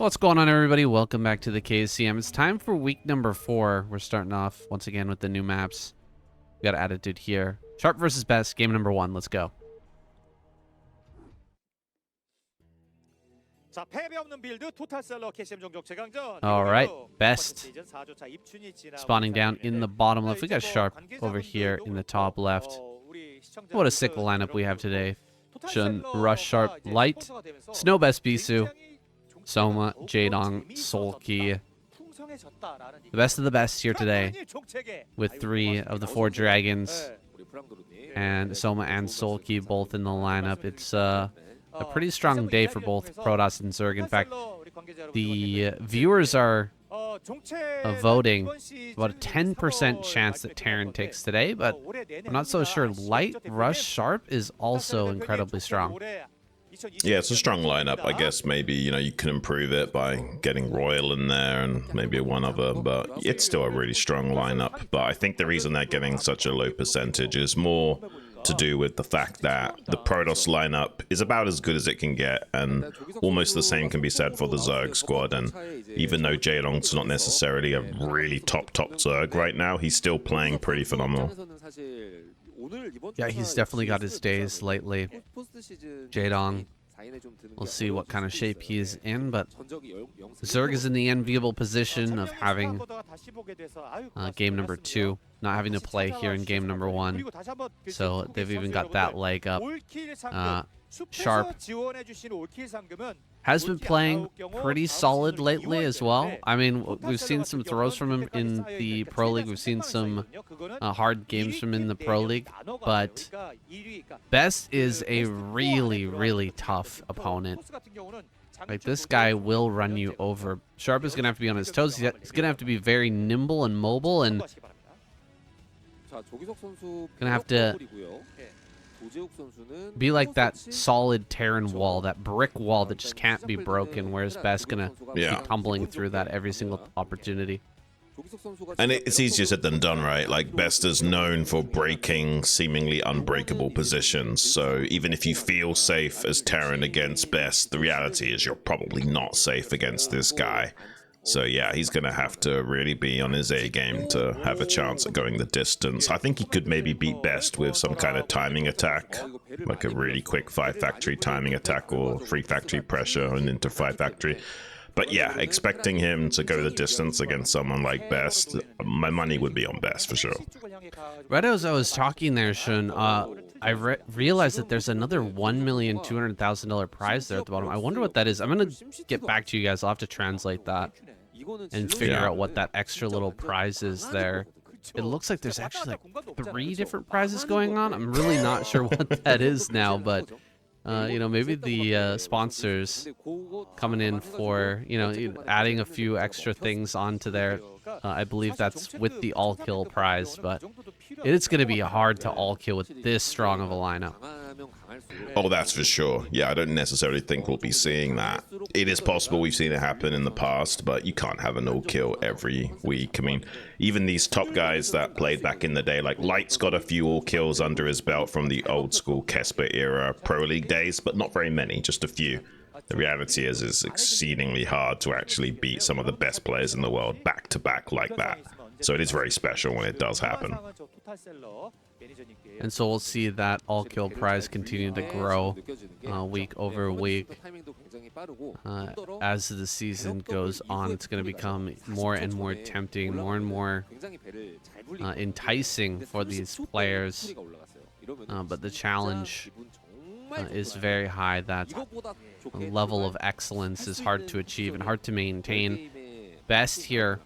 What's going on, everybody? Welcome back to the KCM. It's time for week number 4. We're starting off once again with the new maps. We got Attitude here. Sharp versus Best, game number 1. Let's go. All right, Best spawning down in the bottom left. We got Sharp over here in the top left. What a sick lineup we have today. Shun, Rush, Sharp, Light, Snow, Best, Bisu, Soma, Jaedong, Sulky. The best of the best here today with 3 of the 4 dragons and Soma and Sulky both in the lineup. It's a pretty strong day for both Protoss and Zerg. In fact, the viewers are voting about a 10% chance that Terran takes today, but I'm not so sure. Light, Rush, Sharp is also incredibly strong. Yeah, it's a strong lineup. I guess maybe, you can improve it by getting Royal in there and maybe one other, but it's still a really strong lineup. But I think the reason they're getting such a low percentage is more to do with the fact that the Protoss lineup is about as good as it can get, and almost the same can be said for the Zerg squad. And even though Jaedong's not necessarily a really top Zerg right now, he's still playing pretty phenomenal. Yeah, he's definitely got his days lately. Jaedong, we'll see what kind of shape he is in, but Zerg is in the enviable position of having game number 2, not having to play here in game number 1. So they've even got that leg up. Sharp has been playing pretty solid lately as well. I mean, we've seen some throws from him in the Pro League. We've seen some hard games from him in the Pro League. But Best is a really tough opponent. Like, this guy will run you over. Sharp is going to have to be on his toes. He's going to have to be very nimble and mobile, and going to have to be like that solid Terran wall, that brick wall that just can't be broken, whereas Best gonna keep tumbling through that every single opportunity. And it's easier said than done, right? Like, Best is known for breaking seemingly unbreakable positions, so even if you feel safe as Terran against Best, the reality is you're probably not safe against this guy. So yeah, he's going to have to really be on his A game to have a chance at going the distance. I think he could maybe beat Best with some kind of timing attack, like a really quick 5-factory timing attack or 3-factory pressure and into 5-factory. But yeah, expecting him to go the distance against someone like Best, my money would be on Best for sure. Right as I was talking there, Shun, I realized that there's another $1,200,000 prize there at the bottom. I wonder what that is. I'm going to get back to you guys. I'll have to translate that and figure out what that extra little prize is there. It looks like there's actually like 3 different prizes going on. I'm really not sure what that is now, but maybe the sponsors coming in for, adding a few extra things onto there. I believe that's with the all-kill prize, but it's going to be hard to all-kill with this strong of a lineup. Oh, that's for sure. Yeah, I don't necessarily think we'll be seeing that. It is possible we've seen it happen in the past, but you can't have an all-kill every week. I mean, even these top guys that played back in the day, like Light's got a few all-kills under his belt from the old-school Kesper era Pro League days, but not very many, just a few. The reality is it's exceedingly hard to actually beat some of the best players in the world back-to-back like that. So it is very special when it does happen. And so we'll see that all-kill prize continue to grow week over week. As the season goes on, it's going to become more and more tempting, more and more enticing for these players. But the challenge is very high. That level of excellence is hard to achieve and hard to maintain. Best here,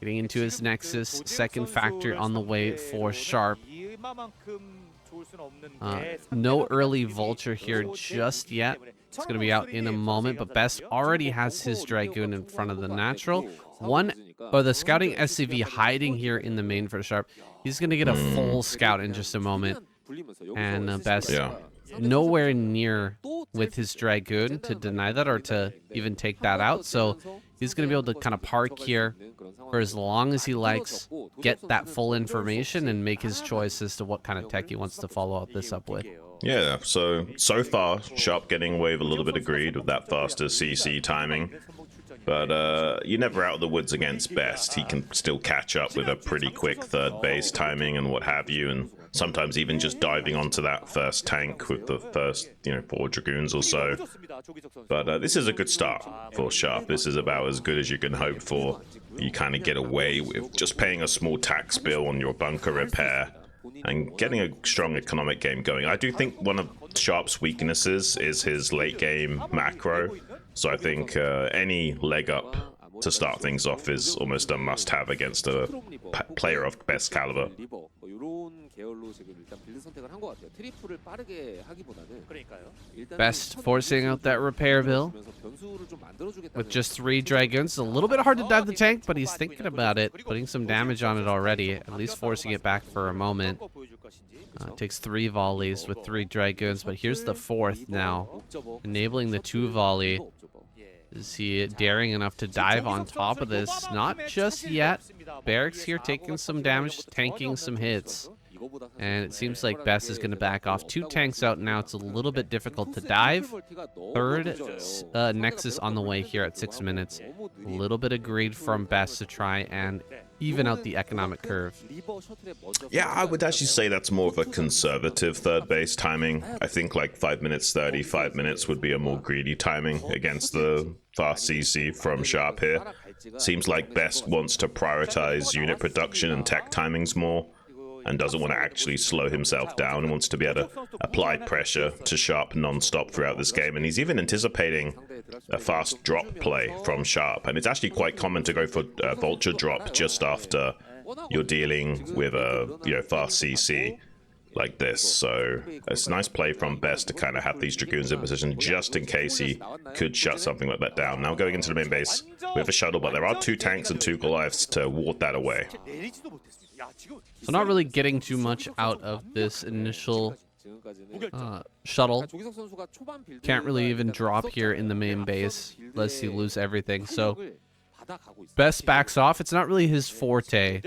getting into his Nexus, 2nd factory on the way for Sharp. No early Vulture here just yet. It's going to be out in a moment, but Best already has his Dragoon in front of the natural. The scouting SCV hiding here in the main for Sharp. He's going to get a full scout in just a moment. And Best nowhere near with his Dragoon to deny that or to even take that out. So he's going to be able to kind of park here for as long as he likes. get that full information and make his choice as to what kind of tech he wants to follow up this up with. Yeah, so far, Sharp getting away with a little bit of greed with that faster CC timing. But you're never out of the woods against Best. He can still catch up with a pretty quick third base timing and what have you, and sometimes even just diving onto that first tank with the first, 4 Dragoons or so. But this is a good start for Sharp. This is about as good as you can hope for. You kind of get away with just paying a small tax bill on your bunker repair and getting a strong economic game going. I do think one of Sharp's weaknesses is his late game macro. So I think any leg up to start things off is almost a must-have against a player of best caliber. Best forcing out that repair bill with just 3 Dragons. A little bit hard to dive the tank, but he's thinking about it, putting some damage on it already, at least forcing it back for a moment. Takes 3 volleys with 3 Dragons, but here's the 4th now, enabling the 2 volley. Is he daring enough to dive on top of this? Not just yet. Barracks here taking some damage, tanking some hits. And it seems like Best is going to back off. 2 tanks out now. It's a little bit difficult to dive. 3rd Nexus on the way here at 6 minutes. A little bit of greed from Best to try and even out the economic curve. Yeah, I would actually say that's more of a conservative third base timing. I think like 5 minutes 30, 5 minutes would be a more greedy timing against the fast CC from Sharp here. Seems like Best wants to prioritize unit production and tech timings more, and doesn't want to actually slow himself down and wants to be able to apply pressure to Sharp non-stop throughout this game. And he's even anticipating a fast drop play from Sharp. And it's actually quite common to go for a Vulture drop just after you're dealing with a fast CC like this. So it's a nice play from Best to kind of have these Dragoons in position just in case he could shut something like that down. Now going into the main base with a shuttle, but there are 2 tanks and 2 Goliaths to ward that away. So not really getting too much out of this initial shuttle. Can't really even drop here in the main base unless you lose everything. So Best backs off. It's not really his forte,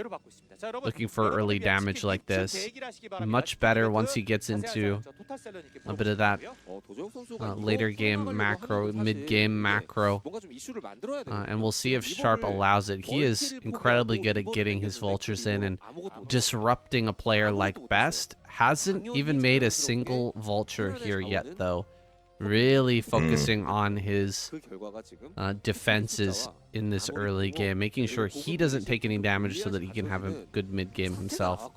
looking for early damage like this. Much better once he gets into a bit of that later game macro, mid-game macro. And we'll see if Sharp allows it. He is incredibly good at getting his vultures in and disrupting a player like Best. Hasn't even made a single vulture here yet, though. Really focusing on his defenses in this early game, making sure he doesn't take any damage so that he can have a good mid-game himself.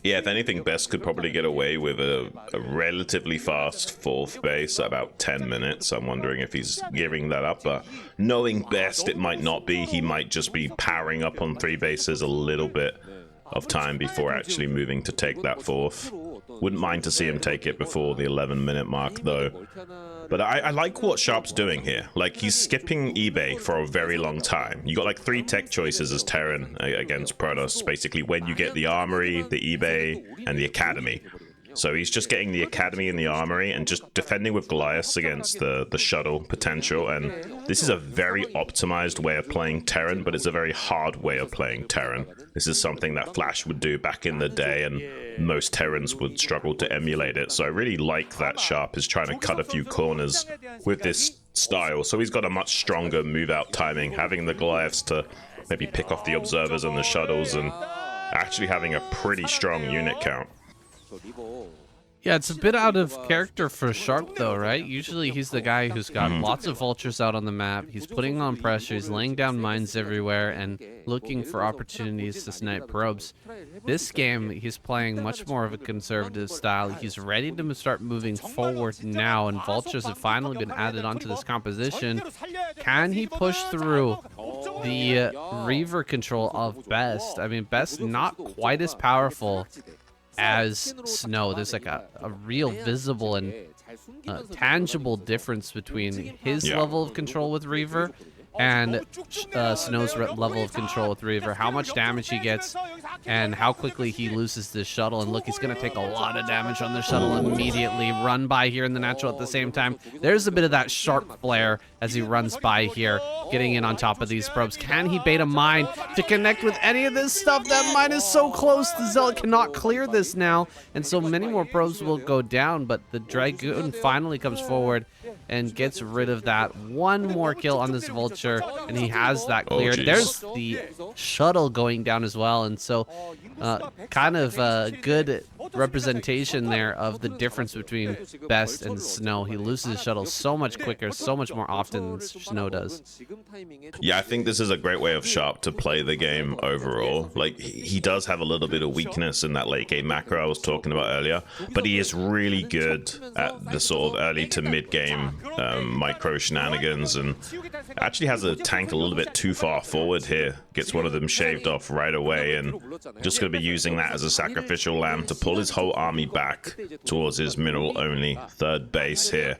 Yeah, if anything, Best could probably get away with a relatively fast 4th base at about 10 minutes. I'm wondering if he's giving that up, but knowing Best, it might not be. He might just be powering up on 3 bases a little bit of time before actually moving to take that 4th. Wouldn't mind to see him take it before the 11-minute mark, though. But I like what Sharp's doing here. Like, he's skipping eBay for a very long time. You got like 3 tech choices as Terran against Protoss. Basically, when you get the Armory, the eBay, and the Academy. So he's just getting the Academy and the Armory and just defending with Goliaths against the shuttle potential. And this is a very optimized way of playing Terran, but it's a very hard way of playing Terran. This is something that Flash would do back in the day, and most Terrans would struggle to emulate it. So I really like that Sharp is trying to cut a few corners with this style. So he's got a much stronger move-out timing, having the Goliaths to maybe pick off the observers and the shuttles, and actually having a pretty strong unit count. Yeah, it's a bit out of character for Sharp, though, right? Usually he's the guy who's got lots of vultures out on the map. He's putting on pressure. He's laying down mines everywhere and looking for opportunities to snipe probes. This game, he's playing much more of a conservative style. He's ready to start moving forward now, and vultures have finally been added onto this composition. Can he push through the Reaver control of Best? I mean, Best not quite as powerful as Snow. There's like a real visible and tangible difference between his level of control with Reaver and Snow's level of control with Reaver. How much damage he gets and how quickly he loses this shuttle. And look, he's going to take a lot of damage on the shuttle immediately. Run by here in the natural at the same time. There's a bit of that Sharp flare as he runs by here. getting in on top of these probes. Can he bait a mine to connect with any of this stuff? That mine is so close. The Zealot cannot clear this now, and so many more probes will go down, but the Dragoon finally comes forward and gets rid of that. One more kill on this Vulture, and he has that cleared. There's the shuttle going down as well, and so kind of a good representation there of the difference between Best and Snow. He loses his shuttle so much quicker, so much more often than Snow does. Yeah, I think this is a great way of Sharp to play the game overall. Like, he does have a little bit of weakness in that late game macro I was talking about earlier, but he is really good at the sort of early to mid game micro shenanigans, and actually has a tank a little bit too far forward here. Gets one of them shaved off right away, and just going to be using that as a sacrificial lamb to pull his whole army back towards his mineral only third base here.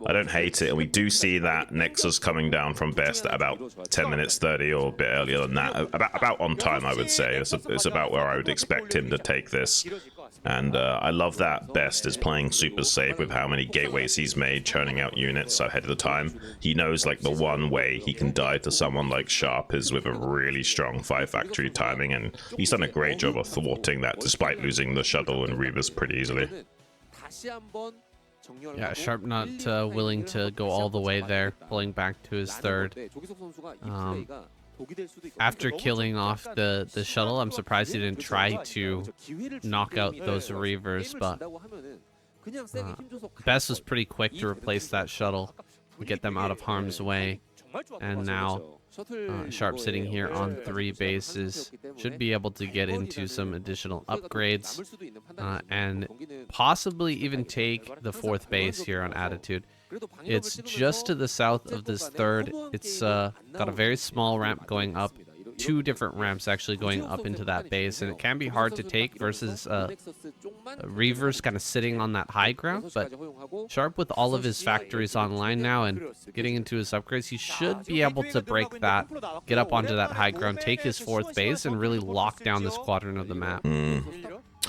I don't hate it, and we do see that Nexus coming down from Best at about 10 minutes 30 or a bit earlier than that. About on time, I would say. It's about where I would expect him to take this. And I love that Best is playing super safe with how many gateways he's made, churning out units ahead of the time. He knows like the one way he can die to someone like Sharp is with a really strong 5 factory timing, and he's done a great job of thwarting that despite losing the shuttle and Reavers pretty easily. Yeah, Sharp not willing to go all the way there, pulling back to his third. After killing off the shuttle, I'm surprised he didn't try to knock out those Reavers, but Best was pretty quick to replace that shuttle, get them out of harm's way, and now Sharp sitting here on 3 bases should be able to get into some additional upgrades and possibly even take the 4th base here on Attitude. It's just to the south of this third. It's got a very small ramp going up, 2 different ramps actually going up into that base, and it can be hard to take versus Reavers kind of sitting on that high ground. But Sharp, with all of his factories online now and getting into his upgrades, he should be able to break that, get up onto that high ground, take his 4th base, and really lock down this quadrant of the map.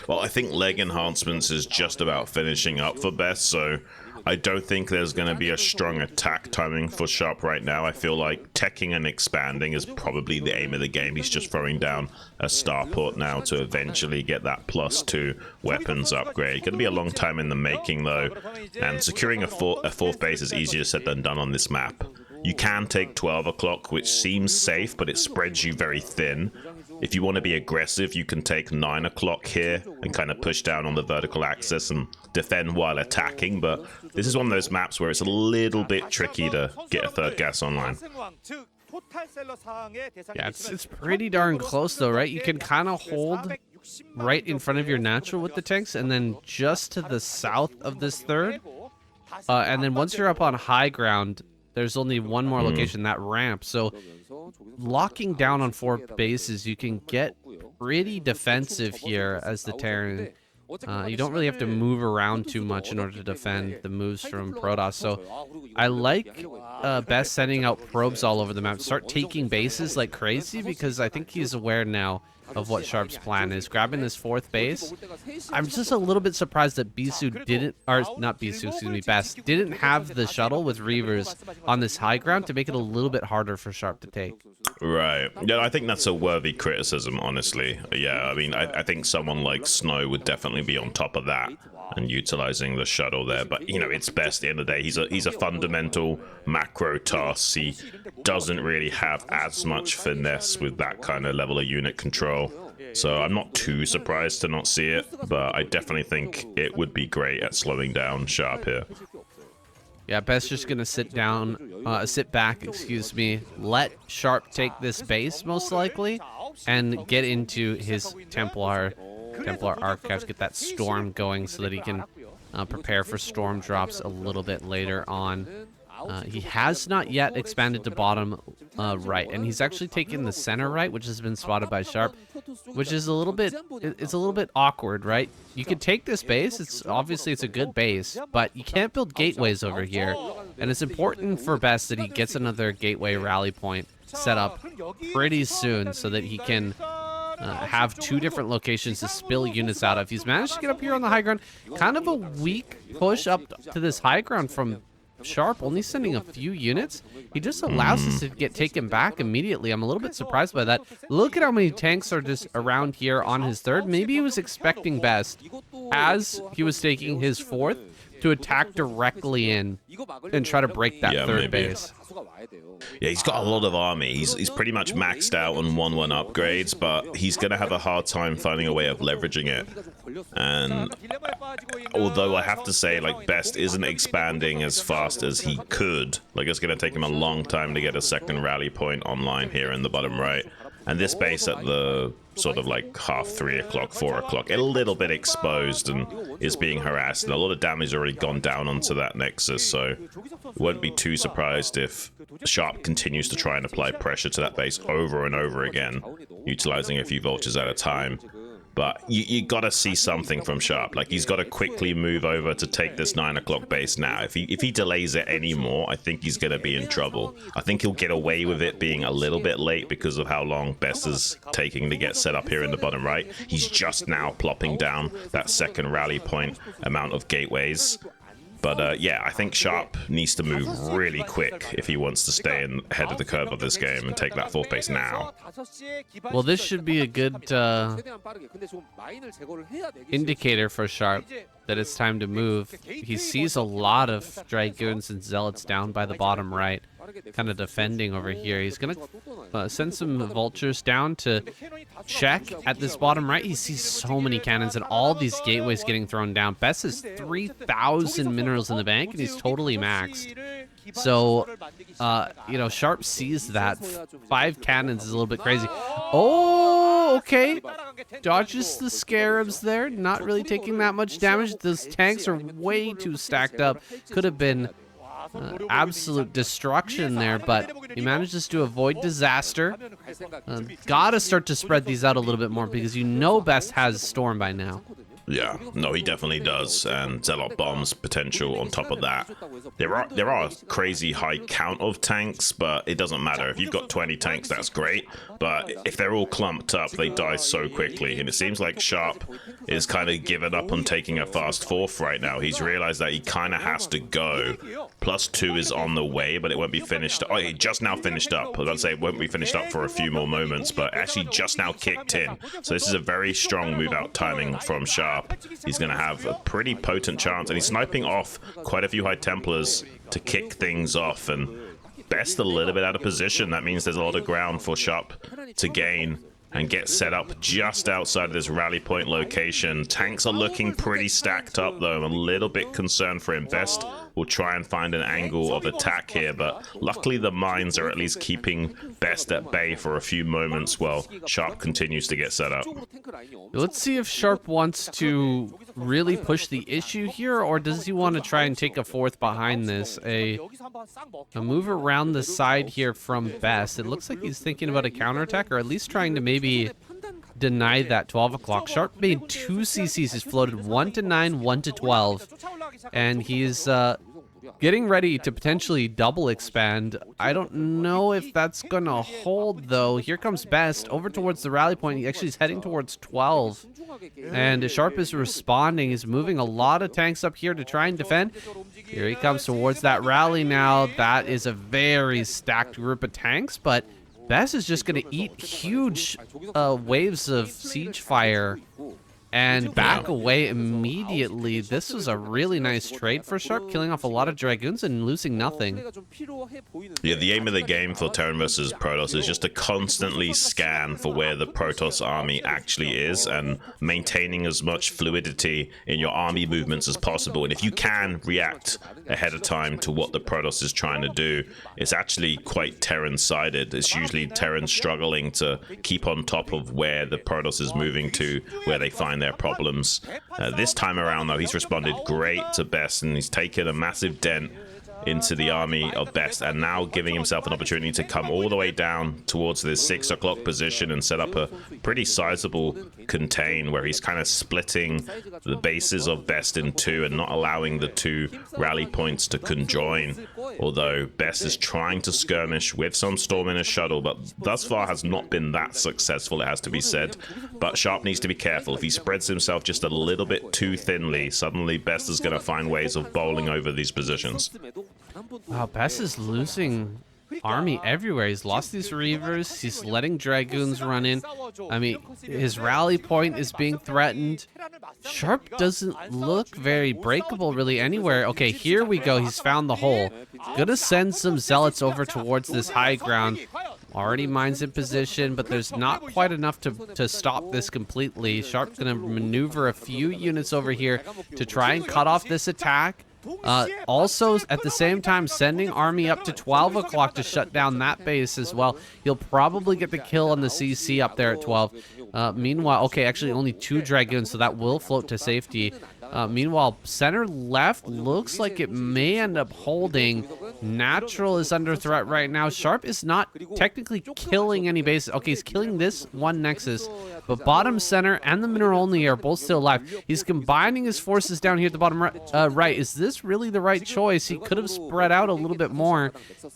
Well, I think leg enhancements is just about finishing up for Best, so I don't think there's going to be a strong attack timing for Sharp right now. I feel like teching and expanding is probably the aim of the game. He's just throwing down a starport now to eventually get that +2 weapons upgrade. Going to be a long time in the making though, and securing a 4th base is easier said than done on this map. You can take 12 o'clock, which seems safe, but it spreads you very thin. If you want to be aggressive, you can take 9 o'clock here and kind of push down on the vertical axis and defend while attacking, but this is one of those maps where it's a little bit tricky to get a 3rd gas online. Yeah, it's pretty darn close though, right? You can kind of hold right in front of your natural with the tanks, and then just to the south of this 3rd. And then once you're up on high ground, there's only one more location, that ramp. So locking down on 4 bases, you can get pretty defensive here as the Terran. You don't really have to move around too much in order to defend the moves from Protoss. So I like Best sending out probes all over the map. Start taking bases like crazy, because I think he's aware now of what Sharp's plan is. Grabbing this 4th base. I'm just a little bit surprised that Bisu didn't, or not Bisu, excuse me, Best didn't have the shuttle with Reavers on this high ground to make it a little bit harder for Sharp to take. Right. Yeah, I think that's a worthy criticism, honestly. Yeah, I mean, I think someone like Snow would definitely be on top of that and utilizing the shuttle there. But, you know, it's Best at the end of the day. He's a fundamental macro task. He doesn't really have as much finesse with that kind of level of unit control. So I'm not too surprised to not see it, but I definitely think it would be great at slowing down Sharp here. Yeah, Best's just gonna sit back, excuse me, let Sharp take this base most likely, and get into his Templar archives, get that storm going so that he can prepare for storm drops a little bit later on. He has not yet expanded to bottom right, and he's actually taken the center right, which has been spotted by Sharp, which is a little bit awkward, right? You could take this base, it's a good base, but you can't build gateways over here, and it's important for Best that he gets another gateway rally point set up pretty soon so that he can have 2 different locations to spill units out of. He's managed to get up here on the high ground. Kind of a weak push up to this high ground from Sharp only sending a few units. He just allows us to get taken back immediately. I'm a little bit surprised by that. Look at how many tanks are just around here on his third. Maybe he was expecting Best, as he was taking his fourth, to attack directly in and try to break that third base. Yeah, he's got a lot of army. He's pretty much maxed out on 1-1 upgrades, but he's going to have a hard time finding a way of leveraging it. And although I have to say, like, Best isn't expanding as fast as he could. Like, it's going to take him a long time to get a second rally point online here in the bottom right. And this base at the sort of like half 3 o'clock, 4 o'clock, a little bit exposed and is being harassed. And a lot of damage has already gone down onto that Nexus, so won't be too surprised if Sharp continues to try and apply pressure to that base over and over again, utilizing a few vultures at a time. But you got to see something from Sharp. Like, he's got to quickly move over to take this 9 o'clock base now. If he delays it anymore, I think he's going to be in trouble. I think he'll get away with it being a little bit late because of how long Best is taking to get set up here in the bottom right. He's just now plopping down that second rally point amount of gateways. But yeah, I think Sharp needs to move really quick if he wants to stay ahead of the curve of this game and take that fourth base now. Well, this should be a good indicator for Sharp that it's time to move. He sees a lot of Dragoons and Zealots down by the bottom right, kind of defending over here. He's going to send some Vultures down to check at this bottom right. He sees so many cannons and all these gateways getting thrown down. Best has 3,000 minerals in the bank, and he's totally maxed. So, you know, Sharp sees that. 5 cannons is a little bit crazy. Oh, okay. Dodges the Scarabs there. Not really taking that much damage. Those tanks are way too stacked up. Could have been absolute destruction there, but he manages to avoid disaster. Gotta start to spread these out a little bit more because you know Best has Storm by now. Yeah, no, he definitely does, and Zealot bombs potential on top of that. There are a crazy high count of tanks, but it doesn't matter. If you've got 20 tanks, that's great, but if they're all clumped up, they die so quickly, and it seems like Sharp is kind of giving up on taking a fast fourth right now. He's realized that he kind of has to go. +2 is on the way, but it won't be finished. Oh, he just now finished up. I was about to say it won't be finished up for a few more moments, but actually just now kicked in. So this is a very strong move out timing from Sharp. He's going to have a pretty potent chance, and he's sniping off quite a few High Templars to kick things off, and Best a little bit out of position. That means there's a lot of ground for Sharp to gain and get set up just outside of this rally point location. Tanks are looking pretty stacked up, though. I'm a little bit concerned for him. Best will try and find an angle of attack here, but luckily the mines are at least keeping Best at bay for a few moments while Sharp continues to get set up. Let's see if Sharp wants to really push the issue here, or does he want to try and take a fourth behind this? A move around the side here from Best. It looks like he's thinking about a counterattack, or at least trying to maybe deny that 12 o'clock. Sharp made 2 CCs. He's floated 1 to 9, 1 to 12, and he's getting ready to potentially double expand. I don't know if that's gonna hold, though. Here comes Best over towards the rally point. He actually is heading towards 12, and Sharp is responding. He's moving a lot of tanks up here to try and defend. Here he comes towards that rally now. That is a very stacked group of tanks, but Best is just going to eat huge waves of siege fire and back away immediately. This was a really nice trade for Sharp, killing off a lot of Dragoons and losing nothing. Yeah, the aim of the game for Terran versus Protoss is just to constantly scan for where the Protoss army actually is and maintaining as much fluidity in your army movements as possible. And if you can react ahead of time to what the Protoss is trying to do, it's actually quite Terran-sided. It's usually Terran struggling to keep on top of where the Protoss is moving to, where they find their problems. This time around, though, he's responded great to Best, and he's taken a massive dent into the army of Best, and now giving himself an opportunity to come all the way down towards this 6 o'clock position and set up a pretty sizable contain where he's kind of splitting the bases of Best in two and not allowing the 2 rally points to conjoin. Although Best is trying to skirmish with some Storm in a shuttle, but thus far has not been that successful, it has to be said. But Sharp needs to be careful. If he spreads himself just a little bit too thinly, suddenly Best is going to find ways of bowling over these positions. Wow, Best is losing army everywhere. He's lost these Reavers. He's letting Dragoons run in. I mean, his rally point is being threatened. Sharp doesn't look very breakable really anywhere. Okay, here we go. He's found the hole. Gonna send some Zealots over towards this high ground. Already mines in position, but there's not quite enough to stop this completely. Sharp's gonna maneuver a few units over here to try and cut off this attack. Also, at the same time, sending army up to 12 o'clock to shut down that base as well. He'll probably get the kill on the CC up there at 12. Meanwhile, okay, actually only 2 Dragoons, so that will float to safety. Meanwhile, center left looks like it may end up holding. Natural is under threat right now. Sharp is not technically killing any bases. Okay, he's killing this one Nexus, but bottom center and the mineral only are both still alive. He's combining his forces down here at the bottom right. Is this really the right choice? He could have spread out a little bit more.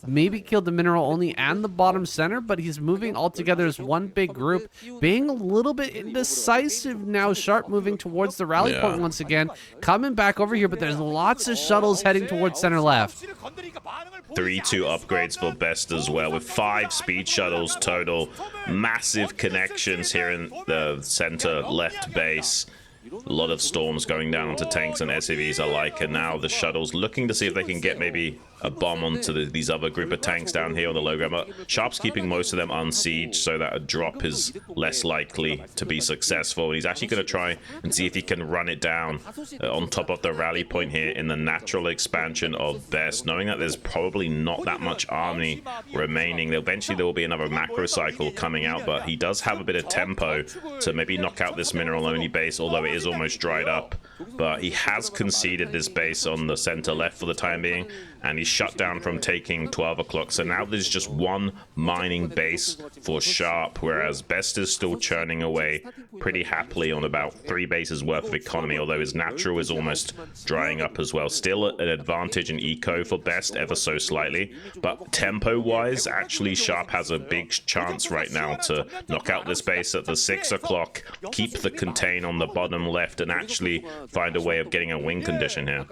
Maybe killed the mineral only and the bottom center, but he's moving all together as one big group. Being a little bit indecisive now. Sharp moving towards the rally point once again. Coming back over here, but there's lots of shuttles heading towards center left. 3-2 upgrades for Best as well, with 5 speed shuttles total. Massive connections here in the center left base. A lot of storms going down onto tanks and SCVs alike, and now the shuttles looking to see if they can get maybe a bomb onto these other group of tanks down here on the low ground. But Sharp's keeping most of them unsieged, so that a drop is less likely to be successful. He's actually going to try and see if he can run it down on top of the rally point here in the natural expansion of Best, knowing that there's probably not that much army remaining. Eventually there will be another macro cycle coming out, but he does have a bit of tempo to maybe knock out this mineral only base, although it is almost dried up. But he has conceded this base on the center left for the time being, and he's shut down from taking 12 o'clock. So now there's just one mining base for Sharp, whereas Best is still churning away pretty happily on about 3 bases worth of economy, although his natural is almost drying up as well. Still an advantage in eco for Best, ever so slightly, but tempo-wise, actually Sharp has a big chance right now to knock out this base at the 6 o'clock, keep the contain on the bottom left, and actually find a way of getting a win condition here.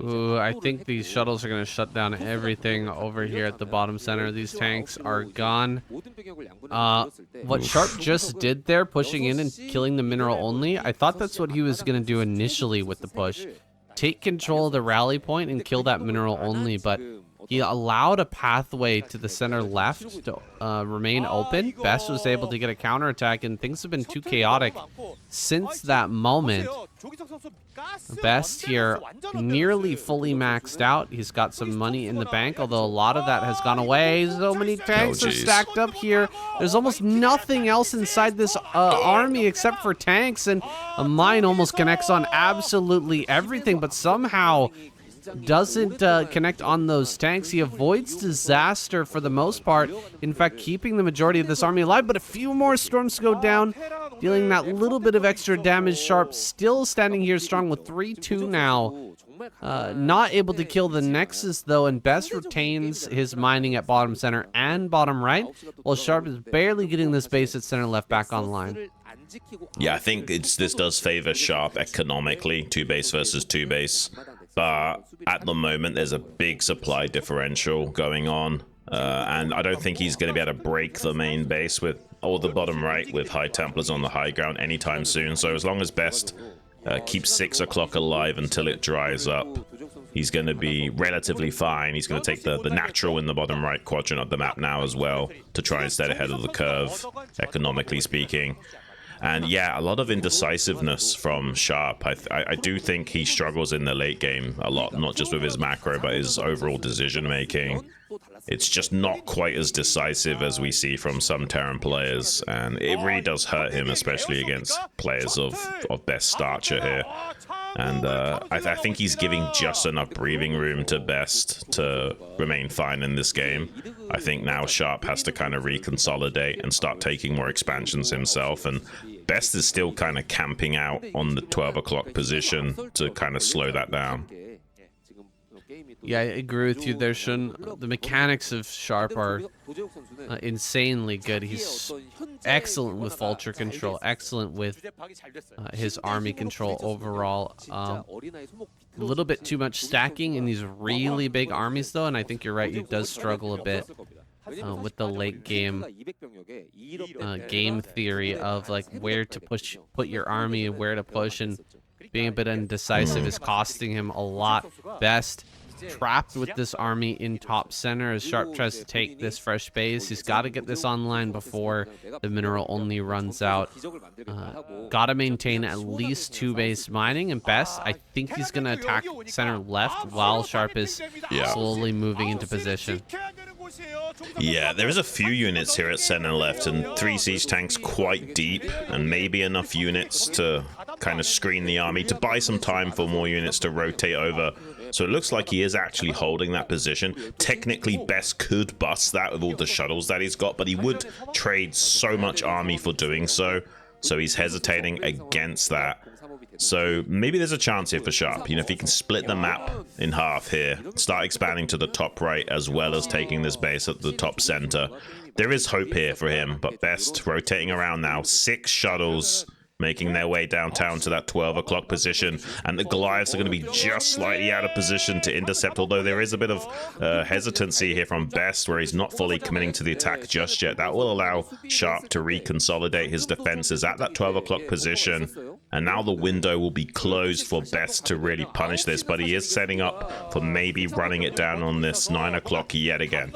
Ooh, I think these shuttles are going to shut down everything over here at the bottom center. These tanks are gone. What Sharp just did there, pushing in and killing the mineral only, I thought that's what he was going to do initially with the push. Take control of the rally point and kill that mineral only, but he allowed a pathway to the center left to remain open. Best was able to get a counterattack, and things have been too chaotic since that moment. Best here nearly fully maxed out. He's got some money in the bank, although a lot of that has gone away. So many tanks are stacked up here. There's almost nothing else inside this army except for tanks, and a mine almost connects on absolutely everything, but somehow doesn't connect on those tanks. He avoids disaster for the most part, in fact keeping the majority of this army alive, but a few more storms to go down, dealing that little bit of extra damage. Sharp still standing here strong with 3-2 now. Not able to kill the Nexus though, and Best retains his mining at bottom center and bottom right, while Sharp is barely getting this base at center left back online. Yeah, I think this does favor Sharp economically, 2 base versus 2 base. But at the moment, there's a big supply differential going on. And I don't think he's going to be able to break the main base with, or the bottom right with High Templars on the high ground anytime soon. So as long as Best keeps 6 o'clock alive until it dries up, he's going to be relatively fine. He's going to take the natural in the bottom right quadrant of the map now as well to try and stay ahead of the curve, economically speaking. And yeah, a lot of indecisiveness from Sharp. I do think he struggles in the late game a lot, not just with his macro, but his overall decision making. It's just not quite as decisive as we see from some Terran players, and it really does hurt him, especially against players of Best stature here. And I think he's giving just enough breathing room to Best to remain fine in this game. I think now Sharp has to kind of reconsolidate and start taking more expansions himself, and Best is still kind of camping out on the 12 o'clock position to kind of slow that down. Yeah, I agree with you there, Shun. The mechanics of Sharp are insanely good. He's excellent with vulture control, excellent with his army control overall. A little bit too much stacking in these really big armies, though, and I think you're right, he does struggle a bit with the late game game theory of like where to put your army and where to push, and being a bit indecisive is costing him a lot. Best trapped with this army in top center as Sharp tries to take this fresh base. He's got to get this online before the mineral only runs out. Got to maintain at least 2 base mining, and Best, I think he's going to attack center left while Sharp is slowly moving into position. Yeah, there is a few units here at center left, and 3 siege tanks quite deep, and maybe enough units to kind of screen the army, to buy some time for more units to rotate over. So it looks like he is actually holding that position. Technically, Best could bust that with all the shuttles that he's got, but he would trade so much army for doing so. So he's hesitating against that. So maybe there's a chance here for Sharp. You know, if he can split the map in half here, start expanding to the top right as well as taking this base at the top center, there is hope here for him. But Best rotating around now. 6 shuttles making their way downtown to that 12 o'clock position, and the Goliaths are going to be just slightly out of position to intercept, although there is a bit of hesitancy here from Best where he's not fully committing to the attack just yet. That will allow Sharp to reconsolidate his defenses at that 12 o'clock position, and now the window will be closed for Best to really punish this, but he is setting up for maybe running it down on this 9 o'clock yet again.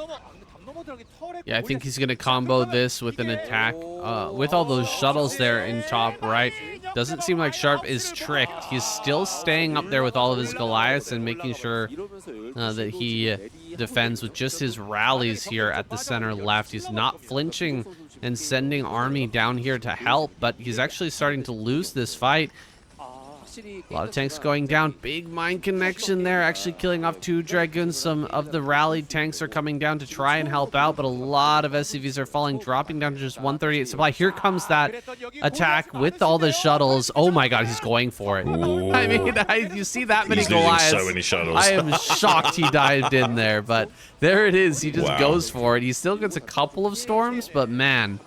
Yeah, I think he's going to combo this with an attack with all those shuttles there in top right. Doesn't seem like Sharp is tricked. He's still staying up there with all of his Goliaths and making sure that he defends with just his rallies here at the center left. He's not flinching and sending army down here to help, but he's actually starting to lose this fight. A lot of tanks going down. Big mine connection there, actually killing off 2 Dragoons. Some of the rallied tanks are coming down to try and help out, but a lot of SCVs are falling, dropping down to just 138 supply. Here comes that attack with all the shuttles. Oh my god, he's going for it. Ooh. I mean, you see that many He's Goliaths. losing so many shuttles. I am shocked he dived in there, but there it is. He just goes for it. He still gets a couple of storms, but man,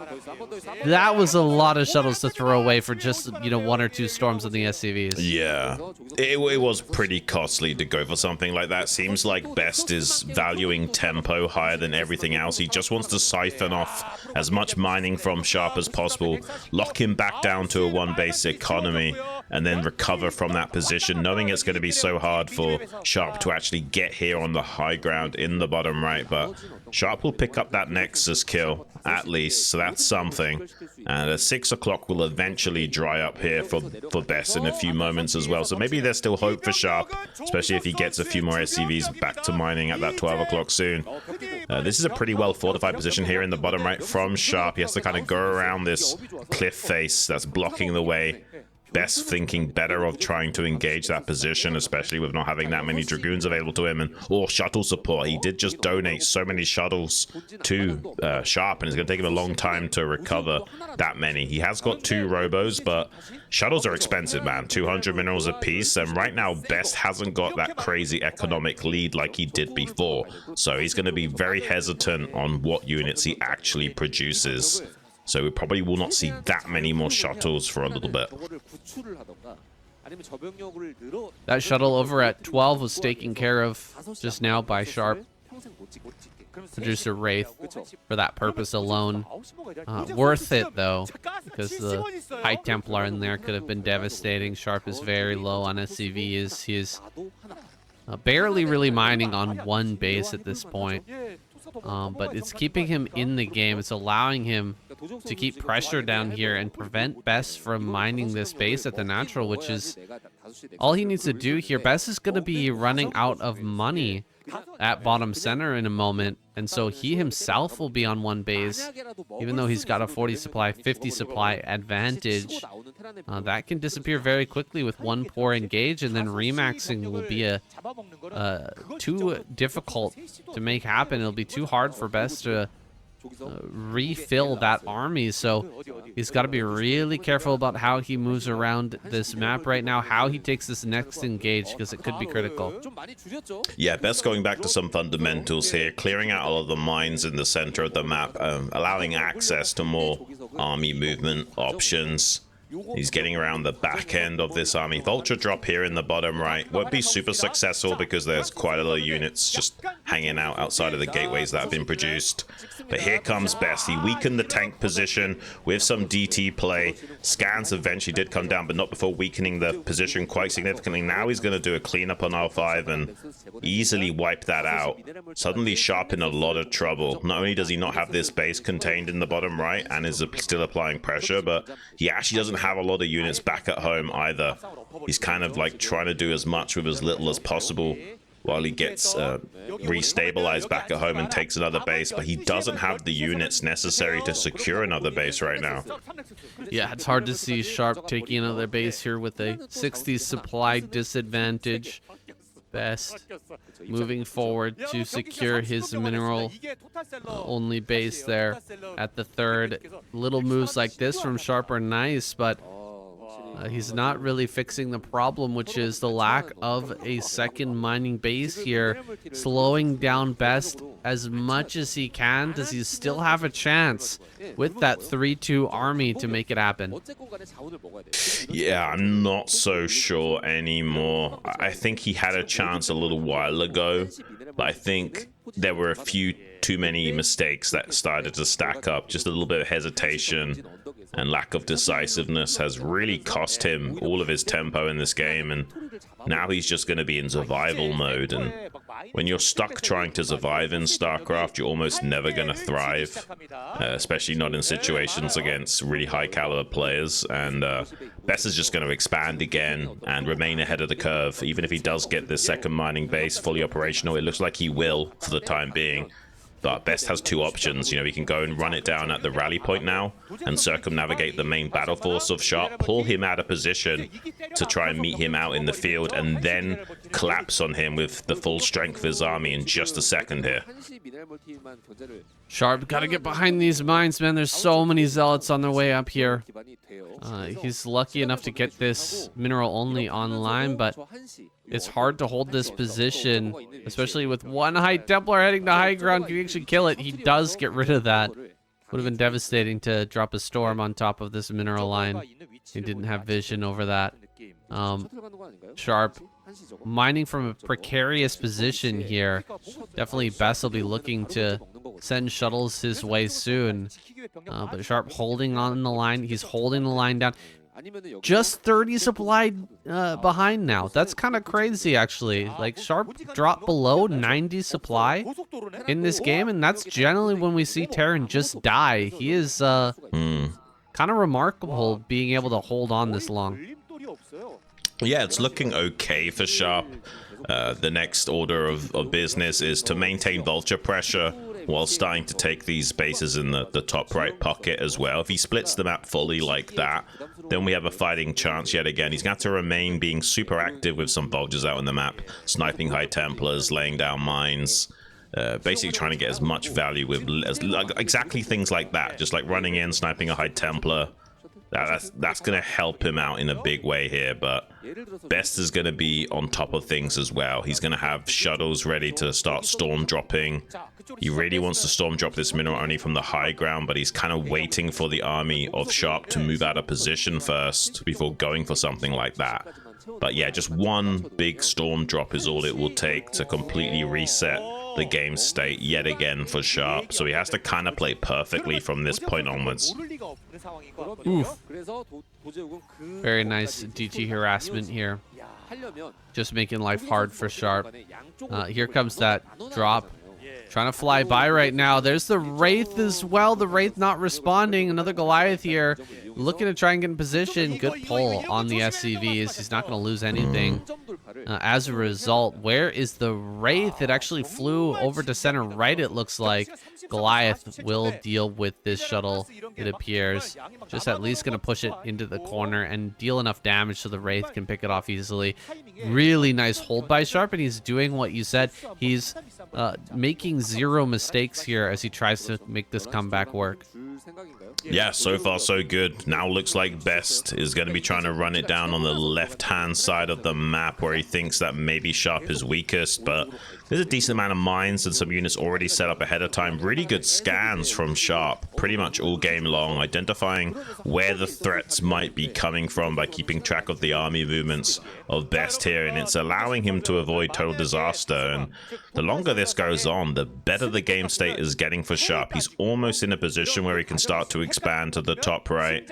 that was a lot of shuttles to throw away for just, you know, 1 or 2 storms on the SCVs. Yeah, it was pretty costly to go for something like that. Seems like Best is valuing tempo higher than everything else. He just wants to siphon off as much mining from Sharp as possible, lock him back down to a 1 base economy, and then recover from that position, knowing it's going to be so hard for Sharp to actually get here on the high ground in the bottom right. But Sharp will pick up that Nexus kill, at least, so that's something. And at 6 o'clock will eventually dry up here for Best in a few moments as well. So maybe there's still hope for Sharp, especially if he gets a few more SCVs back to mining at that 12 o'clock soon. This is a pretty well fortified position here in the bottom right from Sharp. He has to kind of go around this cliff face that's blocking the way. Best thinking better of trying to engage that position, especially with not having that many Dragoons available to him, and or shuttle support. He did just donate so many shuttles to Sharp, and it's going to take him a long time to recover that many. He has got 2 robos, but shuttles are expensive, man. 200 minerals a piece, and right now Best hasn't got that crazy economic lead like he did before. So he's going to be very hesitant on what units he actually produces. So we probably will not see that many more shuttles for a little bit. That shuttle over at 12 was taken care of just now by Sharp. Producer Wraith for that purpose alone. Worth it, though, because the High Templar in there could have been devastating. Sharp is very low on SCV. He is barely really mining on 1 base at this point. But it's keeping him in the game. It's allowing him to keep pressure down here and prevent Best from mining this base at the natural, which is all he needs to do here. Best is going to be running out of money at bottom center in a moment, and so he himself will be on 1 base, even though he's got a 40 supply, 50 supply advantage. That can disappear very quickly with 1 poor engage, and then remaxing will be too difficult to make happen. It'll be too hard for Best to refill that army. So he's got to be really careful about how he moves around this map right now, how he takes this next engage, because it could be critical. Yeah, best going back to some fundamentals here, clearing out all of the mines in the center of the map, allowing access to more army movement options. He's getting around the back end of this army. Vulture drop here in the bottom right won't be super successful because there's quite a lot of units just hanging out outside of the gateways that have been produced. But here comes Best. He weakened the tank position with some DT play. Scans eventually did come down, but not before weakening the position quite significantly. Now he's going to do a cleanup on R5 and easily wipe that out. Suddenly Sharp in a lot of trouble. Not only does he not have this base contained in the bottom right and is still applying pressure, but he actually doesn't have a lot of units back at home either. He's kind of like trying to do as much with as little as possible while he gets restabilized back at home and takes another base, but he doesn't have the units necessary to secure another base right now. Yeah, it's hard to see Sharp taking another base here with a 60 supply disadvantage. Best moving forward to secure his mineral only base there at the third. Little moves like this from Sharp are nice, but he's not really fixing the problem, which is the lack of a second mining base here. Slowing down Best as much as he can. Does he still have a chance with that 3-2 army to make it happen? Yeah, I'm not so sure anymore. I think he had a chance a little while ago, but I think there were a few too many mistakes that started to stack up. Just a little bit of hesitation and lack of decisiveness has really cost him all of his tempo in this game, and now he's just going to be in survival mode. And when you're stuck trying to survive in StarCraft, you're almost never going to thrive, especially not in situations against really high caliber players. And Best is just going to expand again and remain ahead of the curve. Even if he does get this second mining base fully operational, it looks like he will for the time being. But Best has two options. You know, he can go and run it down at the rally point now and circumnavigate the main battle force of Sharp, pull him out of position to try and meet him out in the field, and then collapse on him with the full strength of his army in just a second here. Sharp, gotta get behind these mines, man. There's so many zealots on their way up here. He's lucky enough to get this mineral only online, but it's hard to hold this position, especially with one High Templar heading to high ground. Can you actually kill it? He does get rid of that. Would have been devastating to drop a storm on top of this mineral line. He didn't have vision over that. Sharp mining from a precarious position here. Definitely Best will be looking to send shuttles his way soon. But Sharp holding on the line. He's holding the line down. Just 30 supply behind now. That's kind of crazy, actually. Like, Sharp dropped below 90 supply in this game, and that's generally when we see Terran just die. He is kind of remarkable being able to hold on this long. Yeah, it's looking okay for Sharp. The next order of business is to maintain vulture pressure while starting to take these bases in the top right pocket as well. If he splits the map fully like that, then we have a fighting chance yet again. He's got to remain being super active with some vultures out on the map, sniping High Templars, laying down mines, basically trying to get as much value with exactly things like that, just like running in, sniping a High Templar. That's going to help him out in a big way here, but Best is going to be on top of things as well. He's going to have shuttles ready to start storm dropping. He really wants to storm drop this mineral only from the high ground, but he's kind of waiting for the army of Sharp to move out of position first before going for something like that. But yeah, just one big storm drop is all it will take to completely reset the game state yet again for Sharp. So he has to kind of play perfectly from this point onwards. Oof. Very nice DT harassment here. Just making life hard for Sharp. Here comes that drop. Trying to fly by right now. There's the Wraith as well. The Wraith not responding. Another Goliath here. Looking to try and get in position. Good pull on the SCVs. He's not going to lose anything. As a result, where is the Wraith? It actually flew over to center right, it looks like. Goliath will deal with this shuttle, it appears. Just at least going to push it into the corner and deal enough damage so the Wraith can pick it off easily. Really nice hold by Sharp, and he's doing what you said. He's making zero mistakes here as he tries to make this comeback work. Yeah, so far so good. Now looks like Best is going to be trying to run it down on the left-hand side of the map where he thinks that maybe Sharp is weakest, but there's a decent amount of mines and some units already set up ahead of time. Really good scans from Sharp pretty much all game long, identifying where the threats might be coming from by keeping track of the army movements of Best here, and it's allowing him to avoid total disaster. And the longer this goes on, the better the game state is getting for Sharp. He's almost in a position where he can start to expand to the top right,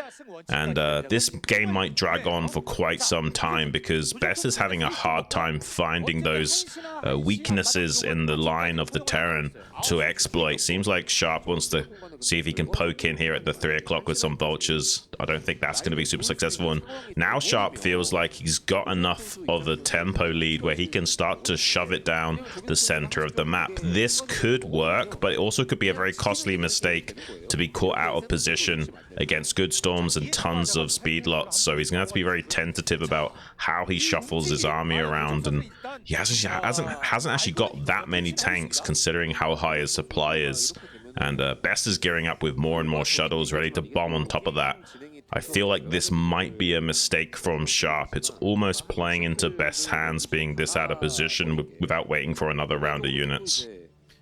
and this game might drag on for quite some time because Best is having a hard time finding those weaknesses in the line of the Terran to exploit. Seems like Sharp wants to see if he can poke in here at the 3 o'clock with some vultures. I don't think that's going to be super successful, and now Sharp feels like he's got enough of a tempo lead where he can start to shove it down the center of the map. This could work, but it also could be a very costly mistake to be caught out of position against good storms and tons of speed lots. So he's gonna have to be very tentative about how he shuffles his army around, and he hasn't actually got that many tanks considering how high his supply is. And Best is gearing up with more and more shuttles ready to bomb on top of that. I feel like this might be a mistake from Sharp. It's almost playing into Best's hands being this out of position without waiting for another round of units.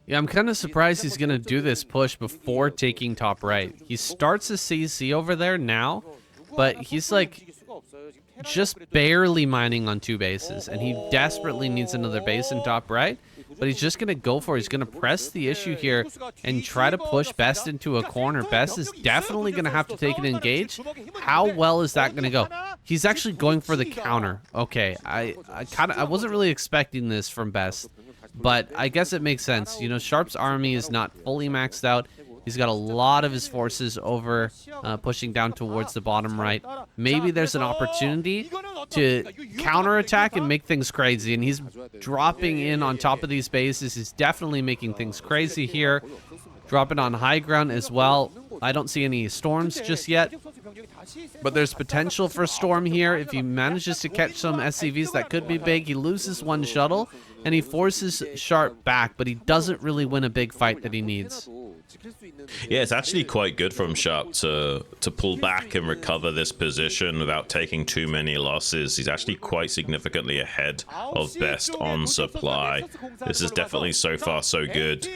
Yeah, I'm kind of surprised he's going to do this push before taking top right. He starts a CC over there now, but he's like just barely mining on 2 bases, and he desperately needs another base in top right. But he's just going to go for it. He's going to press the issue here and try to push Best into a corner. Best is definitely going to have to take an engage. How well is that going to go? He's actually going for the counter. Okay, I wasn't really expecting this from Best, but I guess it makes sense. You know, Sharp's army is not fully maxed out. He's got a lot of his forces over pushing down towards the bottom right. Maybe there's an opportunity to counterattack and make things crazy, and he's dropping in on top of these bases. He's definitely making things crazy here. Dropping on high ground as well. I don't see any storms just yet, but there's potential for a storm here. If he manages to catch some SCVs, that could be big. He loses 1 shuttle, and he forces Sharp back, but he doesn't really win a big fight that he needs. Yeah, it's actually quite good from Sharp to pull back and recover this position without taking too many losses. He's actually quite significantly ahead of Best on supply. This is definitely so far so good.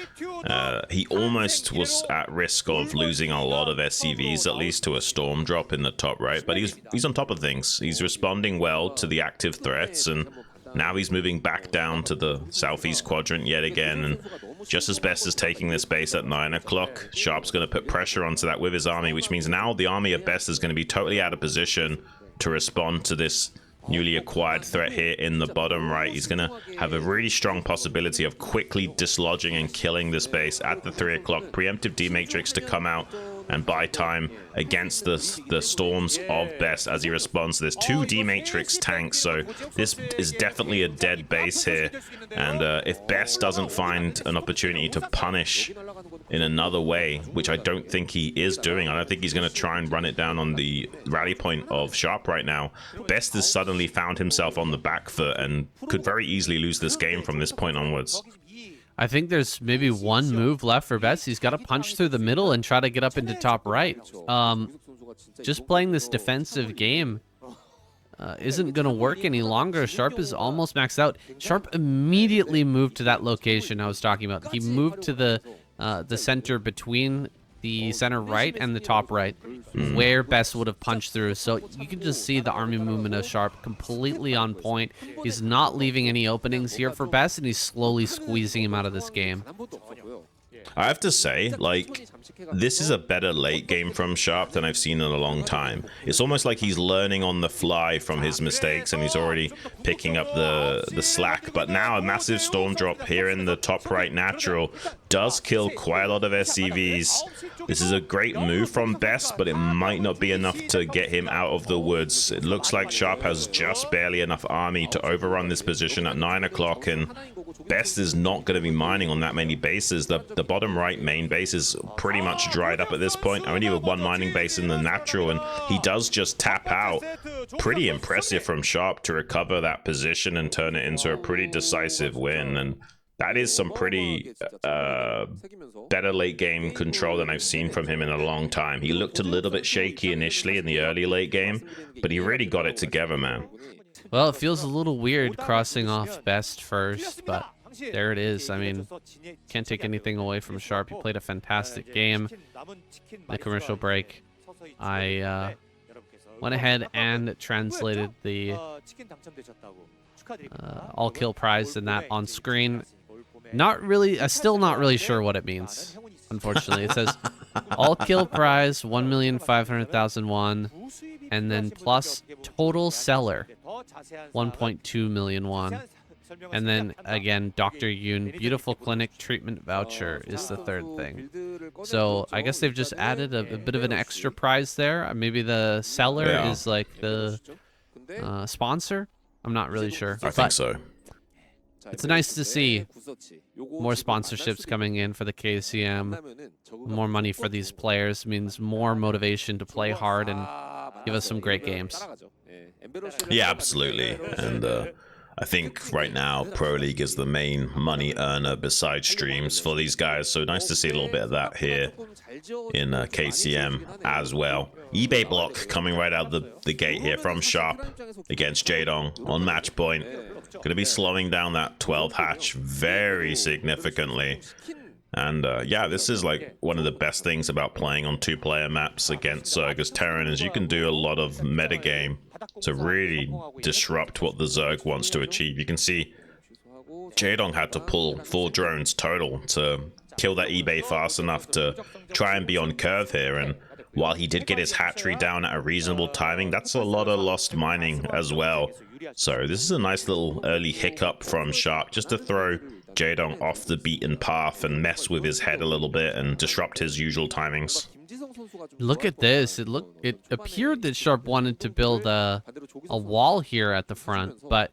He almost was at risk of losing a lot of SCVs, at least to a storm drop in the top right, but he's on top of things. He's responding well to the active threats, and now he's moving back down to the southeast quadrant yet again, and just as Best is taking this base at 9 o'clock, Sharp's going to put pressure onto that with his army, which means now the army of Best is going to be totally out of position to respond to this newly acquired threat here in the bottom right. He's going to have a really strong possibility of quickly dislodging and killing this base at the 3 o'clock. Preemptive D-Matrix to come out and buy time against the storms of Best as he responds to this. 2 D-Matrix tanks, so this is definitely a dead base here. And if Best doesn't find an opportunity to punish in another way, which I don't think he is doing, I don't think he's going to try and run it down on the rally point of Sharp right now. Best has suddenly found himself on the back foot and could very easily lose this game from this point onwards. I think there's maybe 1 move left for Best. He's got to punch through the middle and try to get up into top right. Just playing this defensive game isn't going to work any longer. Sharp is almost maxed out. Sharp immediately moved to that location I was talking about. He moved to the center between the center right and the top right, where Best would have punched through. So you can just see the army movement of Sharp completely on point. He's not leaving any openings here for Best, and he's slowly squeezing him out of this game. I have to say, like, this is a better late game from Sharp than I've seen in a long time. It's almost like he's learning on the fly from his mistakes and he's already picking up the slack. But now a massive storm drop here in the top right natural does kill quite a lot of SCVs. This is a great move from Best, but it might not be enough to get him out of the woods. It looks like Sharp has just barely enough army to overrun this position at 9 o'clock, and Best is not going to be mining on that many bases. The bottom right main base is pretty much dried up at this point, only with one mining base in the natural, and he does just tap out. Pretty impressive from Sharp to recover that position and turn it into a pretty decisive win, and that is some pretty better late game control than I've seen from him in a long time. He looked a little bit shaky initially in the early late game, but he really got it together, man. Well, it feels a little weird crossing off Best first, but there it is. I mean, can't take anything away from Sharp. He played a fantastic game. In the commercial break, I went ahead and translated the all kill prize and that on screen. Not really, still not really sure what it means, unfortunately. It says all kill prize 1,500,000 won, and then plus total seller 1.2 million won. And then again, Dr. Yoon, beautiful clinic treatment voucher is the third thing. So I guess they've just added a bit of an extra prize there. Maybe the seller is like the sponsor. I'm not really sure. I think so. It's nice to see more sponsorships coming in for the KCM. More money for these players means more motivation to play hard and give us some great games. Yeah, absolutely. And I think right now Pro League is the main money earner besides streams for these guys. So nice to see a little bit of that here in KCM as well. eBay block coming right out the gate here from Sharp against Jaedong on match point. Going to be slowing down that 12 hatch very significantly. And yeah, this is like one of the best things about playing on two-player maps against Zerg as Terran is you can do a lot of metagame to really disrupt what the Zerg wants to achieve. You can see Jaedong had to pull 4 drones total to kill that eBay fast enough to try and be on curve here. And while he did get his hatchery down at a reasonable timing, that's a lot of lost mining as well. So this is a nice little early hiccup from Sharp just to throw Jaedong off the beaten path and mess with his head a little bit and disrupt his usual timings. Look at this. It appeared that Sharp wanted to build a wall here at the front, but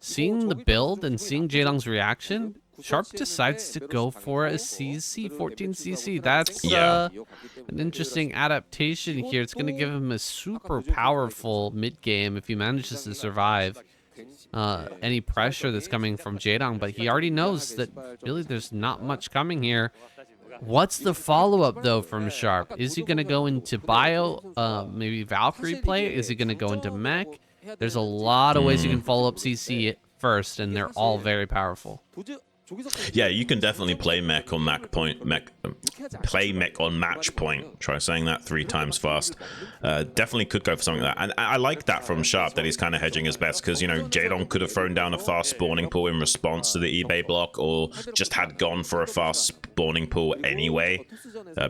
seeing the build and seeing Jaedong's reaction, Sharp decides to go for a CC, 14cc. That's an interesting adaptation here. It's going to give him a super powerful mid-game if he manages to survive any pressure that's coming from Jaedong, but he already knows that really there's not much coming here. What's the follow-up, though, from Sharp? Is he going to go into bio, maybe Valkyrie play? Is he going to go into mech? There's a lot of ways you can follow up CC first, and they're all very powerful. Yeah, you can definitely play mech on play mech on match point. Try saying that 3 times fast. Definitely could go for something like that. And I like that from Sharp, that he's kind of hedging his bets, because, you know, Jaedong could have thrown down a fast spawning pool in response to the eBay block, or just had gone for a fast spawning pool anyway,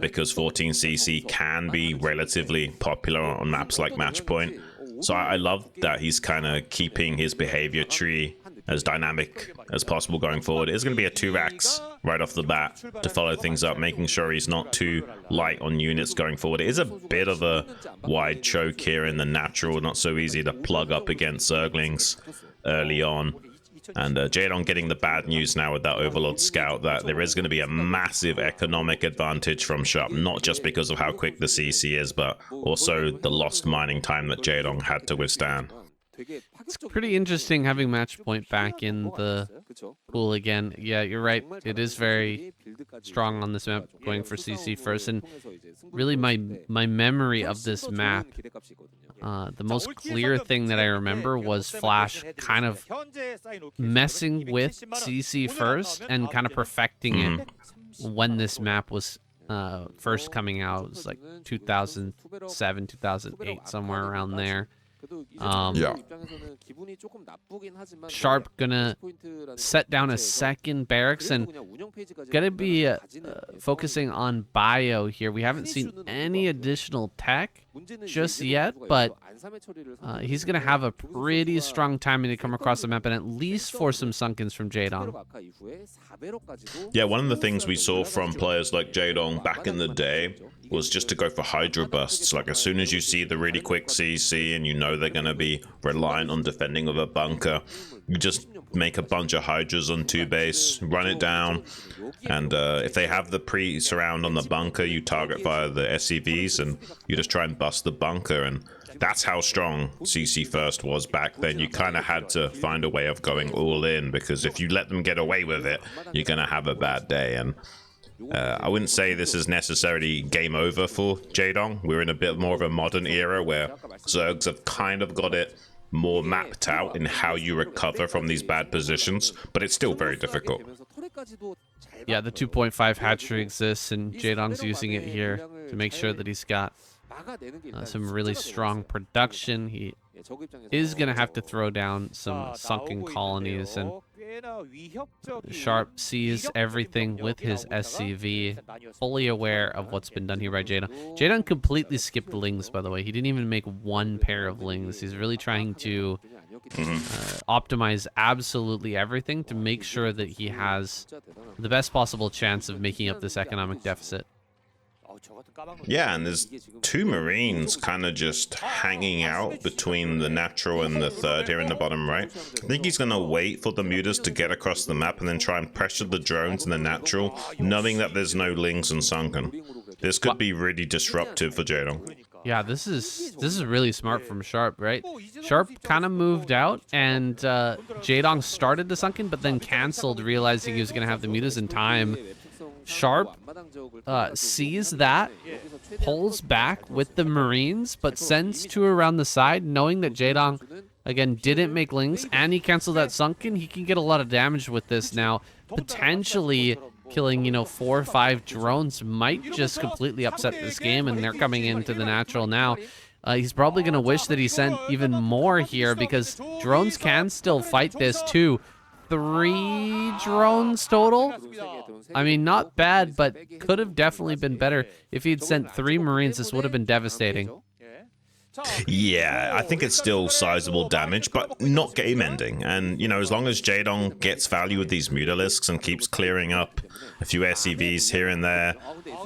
because 14cc can be relatively popular on maps like match point. So I love that he's kind of keeping his behavior tree as dynamic as possible going forward. It is going to be a 2-Rax right off the bat to follow things up, making sure he's not too light on units going forward. It is a bit of a wide choke here in the natural, not so easy to plug up against Zerglings early on. And Jaedong getting the bad news now with that Overlord Scout, that there is going to be a massive economic advantage from Sharp, not just because of how quick the CC is, but also the lost mining time that Jaedong had to withstand. It's pretty interesting having match point back in the pool again. Yeah, you're right. It is very strong on this map, going for CC first. And really my memory of this map, the most clear thing that I remember was Flash kind of messing with CC first and kind of perfecting it when this map was first coming out. It was like 2007, 2008, somewhere around there. Yeah. Sharp gonna set down a second barracks and gonna be focusing on bio here. We haven't seen any additional tech just yet, but he's gonna have a pretty strong timing to come across the map and at least force some sunkens from Jaedong. Yeah, one of the things we saw from players like Jaedong back in the day was just to go for Hydra busts. Like, as soon as you see the really quick CC and you know they're going to be reliant on defending with a bunker, you just make a bunch of Hydras on 2 base, run it down, and if they have the pre-surround on the bunker, you target via the SCVs and you just try and bust the bunker. And that's how strong CC First was back then. You kind of had to find a way of going all in, because if you let them get away with it, you're going to have a bad day. And I wouldn't say this is necessarily game over for Jaedong. We're in a bit more of a modern era where Zergs have kind of got it more mapped out in how you recover from these bad positions, but it's still very difficult. Yeah, the 2.5 hatchery exists, and Jaedong's using it here to make sure that he's got some really strong production. He is going to have to throw down some sunken colonies, and Sharp sees everything with his SCV, fully aware of what's been done here by Jaedong. Jaedong completely skipped lings, by the way. He didn't even make 1 pair of lings. He's really trying to optimize absolutely everything to make sure that he has the best possible chance of making up this economic deficit. Yeah, and there's 2 Marines kind of just hanging out between the natural and the third here in the bottom right. I think he's going to wait for the mutas to get across the map and then try and pressure the drones in the natural, knowing that there's no lings and sunken. This could be really disruptive for Jaedong. Yeah, this is really smart from Sharp, right? Sharp kind of moved out, and Jaedong started the sunken, but then canceled, realizing he was going to have the mutas in time. Sharp sees that, pulls back with the Marines, but sends 2 around the side, knowing that Jaedong, again, didn't make lings, and he canceled that sunken. He can get a lot of damage with this now. Potentially killing, 4 or 5 drones might just completely upset this game, and they're coming into the natural now. He's probably going to wish that he sent even more here, because drones can still fight this too. 3 drones total? I mean, not bad, but could have definitely been better. If he'd sent 3 Marines, this would have been devastating. Yeah, I think it's still sizable damage, but not game-ending. And, as long as Jaedong gets value with these Mutalisks and keeps clearing up a few SCVs here and there,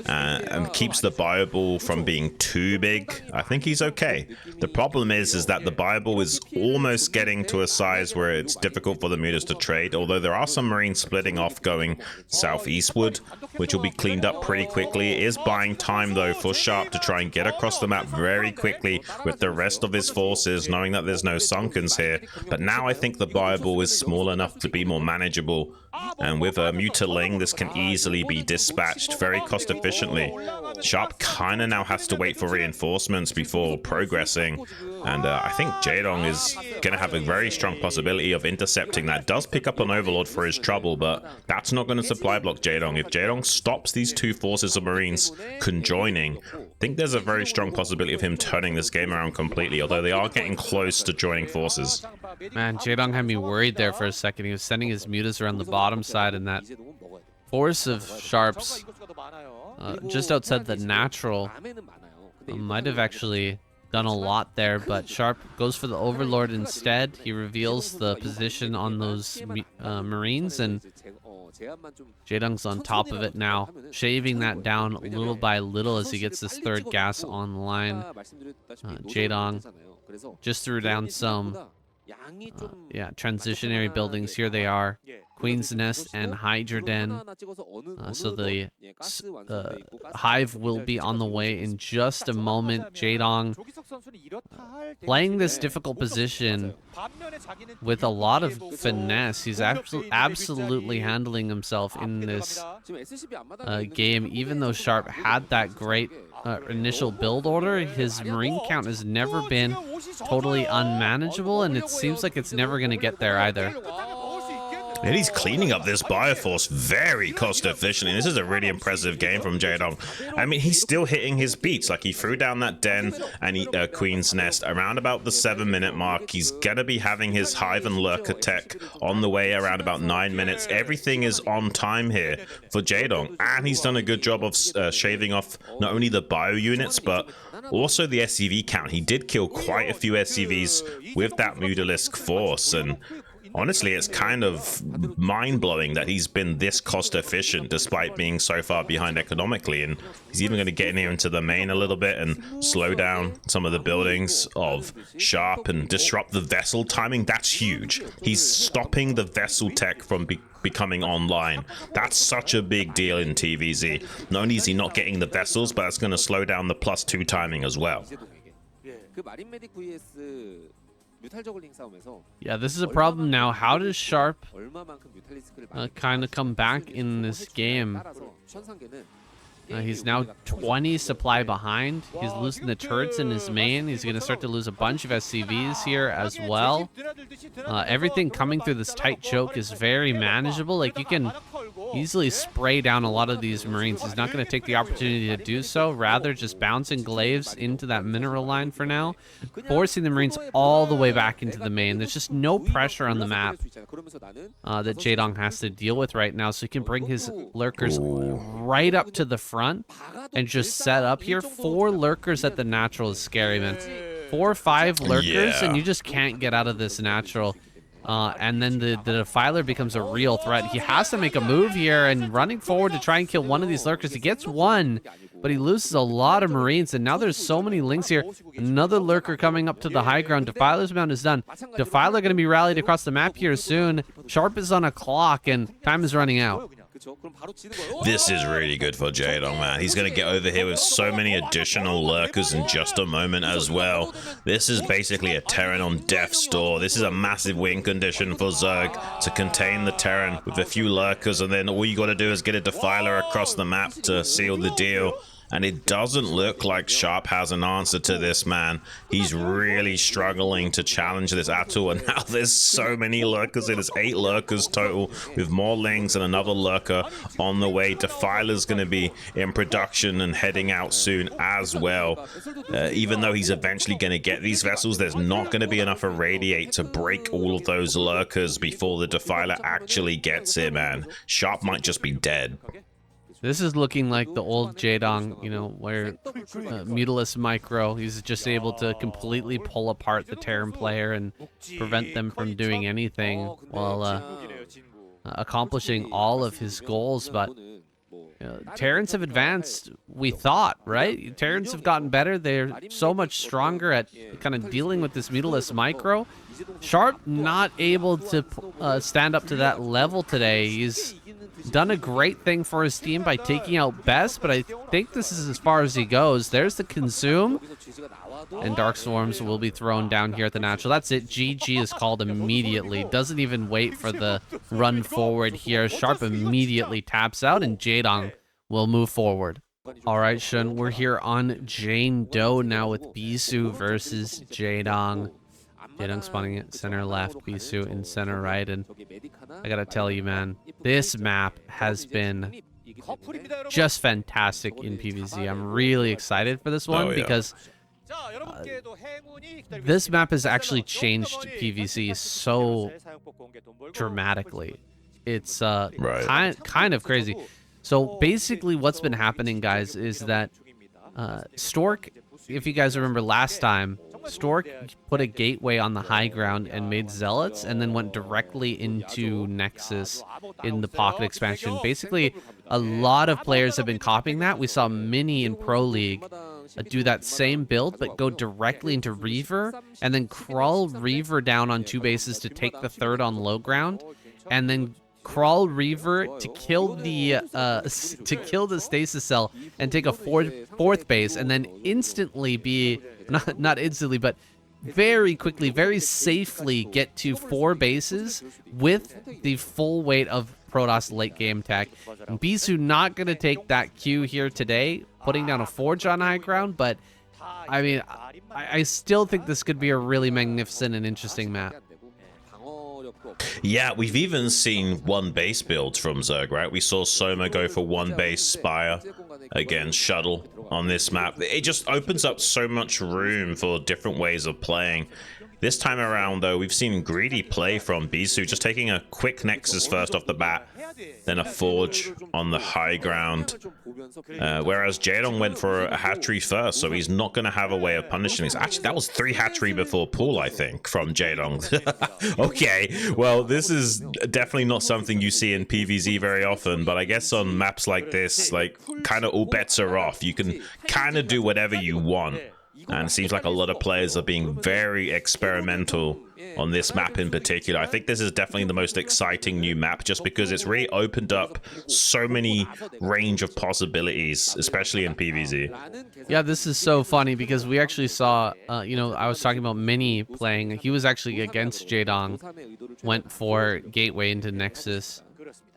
and keeps the Bioball from being too big, I think he's okay. The problem is that the Bioball is almost getting to a size where it's difficult for the Mutas to trade, although there are some Marines splitting off going southeastward, which will be cleaned up pretty quickly. It is buying time, though, for Sharp to try and get across the map very quickly with the rest of his forces, knowing that there's no sunkens here. But now I think the Bioball is small enough to be more manageable, and with a Mutaling, this can easily be dispatched very cost efficiently. Sharp kind of now has to wait for reinforcements before progressing, and I think Jaedong is going to have a very strong possibility of intercepting that. Does pick up an Overlord for his trouble, but that's not going to supply block Jaedong. If Jaedong stops these 2 forces of Marines conjoining, I think there's a very strong possibility of him turning this game around completely, although they are getting close to joining forces. Man, Jaedong had me worried there for a second. He was sending his mutas around the bottom side, and that force of Sharps just outside the natural might have actually done a lot there, but Sharp goes for the Overlord instead. He reveals the position on those Marines, and Jaedong's on top of it now, shaving that down little by little as he gets this 3rd gas online. Jaedong just threw down some transitionary buildings. Here they are, Queen's Nest and Hydra Den. So the Hive will be on the way in just a moment. Jaedong playing this difficult position with a lot of finesse. He's absolutely handling himself in this game. Even though Sharp had that great initial build order, his Marine count has never been totally unmanageable, and it seems like it's never going to get there either. And he's cleaning up this Bioforce very cost efficiently. This is a really impressive game from Jaedong. I mean, he's still hitting his beats. Like, he threw down that Den and Queen's Nest around about the 7-minute mark. He's gonna be having his Hive and Lurker tech on the way around about 9 minutes. Everything is on time here for Jaedong, and he's done a good job of shaving off not only the bio units, but also the SCV count. He did kill quite a few SCVs with that Mutalisk Force, and honestly, it's kind of mind-blowing that he's been this cost-efficient despite being so far behind economically. And he's even going to get in here into the main a little bit and slow down some of the buildings of Sharp and disrupt the vessel timing. That's huge. He's stopping the vessel tech from becoming online. That's such a big deal in TVZ. Not only is he not getting the vessels, but it's going to slow down the +2 timing as well. Yeah, this is a problem now. How does Sharp kind of come back in this game? He's now 20 supply behind. He's losing the turrets in his main. He's going to start to lose a bunch of SCVs here as well. Everything coming through this tight choke is very manageable. Like, you can easily spray down a lot of these Marines. He's not going to take the opportunity to do so. Rather, just bouncing glaives into that mineral line for now, forcing the Marines all the way back into the main. There's just no pressure on the map that Jaedong has to deal with right now, so he can bring his lurkers right up to the front and just set up here. 4 lurkers at the natural is scary, man. 4 or 5 lurkers, and you just can't get out of this natural. And then the Defiler becomes a real threat. He has to make a move here and running forward to try and kill one of these lurkers. He gets one, but he loses a lot of Marines, and now there's so many links here. Another lurker coming up to the high ground. Defiler's mount is done. Defiler going to be rallied across the map here soon. Sharp is on a clock, and time is running out. This is really good for Jaedong, man. He's going to get over here with so many additional lurkers in just a moment as well. This is basically a Terran on death's door. This is a massive win condition for Zerg to contain the Terran with a few lurkers, and then all you got to do is get a Defiler across the map to seal the deal. And it doesn't look like Sharp has an answer to this, man. He's really struggling to challenge this at all. And now there's so many lurkers. There's 8 lurkers total with more lings and another lurker on the way. Defiler's going to be in production and heading out soon as well. Even though he's eventually going to get these vessels, there's not going to be enough Irradiate to break all of those lurkers before the Defiler actually gets here, man. Sharp might just be dead. This is looking like the old Jaedong, you know, where Mutalisk Micro, he's just able to completely pull apart the Terran player and prevent them from doing anything while accomplishing all of his goals. But Terrans have advanced, we thought, right? Terrans have gotten better. They're so much stronger at kind of dealing with this Mutalisk Micro. Sharp not able to stand up to that level today. He's done a great thing for his team by taking out Best, but I think this is as far as he goes. There's the Consume, and Dark Storms will be thrown down here at the natural. That's it. GG is called immediately. Doesn't even wait for the run forward here. Sharp immediately taps out, and Jaedong will move forward. All right, Shun, we're here on Jane Doe now with Bisu versus Jaedong. Jaedong spawning at center left, Bisu in center right, and I gotta tell you, man, this map has been just fantastic in PvZ. I'm really excited for this one because this map has actually changed PvZ so dramatically. It's kind of crazy. So basically what's been happening, guys, is that Stork, if you guys remember last time, Stork put a gateway on the high ground and made Zealots, and then went directly into Nexus in the Pocket expansion. Basically, a lot of players have been copying that. We saw Mini in Pro League do that same build, but go directly into Reaver, and then crawl Reaver down on 2 bases to take the 3rd on low ground, and then crawl Reaver to kill the stasis cell and take a fourth base, and then instantly be not instantly, but very quickly, very safely get to 4 bases with the full weight of Protoss late game tech. Bisu not going to take that cue here today, putting down a Forge on high ground, but I mean, I still think this could be a really magnificent and interesting map. Yeah, we've even seen one base builds from Zerg, right? We saw Soma go for one base Spire against Shuttle on this map. It just opens up so much room for different ways of playing. This time around, though, we've seen greedy play from Bisu, just taking a quick Nexus first off the bat, then a Forge on the high ground. Whereas Jaedong went for a hatchery first, so he's not going to have a way of punishing this. Actually, that was 3 hatchery before pool, I think, from Jaedong. Okay, well, this is definitely not something you see in PvZ very often, but I guess on maps like this, like, kind of all bets are off. You can kind of do whatever you want. And it seems like a lot of players are being very experimental on this map in particular. I think this is definitely the most exciting new map just because it's really opened up so many range of possibilities, especially in PvZ. Yeah, this is so funny because we actually saw, you know, I was talking about Mini playing. He was actually against Jaedong, went for Gateway into Nexus.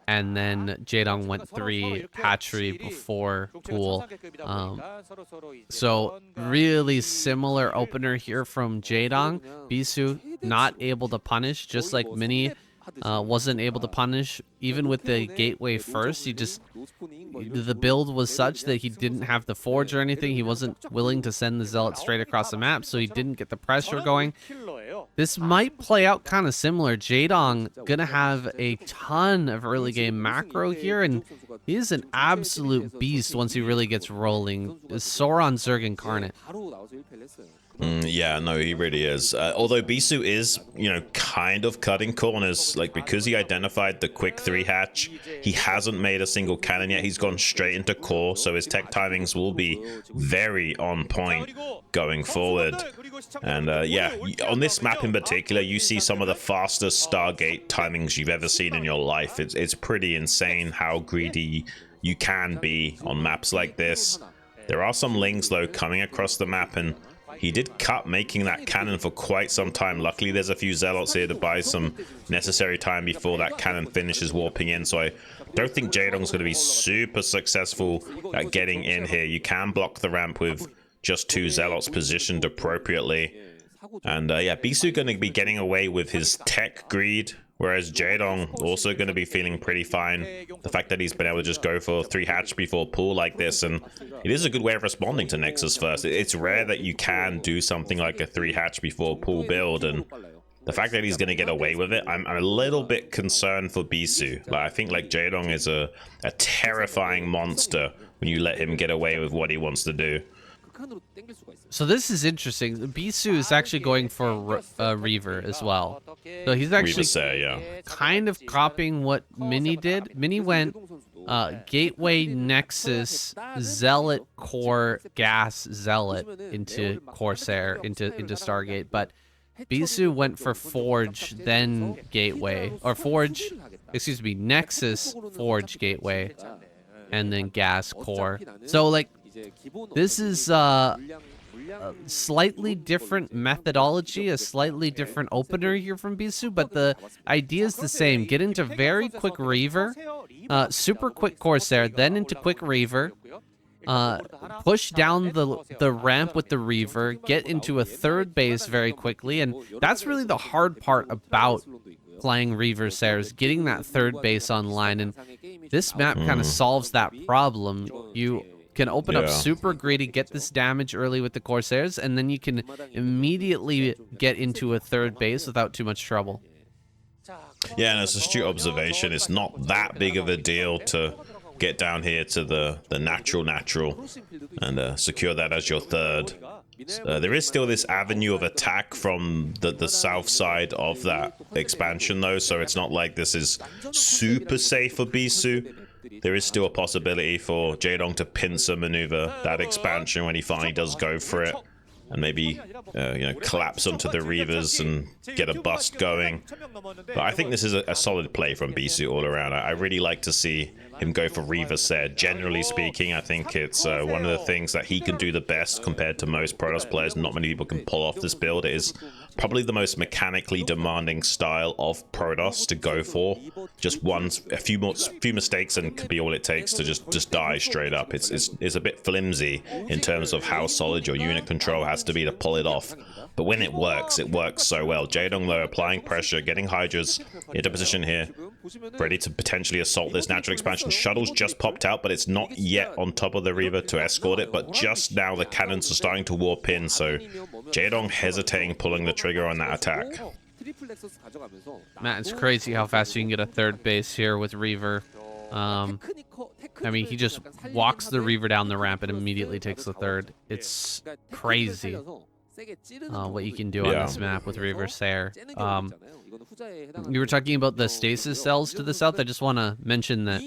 And then Jaedong went 3 hatchery before pool. So really similar opener here from Jaedong. Bisu not able to punish, just like Mini wasn't able to punish even with the gateway first. The build was such that he didn't have the forge or anything. He wasn't willing to send the zealot straight across the map, so he didn't get the pressure going. This might play out kind of similar. Jaedong gonna have a ton of early game macro here, and he's an absolute beast once he really gets rolling. Sauron Zerg incarnate. Yeah, no, he really is. Although Bisu is, you know, kind of cutting corners, like because he identified the quick 3 hatch, he hasn't made a single cannon yet. He's gone straight into core, so his tech timings will be very on point going forward. And yeah, on this map in particular, you see some of the fastest Stargate timings you've ever seen in your life. It's pretty insane how greedy you can be on maps like this. There are some lings though coming across the map, and he did cut making that cannon for quite some time. Luckily, there's a few zealots here to buy some necessary time before that cannon finishes warping in. So I don't think Jaedong's going to be super successful at getting in here. You can block the ramp with just 2 zealots positioned appropriately. And yeah, Bisu going to be getting away with his tech greed, whereas Jaedong also going to be feeling pretty fine. The fact that he's been able to just go for 3 hatch before pool like this, and it is a good way of responding to Nexus first. It's rare that you can do something like a 3 hatch before pool build, and the fact that he's going to get away with it, I'm a little bit concerned for Bisu. Like, I think like Jaedong is a terrifying monster when you let him get away with what he wants to do. So this is interesting. Bisu is actually going for Reaver as well. So he's actually kind of copying what Mini did. Mini went Gateway, Nexus, Zealot, Core, Gas, Zealot into Corsair, into Stargate. But Bisu went for Forge, then Gateway. Or Forge, excuse me, Nexus, Forge, Gateway, and then Gas, Core. So, like, this is a slightly different methodology, a slightly different opener here from Bisu, but the idea is the same. Get into very quick Reaver, super quick Corsair, then into quick Reaver, push down the ramp with the Reaver, get into a 3rd base very quickly, and that's really the hard part about playing Reaver Sairs, getting that 3rd base online, and this map kind of solves that problem. You can open up super greedy, get this damage early with the Corsairs, and then you can immediately get into a 3rd base without too much trouble. Yeah, and it's a astute observation. It's not that big of a deal to get down here to the natural and secure that as your 3rd. There is still this avenue of attack from the south side of that expansion though, so it's not like this is super safe for Bisu. There is still a possibility for Jaedong to pincer maneuver that expansion when he finally does go for it, and maybe you know, collapse onto the Reavers and get a bust going. But I think this is a solid play from Bisu all around. I really like to see him go for Reaver Sair. Generally speaking, I think it's one of the things that he can do the best compared to most Protoss players. Not many people can pull off this build. It is probably the most mechanically demanding style of Protoss to go for. Just a few mistakes and could be all it takes to just die straight up. It's a bit flimsy in terms of how solid your unit control has to be to pull it off. But when it works so well. Jaedong though applying pressure, getting Hydras into position here, ready to potentially assault this natural expansion. Shuttle's just popped out, but it's not yet on top of the Reaver to escort it. But just now the cannons are starting to warp in, so Jaedong hesitating pulling the trigger on that attack. Man, it's crazy how fast you can get a third base here with Reaver. I mean, he just walks the Reaver down the ramp and immediately takes the third. It's crazy what you can do on this map with Reaver Sair. You were talking about the stasis cells to the south. I just want to mention that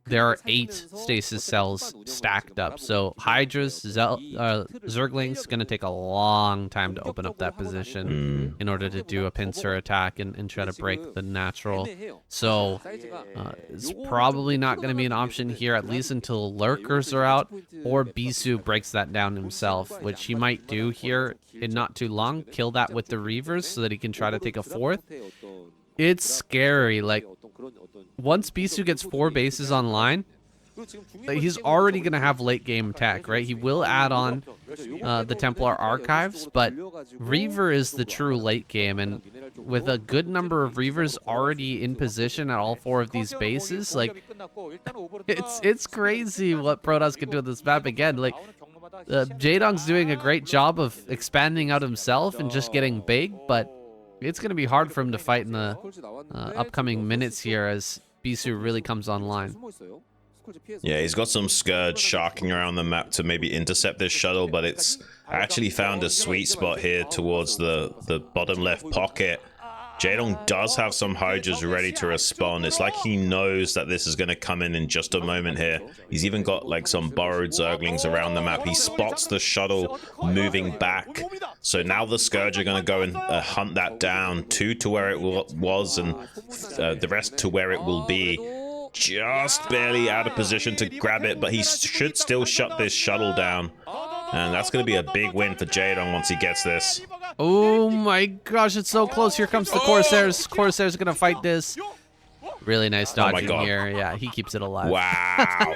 there are 8 stasis cells stacked up. So Hydra's Zerglings going to take a long time to open up that position in order to do a pincer attack and try to break the natural. So it's probably not going to be an option here, at least until lurkers are out or Bisu breaks that down himself, which he might do here in not too long. Kill that with the Reavers so that he can try to take a 4th. It's scary. Like, once Bisu gets 4 bases online, he's already going to have late game attack, right? He will add on the Templar Archives, but Reaver is the true late game, and with a good number of Reavers already in position at all 4 of these bases, like, it's crazy what Protoss can do with this map again. Like, Jaedong's doing a great job of expanding out himself and just getting big, but it's going to be hard for him to fight in the upcoming minutes here as Bisu really comes online. Yeah, he's got some Scourge sharking around the map to maybe intercept this shuttle, but it's actually found a sweet spot here towards the bottom left pocket. Jaedong does have some Hydras ready to respond. It's like he knows that this is going to come in just a moment here. He's even got like some borrowed Zerglings around the map. He spots the shuttle moving back. So now the Scourge are going to go and hunt that down. 2 to where it was and the rest to where it will be. Just barely out of position to grab it, but he should still shut this shuttle down. And that's going to be a big win for Jaedong once he gets this. Oh my gosh, it's so close. Here comes the Corsairs. Corsairs going to fight this. Really nice dodging here. Yeah, he keeps it alive. Wow.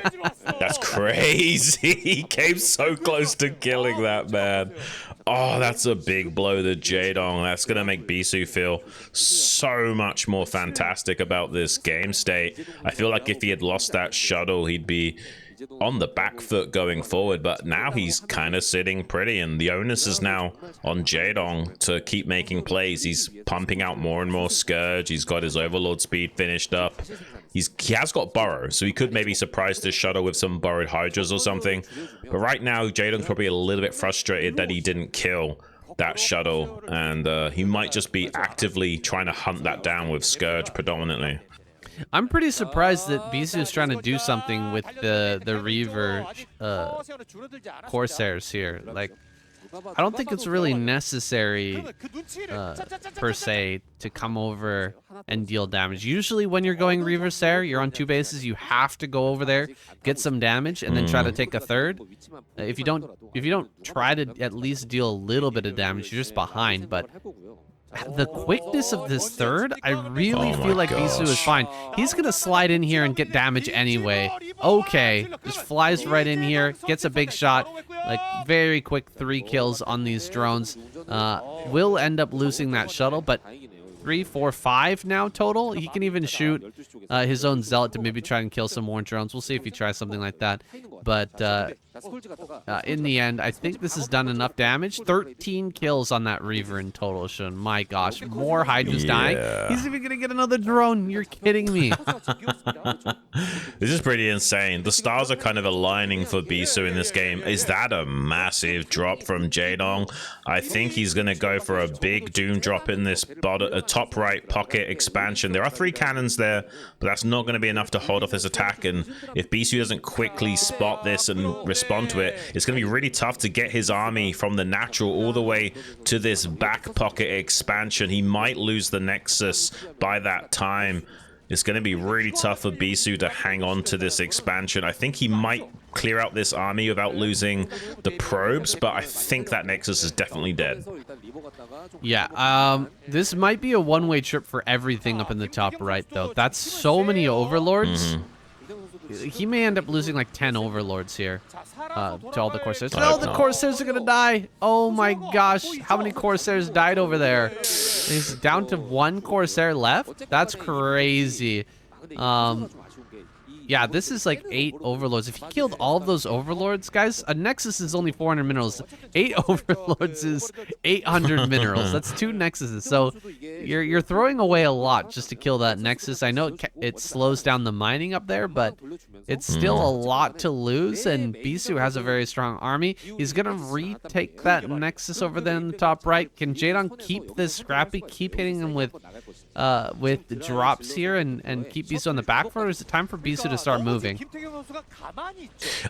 That's crazy. He came so close to killing that man. Oh, that's a big blow to Jaedong. That's going to make Bisu feel so much more fantastic about this game state. I feel like if he had lost that shuttle, he'd be on the back foot going forward, but now he's kind of sitting pretty, and the onus is now on Jaedong to keep making plays. He's pumping out more and more Scourge. He's got his Overlord speed finished up. He has got Burrow, so he could maybe surprise this shuttle with some borrowed Hydras or something. But right now, Jaedong's probably a little bit frustrated that he didn't kill that shuttle, and he might just be actively trying to hunt that down with Scourge predominantly. I'm pretty surprised that Bisu is trying to do something with the Reaver Corsairs here. Like, I don't think it's really necessary, per se, to come over and deal damage. Usually when you're going Reaver Sair, you're on 2 bases, you have to go over there, get some damage, and then try to take a third. If you don't try to at least deal a little bit of damage, you're just behind. But the quickness of this third, I really feel like Bisu is fine. He's going to slide in here and get damage anyway. Okay, just flies right in here, gets a big shot. Like, very quick 3 kills on these drones. Will end up losing that shuttle, but 3, 4, 5 now total. He can even shoot his own Zealot to maybe try and kill some more drones. We'll see if he tries something like that. But in the end, I think this has done enough damage. 13 kills on that Reaver in total, Shun. My gosh, more Hydras dying. He's even going to get another drone. You're kidding me. This is pretty insane. The stars are kind of aligning for Bisu in this game. Is that a massive drop from Jaedong? I think he's going to go for a big Doom drop in this top right pocket expansion. There are 3 cannons there, but that's not going to be enough to hold off this attack. And if Bisu doesn't quickly spot this and respond to it, it's going to be really tough to get his army from the natural all the way to this back pocket expansion. He might lose the Nexus by that time. It's going to be really tough for Bisu to hang on to this expansion. I think he might clear out this army without losing the probes, but I think that Nexus is definitely dead. Yeah, this might be a one-way trip for everything up in the top right, though. That's so many overlords. He may end up losing like 10 overlords here to all the Corsairs. No, the Corsairs are going to die. Oh my gosh. How many Corsairs died over there? He's down to 1 Corsair left? That's crazy. Yeah, this is like 8 overlords. If he killed all of those overlords, guys, a Nexus is only 400 minerals. 8 overlords is 800 minerals. That's 2 Nexuses. So you're throwing away a lot just to kill that Nexus. I know it slows down the mining up there, but it's still a lot to lose, and Bisu has a very strong army. He's going to retake that Nexus over there in the top right. Can Jaedong keep this scrappy, keep hitting him with the drops here and keep Bisu on the back foot, or is it time for Bisu to start moving?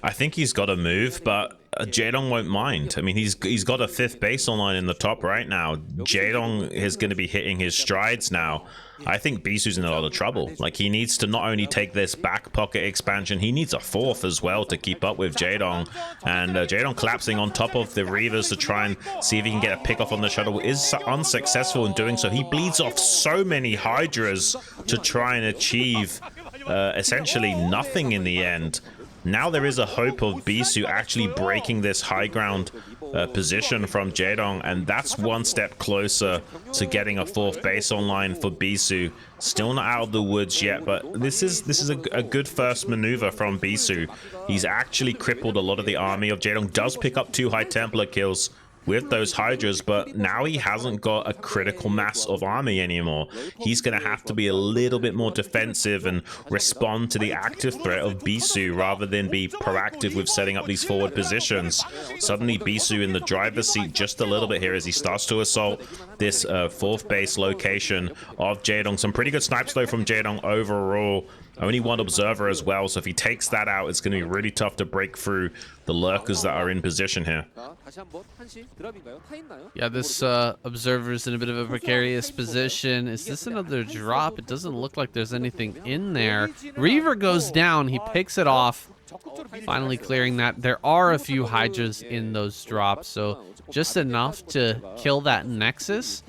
I think he's got to move, but Jaedong won't mind. I mean, he's got a 5th base online in the top right now. Jaedong is going to be hitting his strides now. I think Bisu's in a lot of trouble. Like, he needs to not only take this back pocket expansion, he needs a 4th as well to keep up with Jaedong. And Jaedong collapsing on top of the Reavers to try and see if he can get a pick off on the shuttle is unsuccessful in doing so. He bleeds off so many Hydras to try and achieve essentially nothing in the end. Now there is a hope of Bisu actually breaking this high ground position from Jaedong, and that's one step closer to getting a 4th base online for Bisu. Still not out of the woods yet, but this is a good first maneuver from Bisu. He's actually crippled a lot of the army of Jaedong. Does pick up 2 High Templar kills with those Hydras, but now he hasn't got a critical mass of army anymore. He's going to have to be a little bit more defensive and respond to the active threat of Bisu rather than be proactive with setting up these forward positions. Suddenly Bisu in the driver's seat just a little bit here as he starts to assault this 4th base location of Jaedong. Some pretty good snipes though from Jaedong overall. Only 1 observer as well, so if he takes that out, it's going to be really tough to break through the lurkers that are in position here. Yeah, this observer's in a bit of a precarious position. Is this another drop? It doesn't look like there's anything in there. Reaver goes down. He picks it off, finally clearing that. There are a few Hydras in those drops, so just enough to kill that Nexus.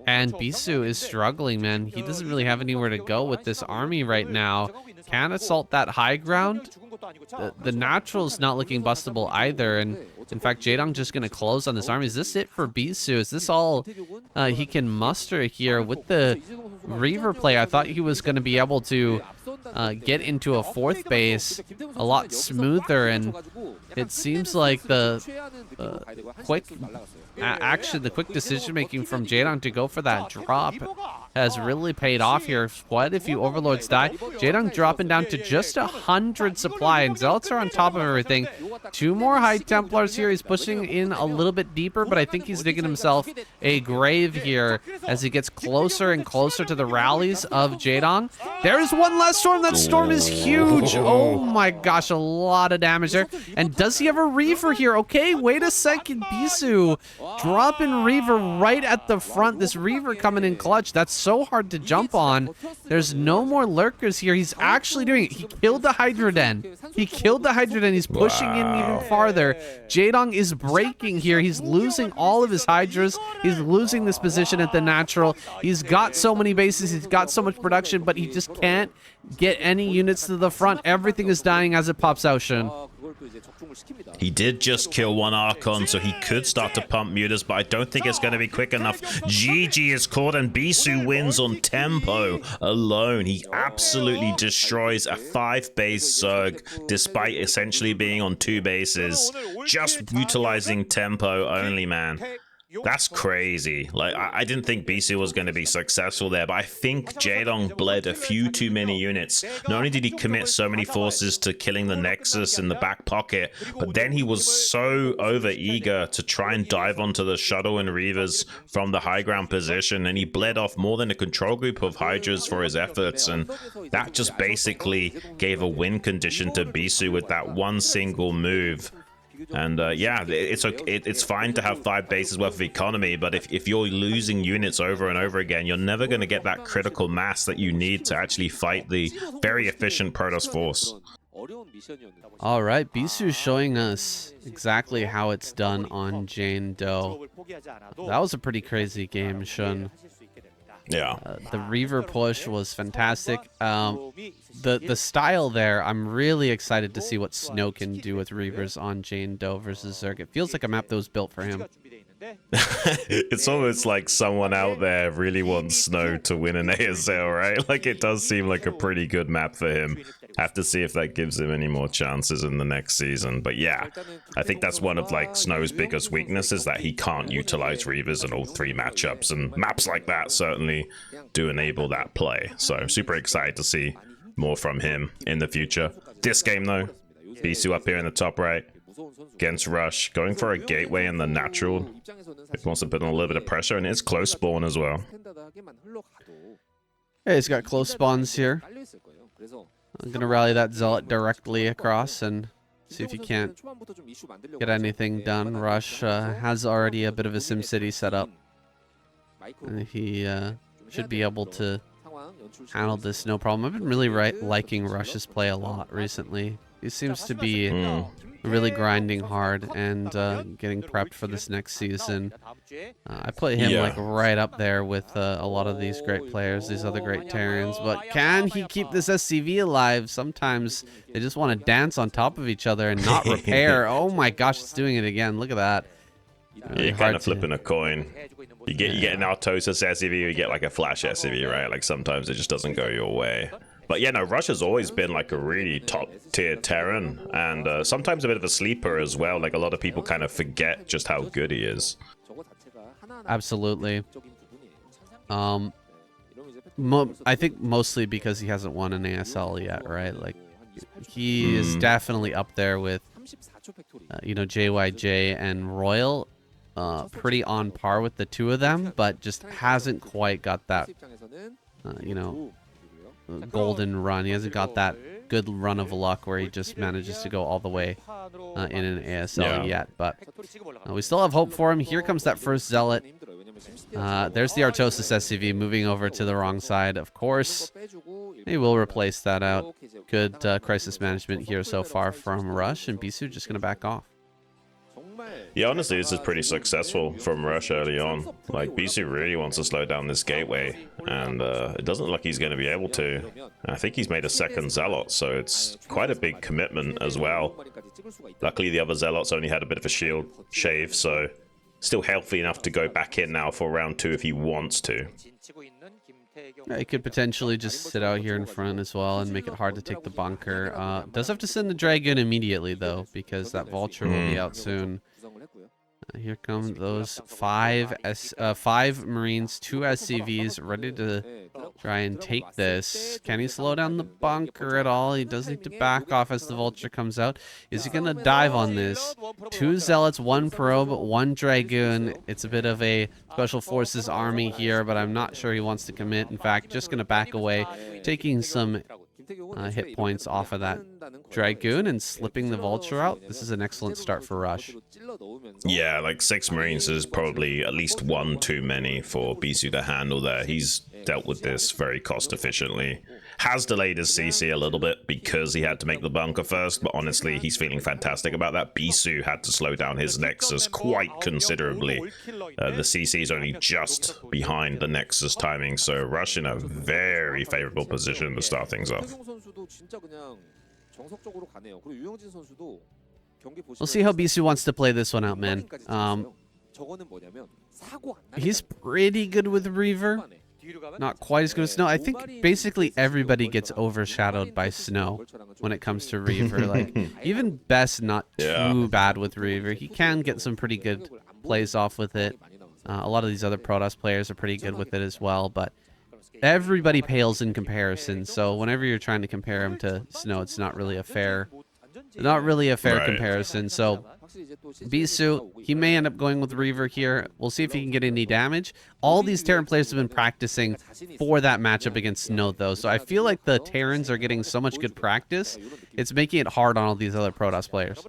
And Bisu is struggling, man. He doesn't really have anywhere to go with this army right now. Can't assault that high ground. The natural's not looking bustable either, and in fact Jaedong just going to close on this army. Is this it for Bisu? Is this all he can muster here with the Reaver play? I thought he was going to be able to get into a 4th base a lot smoother, and it seems like the quick action, the quick decision making from Jaedong to go for that drop has really paid off here. Quite a few overlords die. Jaedong dropping down to just 100 supply, and Zealots are on top of everything. 2 more High Templars here. He's pushing in a little bit deeper, but I think he's digging himself a grave here as he gets closer and closer to the rallies of Jaedong. There's one last storm. That storm is huge. Oh my gosh, a lot of damage there. And does he have a Reaver here? Okay, wait a second. Bisu dropping Reaver right at the front. This Reaver coming in clutch. That's so hard to jump on. There's no more lurkers here. He's actually doing it. He killed the Hydra Den. He killed the Hydra Den. He's pushing in even farther. Jaedong is breaking here. He's losing all of his Hydras. He's losing this position at the natural. He's got so many bases. He's got so much production, but he just can't get any units to the front. Everything is dying as it pops out, Shun. He did just kill 1 Archon, so he could start to pump mutas, but I don't think it's going to be quick enough. GG is caught, and Bisu wins on tempo alone. He absolutely destroys a 5-base Zerg, despite essentially being on 2 bases. Just utilizing tempo only, man. That's crazy. Like, I didn't think Bisu was going to be successful there, but I think Jaedong bled a few too many units. Not only did he commit so many forces to killing the Nexus in the back pocket, but then he was so over-eager to try and dive onto the shuttle and Reavers from the high ground position, and he bled off more than a control group of Hydras for his efforts, and that just basically gave a win condition to Bisu with that one single move. And yeah, it's fine to have 5 bases worth of economy, but if you're losing units over and over again, you're never going to get that critical mass that you need to actually fight the very efficient Protoss force. All right, Bisu showing us exactly how it's done on Jane Doe. That was a pretty crazy game, Shun. Yeah. The Reaver push was fantastic. The style there, I'm really excited to see what Snow can do with Reavers on Jane Doe versus Zerg. It feels like a map that was built for him. It's almost like someone out there really wants Snow to win an ASL, right? Like, it does seem like a pretty good map for him. Have to see if that gives him any more chances in the next season. But yeah, I think that's one of like Snow's biggest weaknesses, that he can't utilize Reavers in all 3 matchups, and maps like that certainly do enable that play. So super excited to see more from him in the future. This game though, Bisu up here in the top right against Rush, going for a gateway in the natural. It wants to put on a little bit of pressure, and it's close spawn as well. Hey, he's got close spawns here. I'm gonna rally that Zealot directly across and see if he can't get anything done. Rush has already a bit of a SimCity set up. He should be able to handle this no problem. I've been really liking Rush's play a lot recently. He seems to be really grinding hard and getting prepped for this next season. I put him like right up there with a lot of these great players, these other great Terrans. But can he keep this SCV alive? Sometimes they just want to dance on top of each other and not repair. Oh my gosh, it's doing it again. Look at that. Really you're kind of flipping a coin. You get an Artosis SCV, or you get like a Flash SCV, right? Like sometimes it just doesn't go your way. But yeah, no, Rush has always been like a really top tier Terran, and sometimes a bit of a sleeper as well. Like a lot of people kind of forget just how good he is. Absolutely. I think mostly because he hasn't won an ASL yet, right? Like he is definitely up there with, you know, JYJ and Royal. Pretty on par with the 2 of them, but just hasn't quite got that, you know, golden run. He hasn't got that good run of luck where he just manages to go all the way in an ASL yet. But we still have hope for him. Here comes that first Zealot. There's the Artosis SCV moving over to the wrong side, of course. He will replace that out. Good crisis management here so far from Rush, and Bisu just going to back off. Yeah, honestly, this is pretty successful from Rush early on. Like, Bisu really wants to slow down this gateway, and it doesn't look like he's going to be able to. I think he's made a second Zealot, so it's quite a big commitment as well. Luckily, the other Zealots only had a bit of a shield shave, so still healthy enough to go back in now for round 2 if he wants to. He could potentially just sit out here in front as well and make it hard to take the bunker. Does have to send the Dragoon immediately, though, because that Vulture will be out soon. Here come those 5 Marines, 2 SCVs, ready to try and take this. Can he slow down the bunker at all? He does need to back off as the Vulture comes out. Is he going to dive on this? 2 Zealots, 1 Probe, 1 Dragoon. It's a bit of a Special Forces army here, but I'm not sure he wants to commit. In fact, just going to back away, taking some hit points off of that Dragoon and slipping the Vulture out. This is an excellent start for Rush. Yeah, like 6 Marines is probably at least 1 too many for Bisu to handle there. He's dealt with this very cost efficiently. Has delayed his CC a little bit because he had to make the bunker first, but honestly, he's feeling fantastic about that. Bisu had to slow down his Nexus quite considerably. The CC is only just behind the Nexus timing, so Rush in a very favorable position to start things off. We'll see how Bisu wants to play this one out, man. He's pretty good with Reaver. Not quite as good as Snow. I think basically everybody gets overshadowed by Snow when it comes to Reaver. Like, even Best not too bad with Reaver. He can get some pretty good plays off with it. A lot of these other Protoss players are pretty good with it as well, but everybody pales in comparison. So whenever you're trying to compare him to Snow, it's not really a fair comparison. So Bisu, he may end up going with Reaver here. We'll see if he can get any damage. All these Terran players have been practicing for that matchup against Snow, though. So I feel like the Terrans are getting so much good practice, it's making it hard on all these other Protoss players.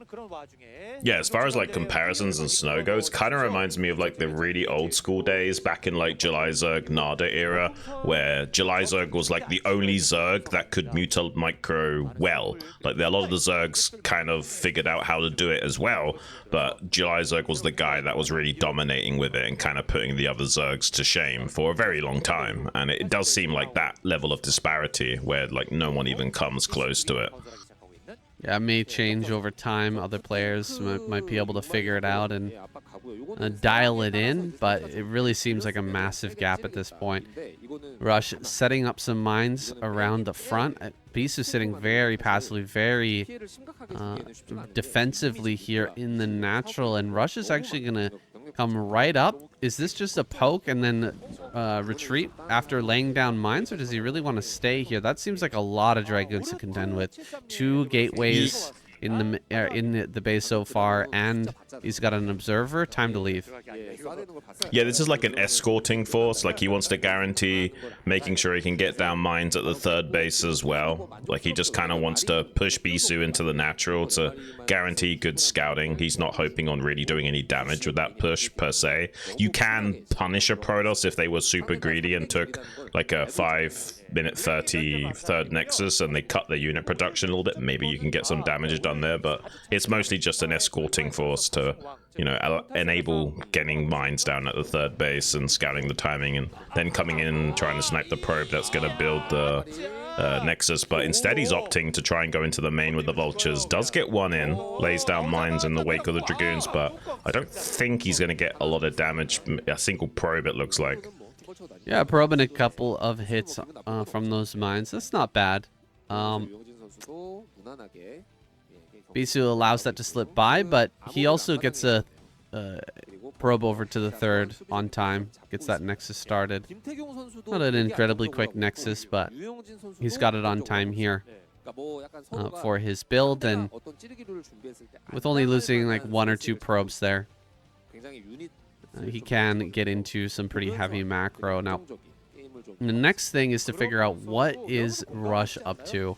Yeah, as far as like comparisons and Snow goes, kind of reminds me of like the really old school days back in like July Zerg Nada era, where July Zerg was like the only Zerg that could mutal micro well. Like a lot of the Zergs kind of figured out how to do it as well, but July Zerg was the guy that was really dominating with it and kind of putting the other Zergs to shame for a very long time. And it does seem like that level of disparity where like no one even comes close to it. Yeah, it may change over time. Other players might be able to figure it out and dial it in, but it really seems like a massive gap at this point. Rush setting up some mines around the front. Beast is sitting very passively, very defensively here in the natural, and Rush is actually going to come right up. Is this just a poke and then retreat after laying down mines, or does he really want to stay here? That seems like a lot of Dragoons to contend with. 2 gateways in the base so far, and he's got an observer. Time to leave. Yeah, this is like an escorting force. Like he wants to guarantee making sure he can get down mines at the 3rd base as well. Like he just kind of wants to push Bisu into the natural to guarantee good scouting. He's not hoping on really doing any damage with that push per se. You can punish a Protoss if they were super greedy and took like a 5-minute 30 3rd Nexus and they cut their unit production a little bit. Maybe you can get some damage done there, but it's mostly just an escorting force to, you know, enable getting mines down at the 3rd base and scouting the timing, and then coming in and trying to snipe the probe that's going to build the Nexus. But instead he's opting to try and go into the main with the Vultures. Does get one in, lays down mines in the wake of the Dragoons, but I don't think he's going to get a lot of damage. A single probe, it looks like. Yeah, probe and a couple of hits from those mines. That's not bad. Bisu allows that to slip by, but he also gets a probe over to the 3rd on time. Gets that Nexus started. Not an incredibly quick Nexus, but he's got it on time here for his build, and with only losing like 1 or 2 probes there, he can get into some pretty heavy macro. Now, the next thing is to figure out what is Rush up to.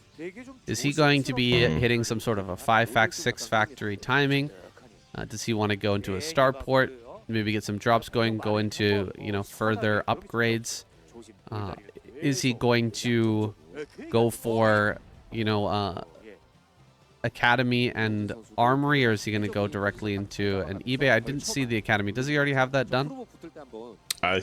Is he going to be hitting some sort of a 5-fact, 6-factory timing? Does he want to go into a starport, maybe get some drops going, go into, you know, further upgrades? Is he going to go for, you know, Academy and Armory, or is he going to go directly into an eBay? I didn't see the Academy. Does he already have that done? I'm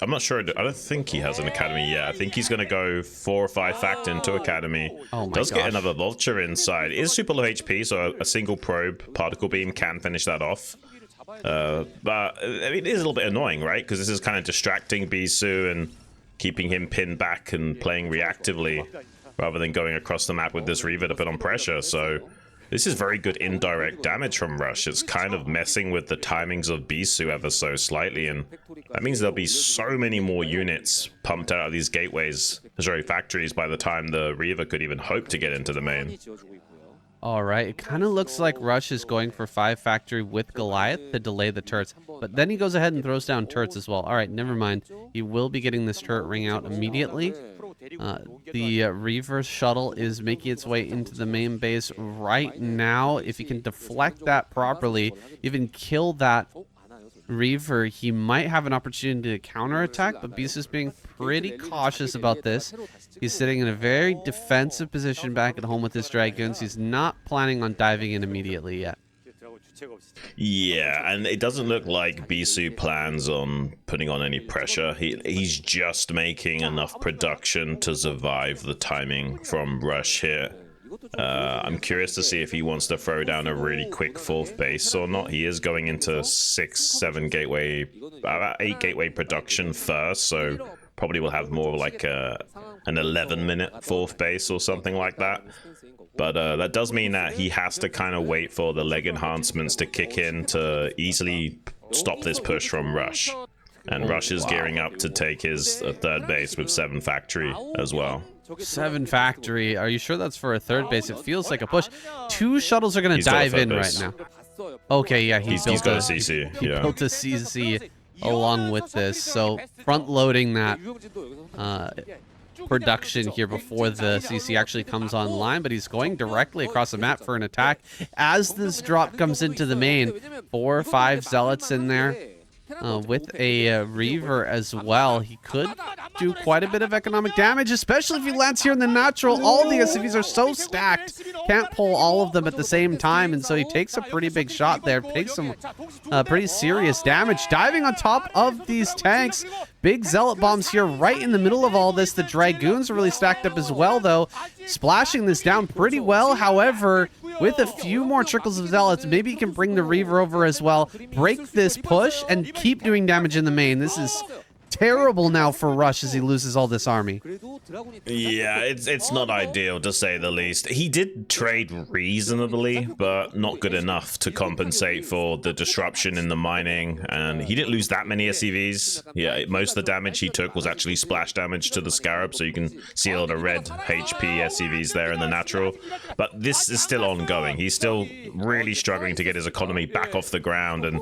not sure. I don't think he has an Academy yet. I think he's going to go 4 or 5 fact into Academy. Oh my Does gosh. get another Vulture inside. It is super low HP, so a single probe particle beam can finish that off. But I mean, it is a little bit annoying, right? Because this is kind of distracting Bisu and keeping him pinned back and playing reactively, rather than going across the map with this Reaver to put on pressure. So this is very good indirect damage from Rush. It's kind of messing with the timings of Bisu ever so slightly, and that means there'll be so many more units pumped out of these gateways, sorry, factories, by the time the Reaver could even hope to get into the main. All right, it kind of looks like Rush is going for 5-factory with Goliath to delay the turrets, but then he goes ahead and throws down turrets as well. All right, never mind. He will be getting this turret ring out immediately. The Reaver shuttle is making its way into the main base right now. If he can deflect that properly, even kill that Reaver, he might have an opportunity to counterattack, but Beast is being pretty cautious about this. He's sitting in a very defensive position back at home with his Dragoons. He's not planning on diving in immediately yet. Yeah, and it doesn't look like Bisu plans on putting on any pressure. He's just making enough production to survive the timing from Rush here. I'm curious to see if he wants to throw down a really quick 4th base or not. He is going into 6-7 gateway, 8 gateway production first, so probably will have more like an 11-minute 4th base or something like that. But that does mean that he has to kind of wait for the leg enhancements to kick in to easily stop this push from Rush. And Rush is gearing up to take his 3rd base with 7 factory as well. 7 factory. Are you sure that's for a 3rd base? It feels like a push. 2 shuttles are going to dive in right now. Okay, yeah, He's got a CC. He Yeah. built a CC along with this, so front-loading that production here before the CC actually comes online, but he's going directly across the map for an attack. As this drop comes into the main, 4 or 5 zealots in there. With a Reaver as well, he could do quite a bit of economic damage, especially if he lands here in the natural. All the SCVs are so stacked, can't pull all of them at the same time, and so he takes a pretty big shot there, takes some pretty serious damage, diving on top of these tanks. Big zealot bombs here right in the middle of all this. The Dragoons are really stacked up as well, though, splashing this down pretty well. However, with a few more trickles of zealots, maybe he can bring the Reaver over as well, break this push, and keep doing damage in the main. This is terrible now for Rush as he loses all this army. Yeah, it's not ideal to say the least. He did trade reasonably, but not good enough to compensate for the disruption in the mining, and he didn't lose that many SCVs. Yeah, most of the damage he took was actually splash damage to the Scarab, so you can see a lot of red HP SCVs there in the natural. But this is still ongoing. He's still really struggling to get his economy back off the ground, and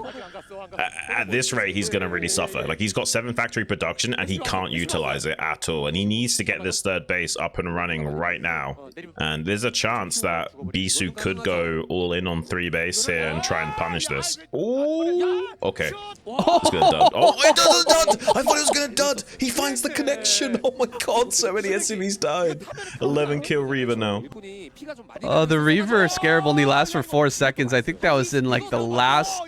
at this rate, he's going to really suffer. Like, he's got 7 factory production, and he can't utilize it at all, and he needs to get this third base up and running right now. And there's a chance that Bisu could go all in on 3 base here and try and punish this. Oh, okay. It's gonna dud. Oh, it doesn't dud! I thought it was gonna dud! He finds the connection! Oh my god, so many SCVs died. 11 kill Reaver now. The Reaver Scarab only lasts for 4 seconds. I think that was in like the last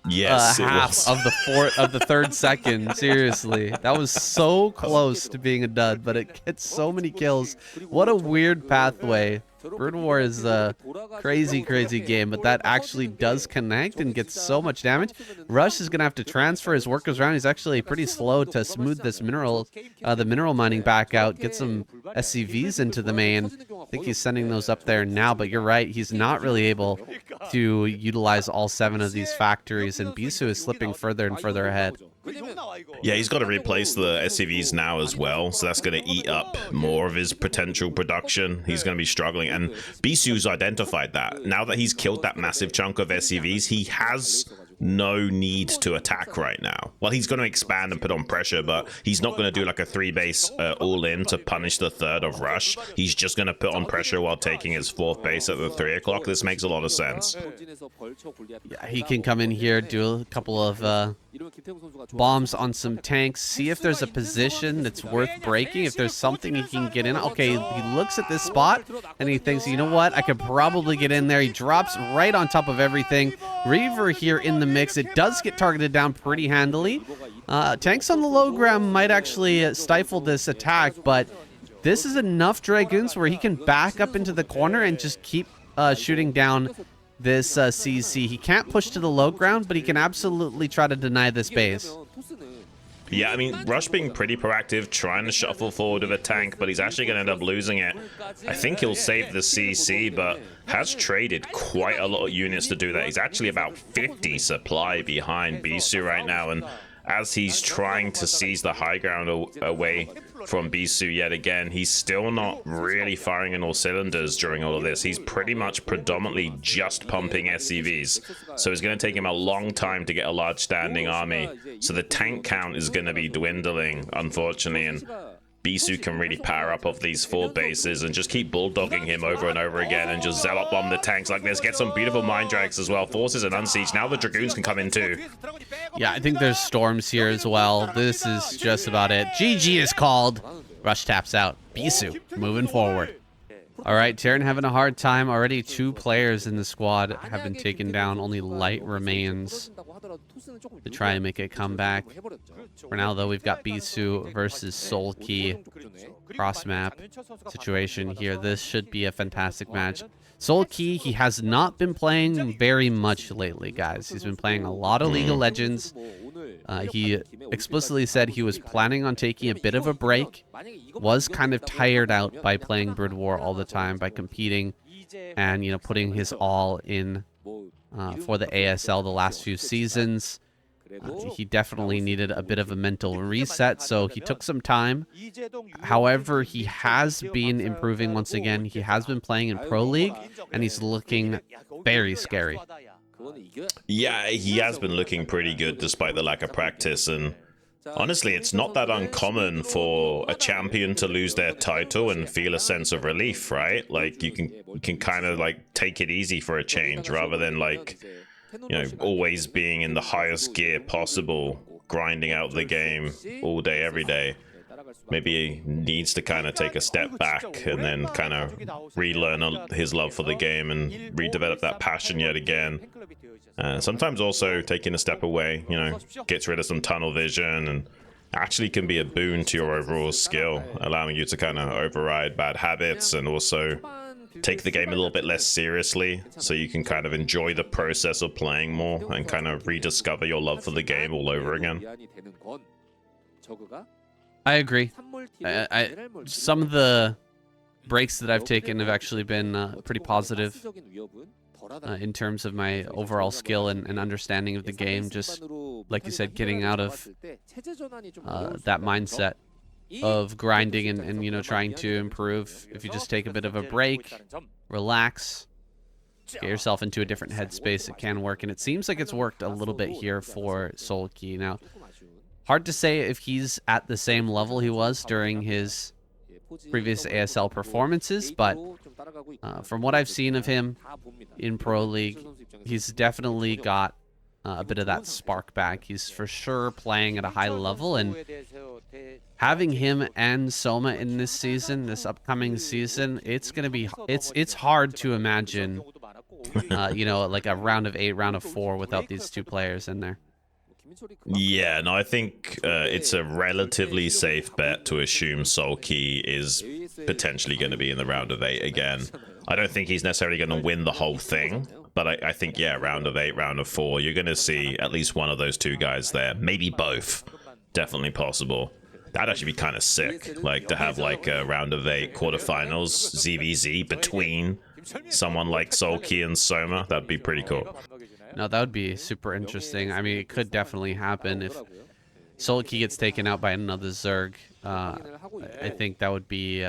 half of the third second. Seriously, that was so close to being a dud, but it gets so many kills. What a weird pathway. Broodwar is a crazy game, but that actually does connect and gets so much damage. Rush is gonna have to transfer his workers around. He's actually pretty slow to smooth this the mineral mining back out, get some SCVs into the main. I think he's sending those up there now, but you're right, he's not really able to utilize all 7 of these factories, and Bisu is slipping further and further ahead. Yeah, he's got to replace the SCVs now as well, so that's going to eat up more of his potential production. He's going to be struggling, and Bisu's identified that. Now that he's killed that massive chunk of SCVs, he has no need to attack right now. Well, he's going to expand and put on pressure, but he's not going to do like a 3 base all-in to punish the third of Rush. He's just going to put on pressure while taking his 4th base at the 3 o'clock. This makes a lot of sense. Yeah, he can come in here, do a couple of bombs on some tanks, see if there's a position that's worth breaking, if there's something he can get in. Okay, he looks at this spot and he thinks, you know what, I could probably get in there. He drops right on top of everything. Reaver here in the mix. It does get targeted down pretty handily. Tanks on the low ground might actually stifle this attack, but this is enough Dragoons where he can back up into the corner and just keep shooting down this CC. He can't push to the low ground, but he can absolutely try to deny this base. Yeah, I mean, Rush being pretty proactive, trying to shuffle forward with a tank, but he's actually going to end up losing it. I think he'll save the CC, but has traded quite a lot of units to do that. He's actually about 50 supply behind Bisu right now, and as he's trying to seize the high ground away from Bisu yet again, he's still not really firing in all cylinders during all of this. He's pretty much predominantly just pumping SCVs, so it's going to take him a long time to get a large standing army. So the tank count is going to be dwindling, unfortunately, and Bisu can really power up off these 4 bases and just keep bulldogging him over and over again and just zealot bomb the tanks like this. Get some beautiful mine drags as well. Forces an unsiege. Now the Dragoons can come in too. Yeah, I think there's storms here as well. This is just about it. GG is called. Rush taps out. Bisu moving forward. All right, Terran having a hard time. Already 2 players in the squad have been taken down. Only Light remains to try and make a comeback. For now, though, we've got Bisu versus Sulky. Cross-map situation here. This should be a fantastic match. Sulky, he has not been playing very much lately, guys. He's been playing a lot of League of Legends. He explicitly said he was planning on taking a bit of a break. Was kind of tired out by playing Broodwar all the time, by competing and, you know, putting his all in for the ASL the last few seasons. He definitely needed a bit of a mental reset, so he took some time. However, he has been improving once again. He has been playing in Pro League, and he's looking very scary. Yeah, he has been looking pretty good despite the lack of practice, and honestly, it's not that uncommon for a champion to lose their title and feel a sense of relief, right? Like you can kind of like take it easy for a change rather than like, you know, always being in the highest gear possible, grinding out the game all day, every day. Maybe he needs to kind of take a step back and then kind of relearn his love for the game and redevelop that passion yet again. Sometimes also taking a step away, you know, gets rid of some tunnel vision and actually can be a boon to your overall skill, allowing you to kind of override bad habits and also take the game a little bit less seriously, so you can kind of enjoy the process of playing more and kind of rediscover your love for the game all over again. I agree. Some of the breaks that I've taken have actually been pretty positive in terms of my overall skill and understanding of the game. Just like you said, getting out of that mindset of grinding and you know, trying to improve. If you just take a bit of a break, relax, get yourself into a different headspace, it can work. And it seems like it's worked a little bit here for Solki. Now, hard to say if he's at the same level he was during his previous ASL performances, but from what I've seen of him in Pro League, he's definitely got a bit of that spark back. He's for sure playing at a high level, and having him and Soma in this season, this upcoming season, it's gonna be it's hard to imagine, you know, like a round of 8, round of 4 without these two players in there. Yeah, no, I think it's a relatively safe bet to assume Solki is potentially going to be in the round of 8 again. I don't think he's necessarily going to win the whole thing, but I think, yeah, round of 8, round of 4, you're going to see at least one of those two guys there. Maybe both. Definitely possible. That'd actually be kind of sick, like to have like a round of 8 quarterfinals ZVZ between someone like Solki and Soma. That'd be pretty cool. No, that would be super interesting. I mean, it could definitely happen if Solki gets taken out by another Zerg. I think that would be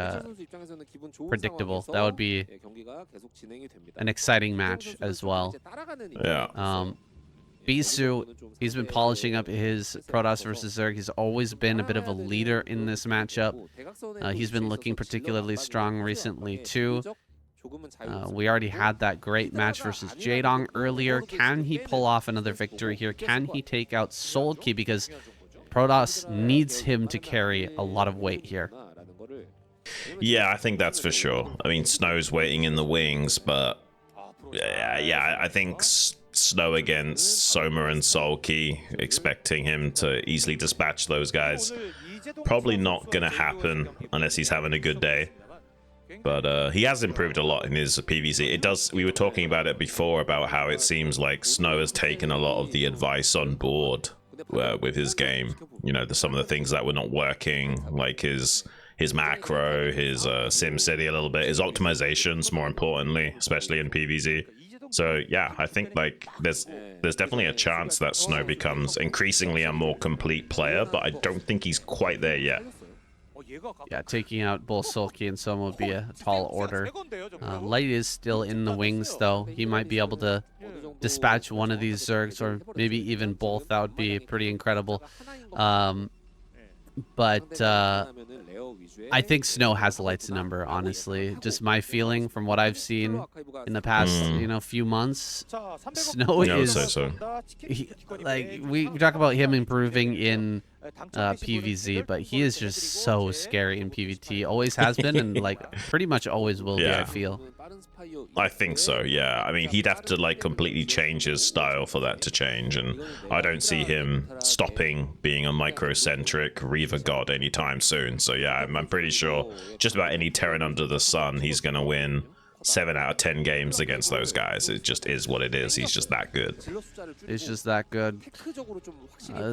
predictable. That would be an exciting match as well. Yeah. Bisu, he's been polishing up his Protoss versus Zerg. He's always been a bit of a leader in this matchup. He's been looking particularly strong recently too. We already had that great match versus Jaedong earlier. Can he pull off another victory here? Can he take out Solki? Because Protoss needs him to carry a lot of weight here. Yeah, I think that's for sure. I mean, Snow's waiting in the wings, but yeah, I think Snow against Soma and Solki, expecting him to easily dispatch those guys, probably not gonna happen unless he's having a good day. But he has improved a lot in his PvZ. It does. We were talking about it before about how it seems like Snow has taken a lot of the advice on board with his game. You know, some of the things that were not working, like his macro, his SimCity a little bit, his optimizations, more importantly, especially in PvZ. So yeah, I think like there's definitely a chance that Snow becomes increasingly a more complete player, but I don't think he's quite there yet. Yeah, taking out both Solki and Soma would be a tall order. Light is still in the wings, though. He might be able to dispatch one of these Zergs, or maybe even both. That would be pretty incredible. But I think Snow has the Light's number, honestly. Just my feeling from what I've seen in the past, you know, few months. Snow is... like, we talk about him improving in PvZ, but he is just so scary in PvT. Always has been, and like pretty much always will be, I feel. I think so, yeah. I mean, he'd have to like completely change his style for that to change, and I don't see him stopping being a microcentric Reaver god anytime soon. So yeah, I'm pretty sure just about any Terran under the sun, he's gonna win 7 out of 10 games against those guys. It just is what it is. He's just that good. He's just that good.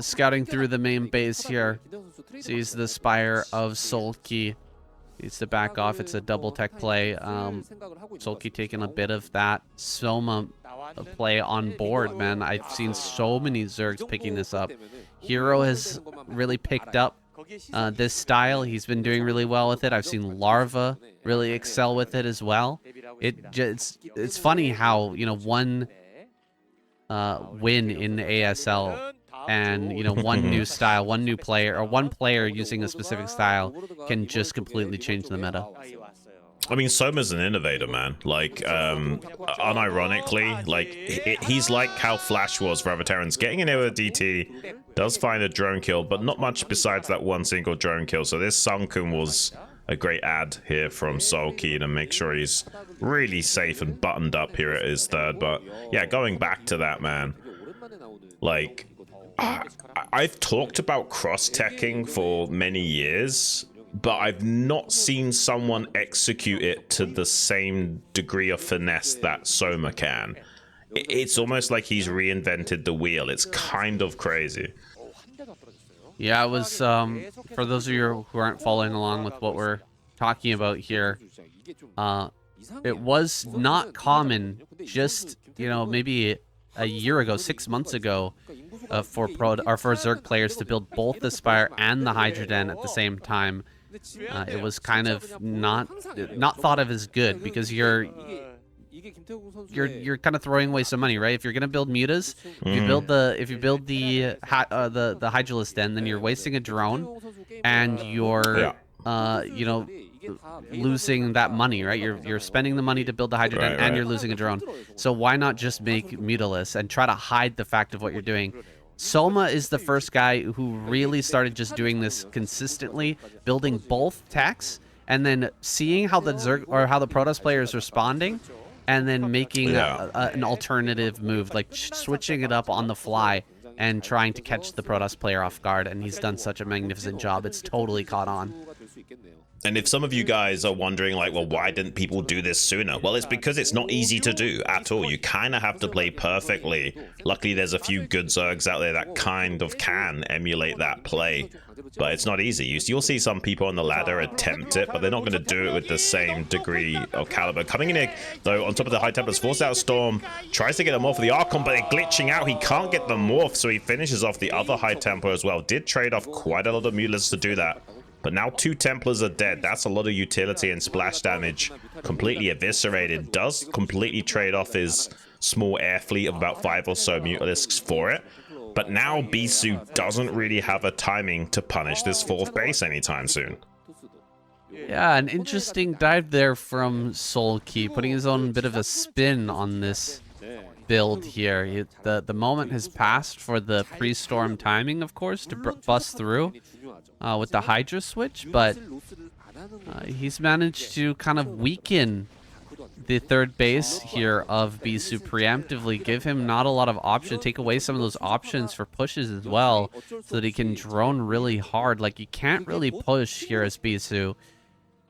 Scouting through the main base here, sees the Spire of Solki. Needs to back off. It's a double tech play. Solki taking a bit of that Soma play on board, man. I've seen so many Zergs picking this up. Hero has really picked up this style. He's been doing really well with it. I've seen Larva really excel with it as well. It's funny how, you know, one win in the ASL, and you know, one new style, one new player, or one player using a specific style can just completely change the meta. I mean, Soma's an innovator, man. Like, unironically, like, he's like how Flash was for other Terrans. Getting in here with a DT, does find a drone kill, but not much besides that one single drone kill. So this Sunken was a great ad here from Sulky to make sure he's really safe and buttoned up here at his third. But yeah, going back to that, man, like, I've talked about cross-teching for many years, but I've not seen someone execute it to the same degree of finesse that Soma can. It's almost like he's reinvented the wheel. It's kind of crazy. Yeah, it was, for those of you who aren't following along with what we're talking about here, it was not common just, you know, maybe a year ago, 6 months ago, for Zerg players to build both the Spire and the Hydra Den at the same time. It was kind of not thought of as good, because you're kind of throwing away some money, right? If you're gonna build mutas, if you build the Hydralisk Den, then you're wasting a drone, and you're you know, losing that money, right? You're spending the money to build the Hydra Den, and you're losing a drone. So why not just make mutalist and try to hide the fact of what you're doing? Soma is the first guy who really started just doing this consistently, building both techs, and then seeing how the Zerg or how the Protoss player is responding, and then making an alternative move, like switching it up on the fly and trying to catch the Protoss player off guard. And he's done such a magnificent job. It's totally caught on. And if some of you guys are wondering, like, well, why didn't people do this sooner? Well, it's because it's not easy to do at all. You kind of have to play perfectly. Luckily, there's a few good Zergs out there that kind of can emulate that play, but it's not easy. You'll see some people on the ladder attempt it, but they're not going to do it with the same degree of caliber. Coming in here, though, on top of the High Templars, forces out Storm, tries to get them off the Archon, but they're glitching out. He can't get them morphed, so he finishes off the other High Templar as well. Did trade off quite a lot of Mutalists to do that. But now 2 Templars are dead. That's a lot of utility and splash damage. Completely eviscerated. Does completely trade off his small air fleet of about 5 or so Mutalisks for it. But now Bisu doesn't really have a timing to punish this 4th base anytime soon. Yeah, an interesting dive there from Sulky, putting his own bit of a spin on this build here. The moment has passed for the pre-storm timing, of course, to bust through with the Hydra switch, but he's managed to kind of weaken the 3rd base here of Bisu preemptively, give him not a lot of options, take away some of those options for pushes as well, so that he can drone really hard. Like, you can't really push here as Bisu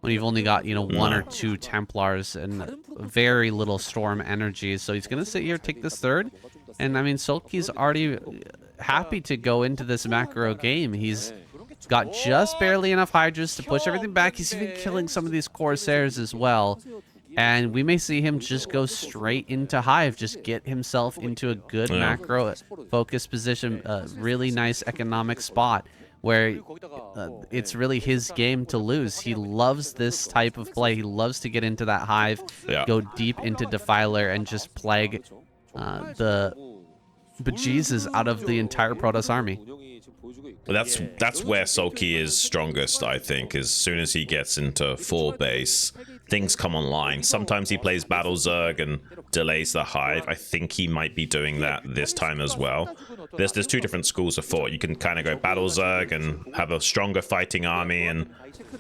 when you've only got, you know, 1 or 2 Templars and very little Storm energy. So he's gonna sit here, take this 3rd, and I mean, Sulky's already happy to go into this macro game. He's got just barely enough Hydras to push everything back. He's even killing some of these Corsairs as well. And we may see him just go straight into Hive, just get himself into a good macro focus position, a really nice economic spot where it's really his game to lose. He loves this type of play. He loves to get into that Hive, go deep into Defiler, and just plague the bejesus out of the entire Protoss army. That's where Sulky is strongest, I think. As soon as he gets into 4 base, things come online. Sometimes he plays Battle Zerg and delays the Hive. I think he might be doing that this time as well. There's 2 different schools of thought. You can kind of go Battle Zerg and have a stronger fighting army and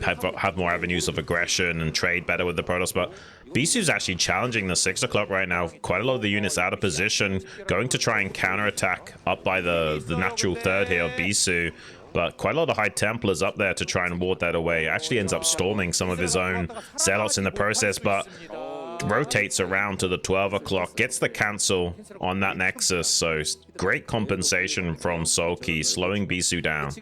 have more avenues of aggression and trade better with the Protoss, but Bisu's actually challenging the 6 o'clock right now. Quite a lot of the units out of position, going to try and counterattack up by the natural 3rd here of Bisu, but quite a lot of High Templars up there to try and ward that away. Actually ends up storming some of his own Zealots in the process, but rotates around to the 12 o'clock, gets the cancel on that Nexus, so great compensation from Sulky, slowing Bisu down.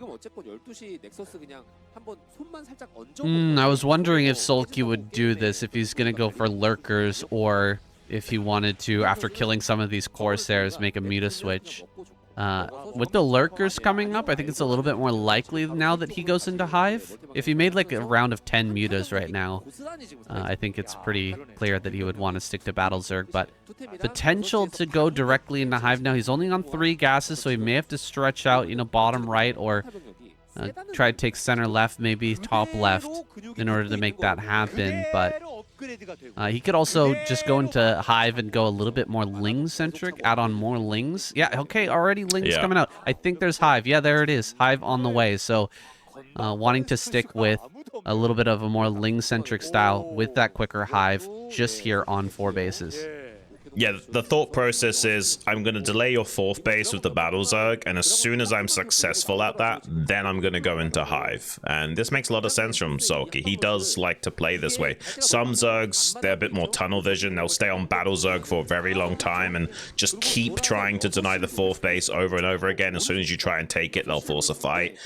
I was wondering if Sulky would do this, if he's going to go for Lurkers, or if he wanted to, after killing some of these Corsairs, make a Muta switch. With the lurkers coming up, I think it's a little bit more likely now that he goes into Hive. If he made like a round of 10 mutas right now, I think it's pretty clear that he would want to stick to Battle Zerg, but potential to go directly into Hive now. He's only on 3 gases, so he may have to stretch out, you know, bottom right or try to take center left, maybe top left in order to make that happen, but he could also just go into Hive and go a little bit more Ling-centric, add on more Lings. Yeah, okay, already Lings coming out. I think there's Hive. Yeah, there it is. Hive on the way. So wanting to stick with a little bit of a more Ling-centric style with that quicker Hive just here on 4 bases. Yeah, the thought process is I'm going to delay your 4th base with the Battle Zerg, and as soon as I'm successful at that, then I'm going to go into Hive. And this makes a lot of sense from Sulky. He does like to play this way. Some Zergs, they're a bit more tunnel vision. They'll stay on Battle Zerg for a very long time and just keep trying to deny the 4th base over and over again. As soon as you try and take it, they'll force a fight.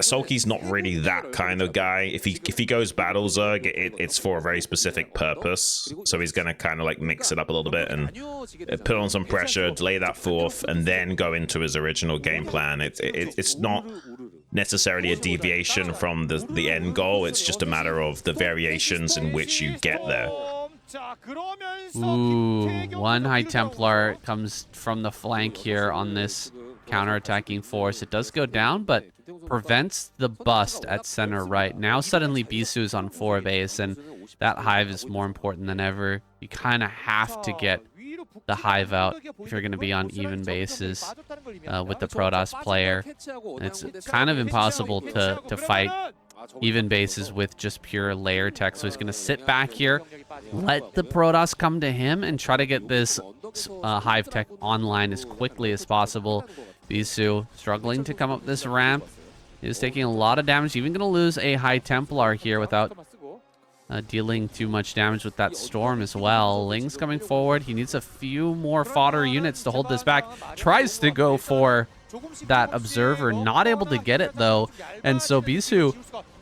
Sulky's not really that kind of guy. If he goes Battle Zerg, it's for a very specific purpose. So he's going to kind of like mix it up a little bit and put on some pressure, delay that 4th, and then go into his original game plan. It's not necessarily a deviation from the end goal. It's just a matter of the variations in which you get there. Ooh, 1 High Templar comes from the flank here on this counter-attacking force. It does go down, but prevents the bust at center right. Now suddenly Bisu is on 4 base, and that Hive is more important than ever. You kind of have to get the Hive out if you're going to be on even bases with the Protoss player. It's kind of impossible to fight even bases with just pure layer tech. So he's going to sit back here, let the Protoss come to him, and try to get this Hive tech online as quickly as possible. Bisu struggling to come up this ramp. He's taking a lot of damage. Even going to lose a High Templar here without dealing too much damage with that Storm as well. Ling's coming forward. He needs a few more fodder units to hold this back. Tries to go for that Observer. Not able to get it, though. And so Bisu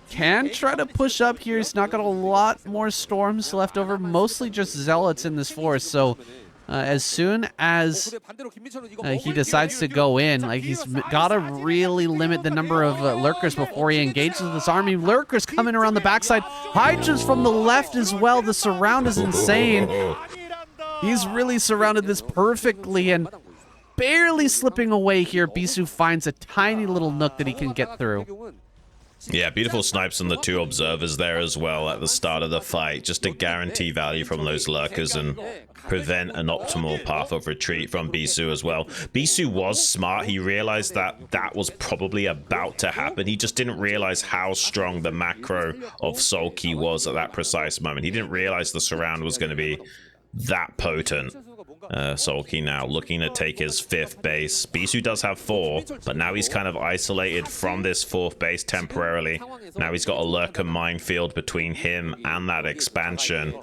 can try to push up here. He's not got a lot more Storms left over. Mostly just Zealots in this force. So as soon as he decides to go in, like, he's got to really limit the number of lurkers before he engages this army. Lurkers coming around the backside. Hydras from the left as well. The surround is insane. He's really surrounded this perfectly and barely slipping away here. Bisu finds a tiny little nook that he can get through. Yeah, beautiful snipes on the 2 observers there as well at the start of the fight, just to guarantee value from those lurkers and prevent an optimal path of retreat from Bisu as well. Bisu was smart. He realized that that was probably about to happen. He just didn't realize how strong the macro of Sulky was at that precise moment. He didn't realize the surround was going to be that potent. Sulky now looking to take his 5th base. Bisu does have 4, but now he's kind of isolated from this 4th base temporarily. Now he's got a lurker minefield between him and that expansion.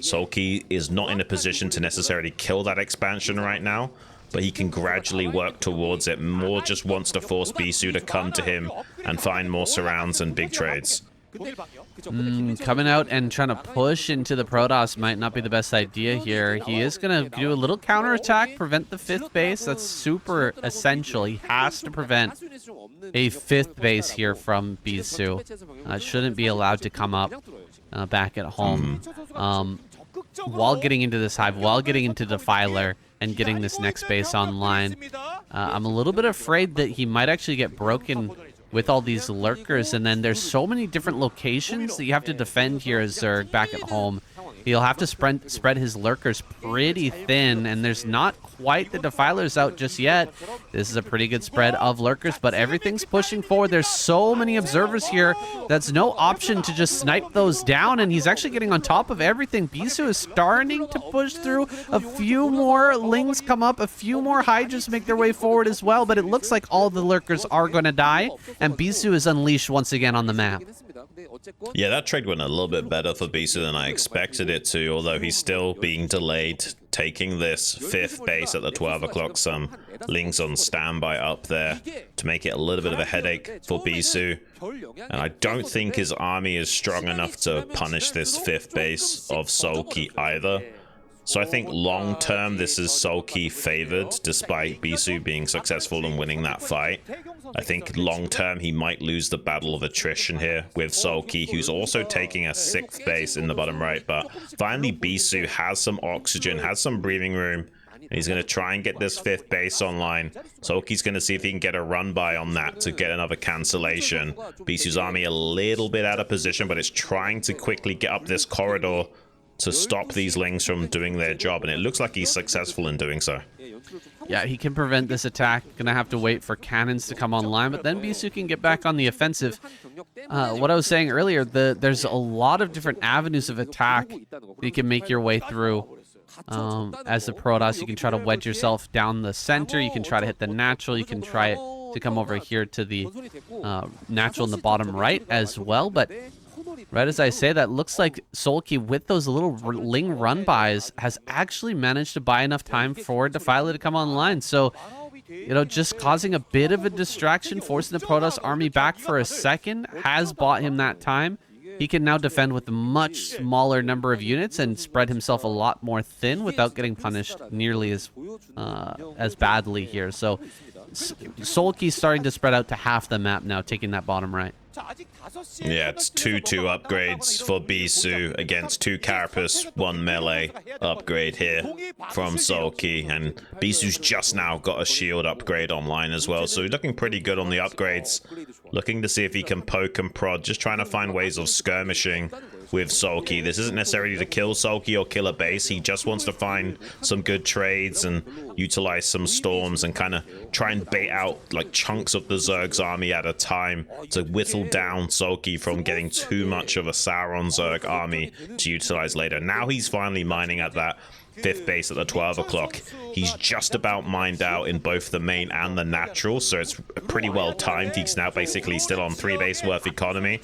Sulky is not in a position to necessarily kill that expansion right now, but he can gradually work towards it. More just wants to force Bisu to come to him and find more surrounds and big trades. Coming out and trying to push into the Protoss might not be the best idea here. He is going to do a little counterattack, prevent the 5th base. That's super essential. He has to prevent a 5th base here from Bisu. Shouldn't be allowed to come up back at home. While getting into this Hive, while getting into Defiler and getting this next base online, I'm a little bit afraid that he might actually get broken with all these lurkers, and then there's so many different locations that you have to defend here as Zerg back at home. He'll have to spread his lurkers pretty thin, and there's not quite the Defilers out just yet. This is a pretty good spread of lurkers, but everything's pushing forward. There's so many observers here. That's no option to just snipe those down, and he's actually getting on top of everything. Bisu is starting to push through. A few more Lings come up. A few more Hydras make their way forward as well, but it looks like all the lurkers are going to die, and Bisu is unleashed once again on the map. Yeah, that trade went a little bit better for Bisu than I expected it to, although he's still being delayed, taking this 5th base at the 12 o'clock. Some Lings on standby up there to make it a little bit of a headache for Bisu. And I don't think his army is strong enough to punish this 5th base of Sulky either. So I think long term this is Sulky favored, despite Bisu being successful in winning that fight. I think long term he might lose the battle of attrition here with Sulky, who's also taking a 6th base in the bottom right. But finally Bisu has some oxygen, has some breathing room. He's going to try and get this 5th base online. Sulky's going to see if he can get a run by on that to get another cancellation. Bisu's army a little bit out of position, but it's trying to quickly get up this corridor to stop these Lings from doing their job, and it looks like he's successful in doing so. Yeah, he can prevent this attack. Gonna have to wait for cannons to come online, but then Bisu can get back on the offensive. What I was saying earlier, there's a lot of different avenues of attack that you can make your way through. As a Protoss, you can try to wedge yourself down the center. You can try to hit the natural. You can try to come over here to the natural in the bottom right as well, but right as I say that, looks like Sulky, with those little Ling run-bys, has actually managed to buy enough time for Defiler to come online. So, you know, just causing a bit of a distraction, forcing the Protoss army back for a second, has bought him that time. He can now defend with a much smaller number of units and spread himself a lot more thin without getting punished nearly as badly here. So, Sulky's starting to spread out to half the map now, taking that bottom right. Yeah, it's 2-2 upgrades for Bisu against 2 Carapace, 1 melee upgrade here from Sulky, and Bisu's just now got a shield upgrade online as well, so he's looking pretty good on the upgrades. Looking to see if he can poke and prod, just trying to find ways of skirmishing with Sulky. This isn't necessarily to kill Sulky or kill a base. He just wants to find some good trades and utilize some storms and kind of try and bait out like chunks of the Zerg's army at a time to whittle down Sulky from getting too much of a Sauron Zerg army to utilize later. Now he's finally mining at that 5th base at the 12 o'clock. He's just about mined out in both the main and the natural, so it's pretty well timed. He's now basically still on 3 base worth economy,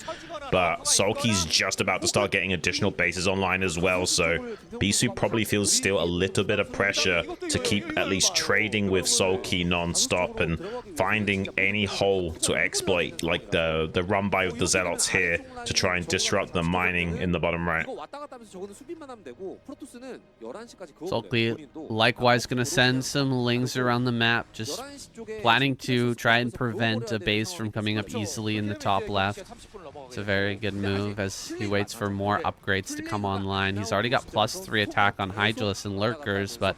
but Sulky's just about to start getting additional bases online as well, so Bisu probably feels still a little bit of pressure to keep at least trading with Sulky non-stop and finding any hole to exploit, like the run by with the Zealots here to try and disrupt the mining in the bottom right. Sulky likewise going to send some Lings around the map, just planning to try and prevent a base from coming up easily in the top left. It's a very good move as he waits for more upgrades to come online. He's already got +3 attack on Hydralisk and Lurkers, but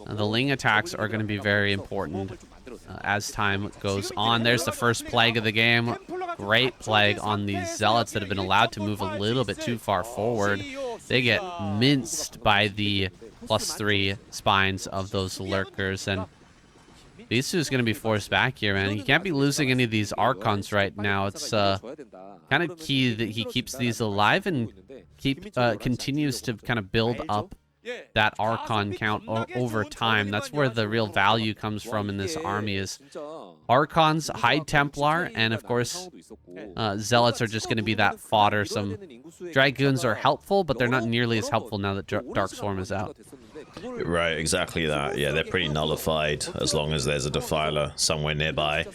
the Ling attacks are going to be very important as time goes on. There's the first plague of the game. Great plague on these Zealots that have been allowed to move a little bit too far forward. They get minced by the +3 spines of those Lurkers, and Bisu is going to be forced back here, man. He can't be losing any of these Archons right now. It's kind of key that he keeps these alive and continues to kind of build up that Archon count over time. That's where the real value comes from in this army, is Archons, High Templar, and of course Zealots are just going to be that fodder. Some Dragoons are helpful, but they're not nearly as helpful now that Dark Swarm is out. Right, exactly that. Yeah, they're pretty nullified as long as there's a Defiler somewhere nearby.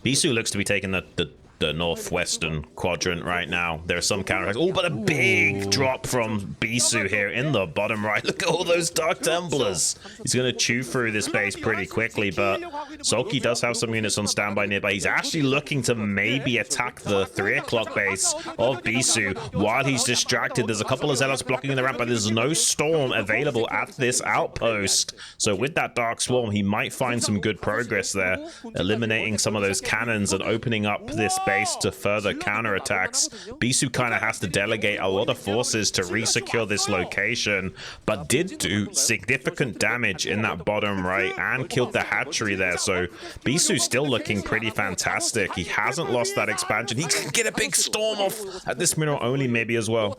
Bisu looks to be taking the northwestern quadrant right now. There are some counterattacks. Oh, but a big drop from Bisu here in the bottom right. Look at all those Dark Templars. He's going to chew through this base pretty quickly, but Sulky does have some units on standby nearby. He's actually looking to maybe attack the 3 o'clock base of Bisu while he's distracted. There's a couple of Zealots blocking the ramp, but there's no storm available at this outpost. So with that Dark Swarm, he might find some good progress there, eliminating some of those cannons and opening up this base to further counterattacks. Bisu kind of has to delegate a lot of forces to re-secure this location, but did do significant damage in that bottom right and killed the hatchery there. So Bisu's still looking pretty fantastic. He hasn't lost that expansion. He can get a big storm off at this mineral only maybe as well.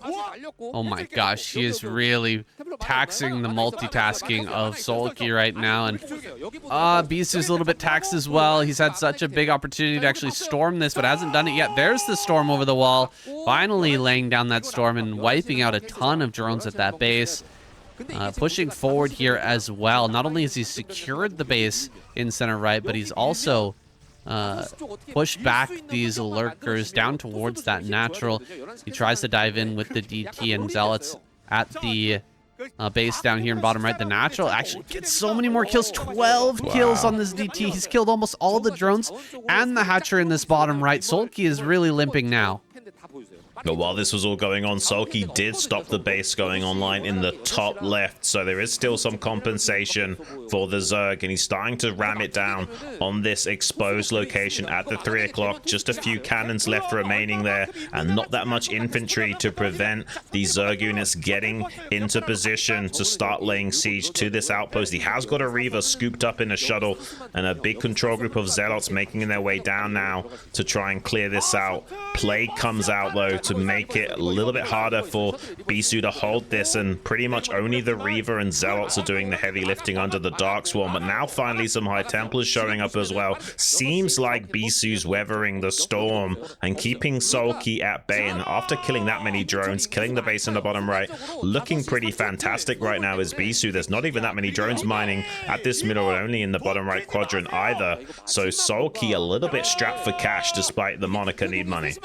Oh my gosh, he is really taxing the multitasking of Sulky right now, and Bisu's a little bit taxed as well. He's had such a big opportunity to actually storm this, but hasn't done it yet. There's the storm over the wall, finally laying down that storm and wiping out a ton of drones at that base. Pushing forward here as well. Not only has he secured the base in center right, but he's also pushed back these Lurkers down towards that natural. He tries to dive in with the DT and Zealots at the base down here in bottom right. The natural actually gets so many more kills. 12 kills on this DT. He's killed almost all the drones and the hatcher in this bottom right. Sulky is really limping now. But while this was all going on, Sulky did stop the base going online in the top left, so there is still some compensation for the Zerg, and he's starting to ram it down on this exposed location at the 3 o'clock. Just a few cannons left remaining there, and not that much infantry to prevent these Zerg units getting into position to start laying siege to this outpost. He has got a Reaver scooped up in a shuttle, and a big control group of Zealots making their way down now to try and clear this out. Plague comes out, though, to make it a little bit harder for Bisu to hold this, and pretty much only the Reaver and Zealots are doing the heavy lifting under the Dark Swarm. But now finally some High Templars showing up as well. Seems like Bisu's weathering the storm and keeping Sulky at bay, and after killing that many drones, killing the base in the bottom right, looking pretty fantastic right now is Bisu. There's not even that many drones mining at this middle, only in the bottom right quadrant either, so Sulky a little bit strapped for cash despite the moniker need money.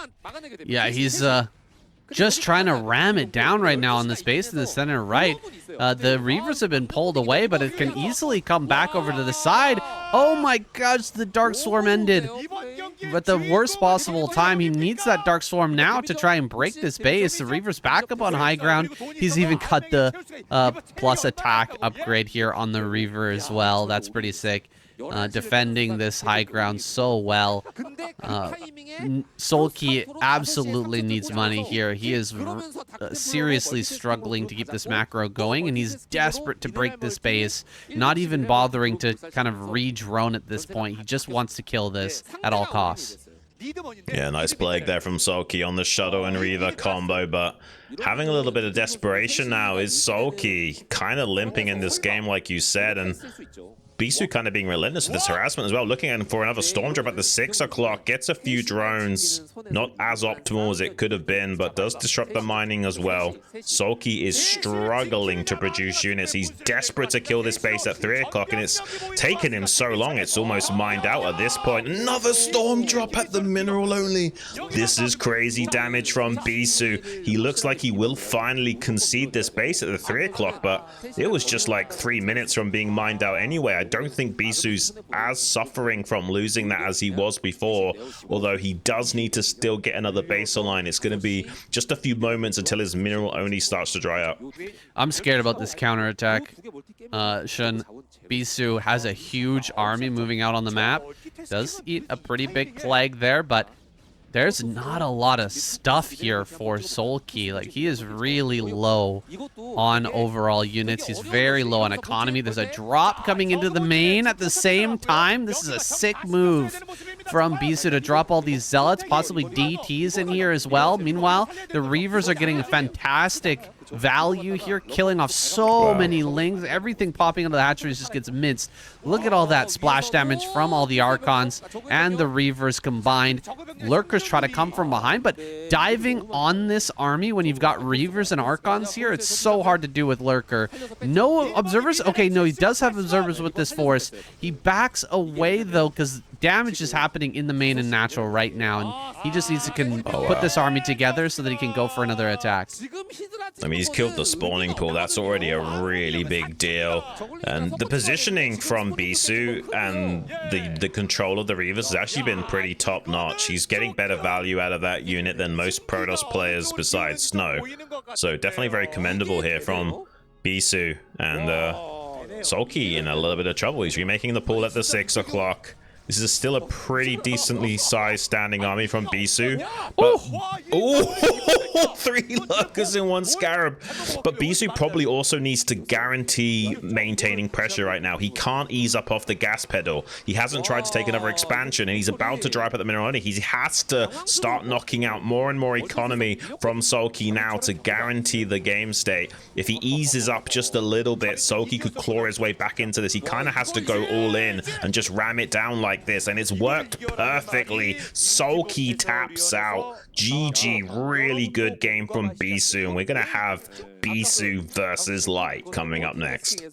Yeah, he's just trying to ram it down right now on this base in the center right. The Reavers have been pulled away, but it can easily come back over to the side. Oh my gosh, the Dark Swarm ended. But the worst possible time. He needs that Dark Swarm now to try and break this base. The Reaver's back up on high ground. He's even cut the plus attack upgrade here on the Reaver as well. That's pretty sick. Defending this high ground so well. Sulky absolutely needs money here. He is seriously struggling to keep this macro going, and he's desperate to break this base, not even bothering to kind of re-drone at this point. He just wants to kill this at all costs. Yeah, nice Plague there from Sulky on the Shuttle and Reaver combo, but having a little bit of desperation now is Sulky kind of limping in this game, like you said, and Bisu kind of being relentless with this harassment as well, looking for another storm drop at the 6 o'clock, gets a few drones, not as optimal as it could have been, but does disrupt the mining as well. Sulky is struggling to produce units. He's desperate to kill this base at 3 o'clock, and it's taken him so long, it's almost mined out at this point. Another storm drop at the mineral only. This is crazy damage from Bisu. He looks like he will finally concede this base at the 3 o'clock, but it was just like 3 minutes from being mined out anyway. I don't think Bisu's as suffering from losing that as he was before, although he does need to still get another base online. It's going to be just a few moments until his mineral only starts to dry up. I'm scared about this counterattack. Shun, Bisu has a huge army moving out on the map. Does eat a pretty big plague there, but there's not a lot of stuff here for Sulky. Like, he is really low on overall units. He's very low on economy. There's a drop coming into the main at the same time. This is a sick move from Bisu to drop all these Zealots, possibly DTs in here as well. Meanwhile, the Reavers are getting a fantastic value here, killing off so many lings. Everything popping into the hatcheries just gets minced. Look at all that splash damage from all the Archons and the Reavers combined. Lurkers try to come from behind, but diving on this army when you've got Reavers and Archons here, it's so hard to do with Lurker. No observers? Okay, no, he does have observers with this force. He backs away, though, because damage is happening in the main and natural right now, and he just needs to put this army together so that he can go for another attack. I mean, he's killed the spawning pool. That's already a really big deal. And the positioning from Bisu and the control of the Reavers has actually been pretty top-notch. He's getting better value out of that unit than most Protoss players besides Snow. So definitely very commendable here from Bisu. And Sulky in a little bit of trouble. He's remaking the pool at the 6 o'clock. This is still a pretty decently sized standing army from Bisu. But, oh, 3 Lurkers in 1 Scarab. But Bisu probably also needs to guarantee maintaining pressure right now. He can't ease up off the gas pedal. He hasn't tried to take another expansion, and he's about to dry up at the mineral only. He has to start knocking out more and more economy from Sulky now to guarantee the game state. If he eases up just a little bit, Sulky could claw his way back into this. He kind of has to go all in and just ram it down like this, and it's worked perfectly. Sulky taps out. GG, really good game from Bisu, and we're gonna have Bisu versus Light coming up next.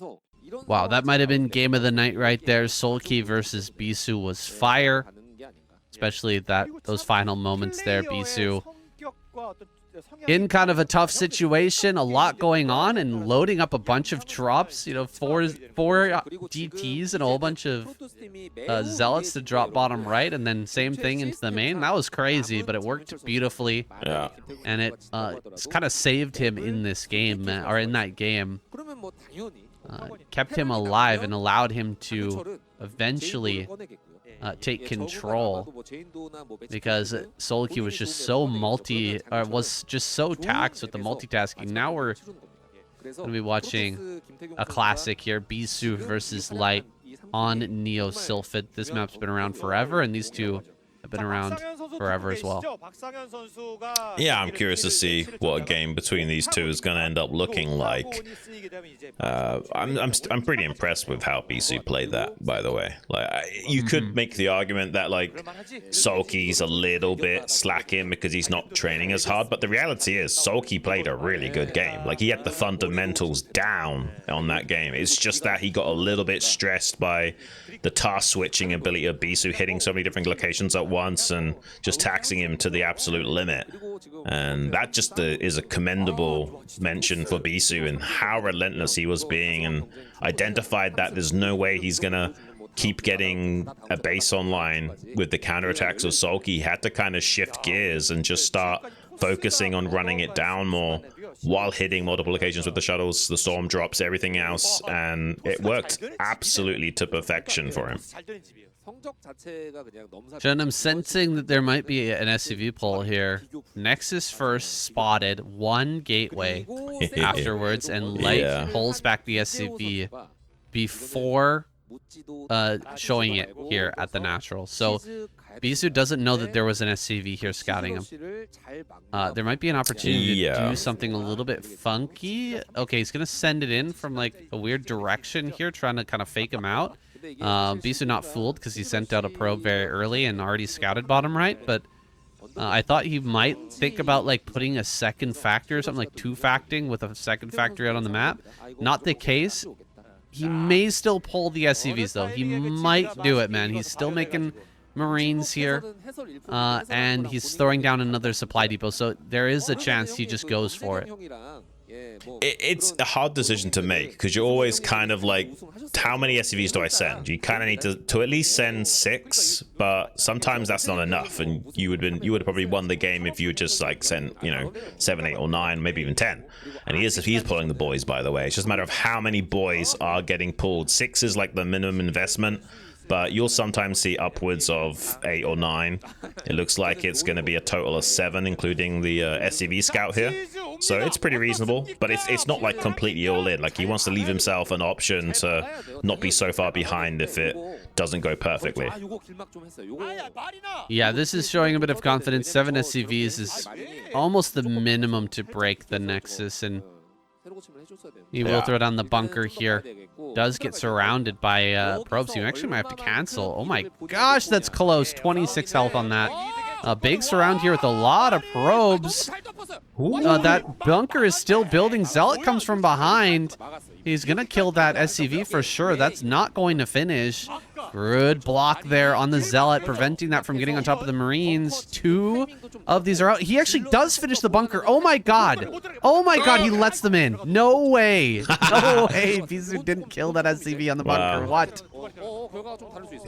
Wow, that might have been game of the night right there. Sulky versus Bisu was fire, especially those final moments there. Bisu in kind of a tough situation, a lot going on, and loading up a bunch of drops. You know, four DTs and a whole bunch of zealots to drop bottom right, and then same thing into the main. That was crazy, but it worked beautifully. Yeah. And it kind of saved him in this game, or in that game. Kept him alive and allowed him to eventually take control, because Solki was just so was just so taxed with the multitasking. Now we're gonna be watching a classic here, Bisu versus Light on Neo Sylphid. This map's been around forever, and these two have been around forever as well. Yeah, I'm curious to see what a game between these two is going to end up looking like. I'm pretty impressed with how BC played that, by the way. Like, you could make the argument that like Solki's a little bit slacking because he's not training as hard, but the reality is Solki played a really good game. Like, he had the fundamentals down on that game. It's just that he got a little bit stressed by the task switching ability of Bisu hitting so many different locations at once and just taxing him to the absolute limit. And that just is a commendable mention for Bisu and how relentless he was being, and identified that there's no way he's gonna keep getting a base online with the counterattacks of Sulky. He had to kind of shift gears and just start focusing on running it down more while hitting multiple occasions with the shuttles, the storm drops, everything else, and it worked absolutely to perfection for him. John, I'm sensing that there might be an SCV pull here. Nexus first spotted, one gateway afterwards, and Light pulls back the SCV before showing it here at the natural. So Bisu doesn't know that there was an SCV here scouting him. There might be an opportunity to do something a little bit funky. Okay, he's going to send it in from like a weird direction here, trying to kind of fake him out. Bisu not fooled because he sent out a probe very early and already scouted bottom right, but I thought he might think about like putting a second factor or something, like two-facting with a second factory out on the map. Not the case. He may still pull the SCVs though. He might do it, man. He's still making Marines here, and he's throwing down another supply depot, so there is a chance he just goes for it. It's a hard decision to make because you're always kind of like, how many SCVs do I send? You kind of need to at least send 6, but sometimes that's not enough, and you would have probably won the game if you just like sent, you know, 7, 8, or 9, maybe even 10. And he's pulling the boys, by the way. It's just a matter of how many boys are getting pulled. 6 is like the minimum investment, but you'll sometimes see upwards of 8 or 9. It looks like it's going to be a total of 7, including the SCV scout here. So it's pretty reasonable, but it's not like completely all in. Like, he wants to leave himself an option to not be so far behind if it doesn't go perfectly. Yeah, this is showing a bit of confidence. 7 SCVs is almost the minimum to break the Nexus, and he will throw down the bunker here. Does get surrounded by probes. You actually might have to cancel. Oh my gosh, that's close. 26 health on that. A big surround here with a lot of probes. That bunker is still building. Zealot comes from behind. He's going to kill that SCV for sure. That's not going to finish. Good block there on the Zealot, preventing that from getting on top of the Marines. 2 of these are out. He actually does finish the bunker. Oh my god. Oh my god, he lets them in. No way. No way. Bisu didn't kill that SCV on the bunker. What?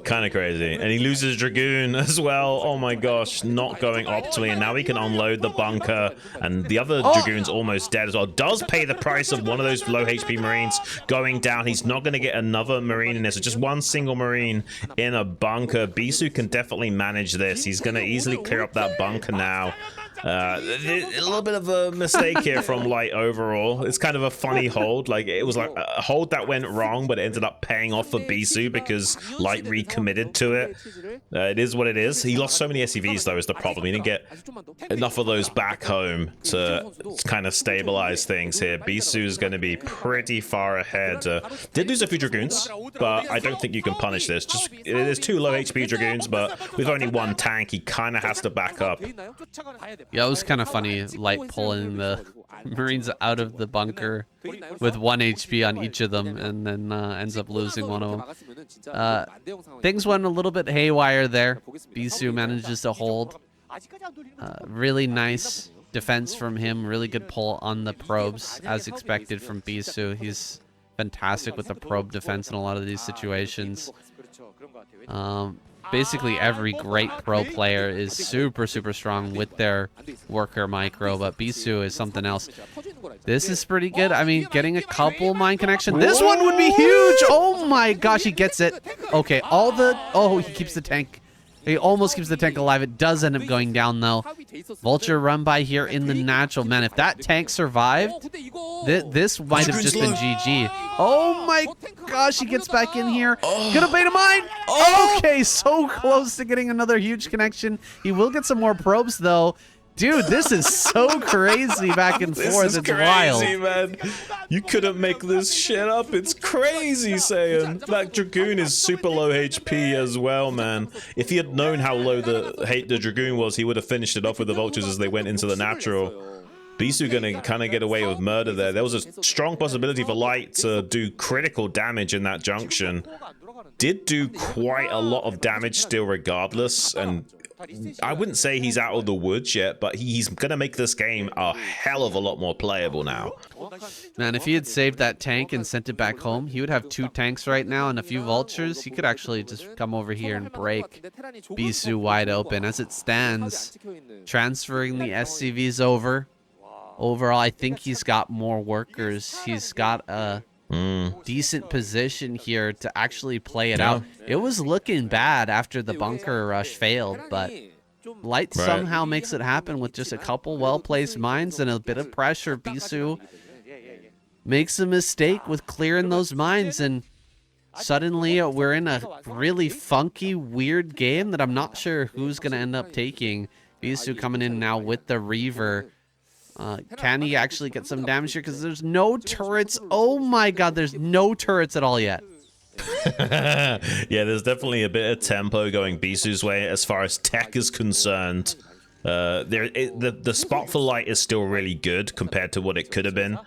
Kind of crazy. And he loses Dragoon as well. Oh my gosh, not going optimally. And now he can unload the bunker. And the other Dragoon's almost dead as well. Does pay the price of one of those low HP Marines going down. He's not going to get another Marine in this. So just one single Marine in a bunker. Bisu can definitely manage this. He's going to easily clear up that bunker now. A little bit of a mistake here from Light overall. It's kind of a funny hold. Like, it was like a hold that went wrong, but it ended up paying off for Bisu because Light recommitted to it. It is what it is. He lost so many SCVs though, is the problem. He didn't get enough of those back home to kind of stabilize things here. Bisu is going to be pretty far ahead. Did lose a few Dragoons, but I don't think you can punish this. Just, there's 2 low HP Dragoons, but with only 1 tank, he kind of has to back up. Yeah, it was kind of funny, Light pulling the Marines out of the bunker with 1 HP on each of them, and then ends up losing one of them. Things went a little bit haywire there. Bisu manages to hold. Really nice defense from him. Really good pull on the probes, as expected from Bisu. He's fantastic with the probe defense in a lot of these situations. Basically every great pro player is super strong with their worker micro, but Bisu is something else. This is pretty good. I mean, getting a couple mine connection. This one would be huge. Oh my gosh, he gets it. Okay, oh, he keeps the tank. He almost keeps the tank alive. It does end up going down, though. Vulture run by here in the natural. Man, if that tank survived, this might have just been GG. Oh my gosh, he gets back in here. Gonna bait a mine. Okay, so close to getting another huge connection. He will get some more probes, though. Dude, this is so crazy back and forth. It's wild. Man. You couldn't make this shit up. It's crazy, Saiyan. That Dragoon is super low HP as well, man. If he had known how low the Dragoon was, he would have finished it off with the Vultures as they went into the natural. Bisu gonna kind of get away with murder there. There was a strong possibility for Light to do critical damage in that junction. Did do quite a lot of damage still regardless, and I wouldn't say he's out of the woods yet, but he's gonna make this game a hell of a lot more playable now. Man, if he had saved that tank and sent it back home, he would have 2 tanks right now and a few vultures. He could actually just come over here and break Bisu wide open. As it stands, transferring the SCVs over. Overall, I think he's got more workers. He's got a decent position here to actually play it out. It was looking bad after the bunker rush failed, but Light somehow makes it happen with just a couple well-placed mines and a bit of pressure. Bisu makes a mistake with clearing those mines, and suddenly we're in a really funky, weird game that I'm not sure who's going to end up taking. Bisu coming in now with the Reaver. Can he actually get some damage here? Because there's no turrets. Oh my god, there's no turrets at all yet. Yeah, there's definitely a bit of tempo going Bisu's way as far as tech is concerned. The spot for Light is still really good compared to what it could have been.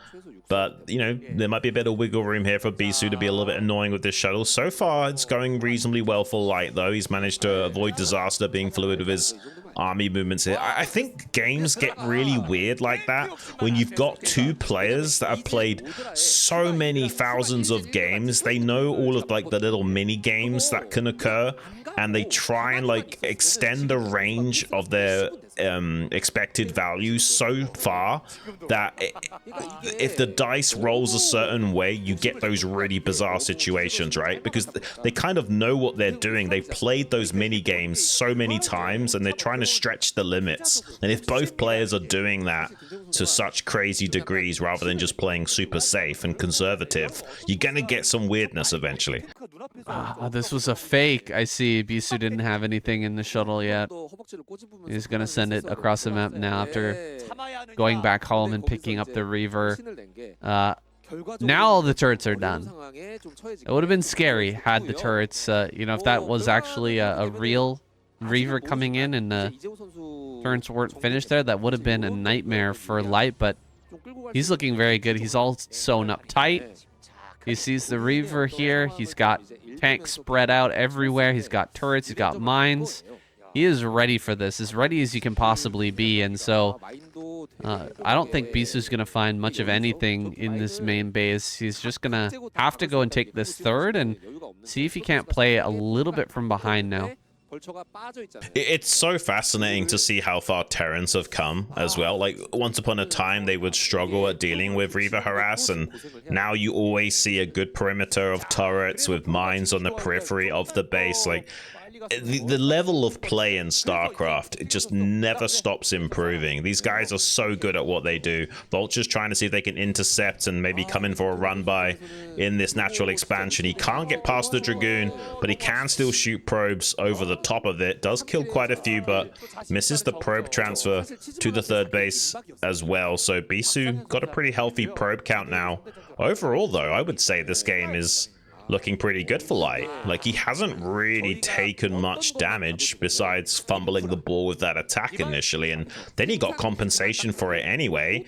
But, you know, there might be a bit of wiggle room here for Bisu to be a little bit annoying with this shuttle. So far, it's going reasonably well for Light, though. He's managed to avoid disaster, being fluid with his army movements here. I think games get really weird like that when you've got 2 players that have played so many thousands of games. They know all of like the little mini games that can occur, and they try and like extend the range of their expected value so far that if the dice rolls a certain way, you get those really bizarre situations, right? Because they kind of know what they're doing. They've played those mini games so many times, and they're trying to stretch the limits. And if both players are doing that to such crazy degrees rather than just playing super safe and conservative, you're gonna get some weirdness eventually. This was a fake. I see Bisu didn't have anything in the shuttle yet. He's gonna send it across the map now after going back home and picking up the Reaver. Now all the turrets are done. It would have been scary had the turrets, you know, if that was actually a real Reaver coming in and the turrets weren't finished there. That would have been a nightmare for Light, but he's looking very good. He's all sewn up tight. He sees the Reaver here. He's got tanks spread out everywhere. He's got turrets. He's got mines. He is ready for this, as ready as you can possibly be. And so I don't think Bisu's going to find much of anything in this main base. He's just going to have to go and take this third and see if he can't play a little bit from behind now. It's so fascinating to see how far Terrans have come as well. Like, once upon a time, they would struggle at dealing with Reaver harass, and now you always see a good perimeter of turrets with mines on the periphery of the base. Like, the level of play in StarCraft, it just never stops improving. These guys are so good at what they do. Vulture's trying to see if they can intercept and maybe come in for a run by in this natural expansion. He can't get past the Dragoon, but he can still shoot probes over the top of it. Does kill quite a few, but misses the probe transfer to the third base as well. So Bisu got a pretty healthy probe count now. Overall, though, I would say this game is looking pretty good for Light. Like, he hasn't really taken much damage besides fumbling the ball with that attack initially, and then he got compensation for it anyway,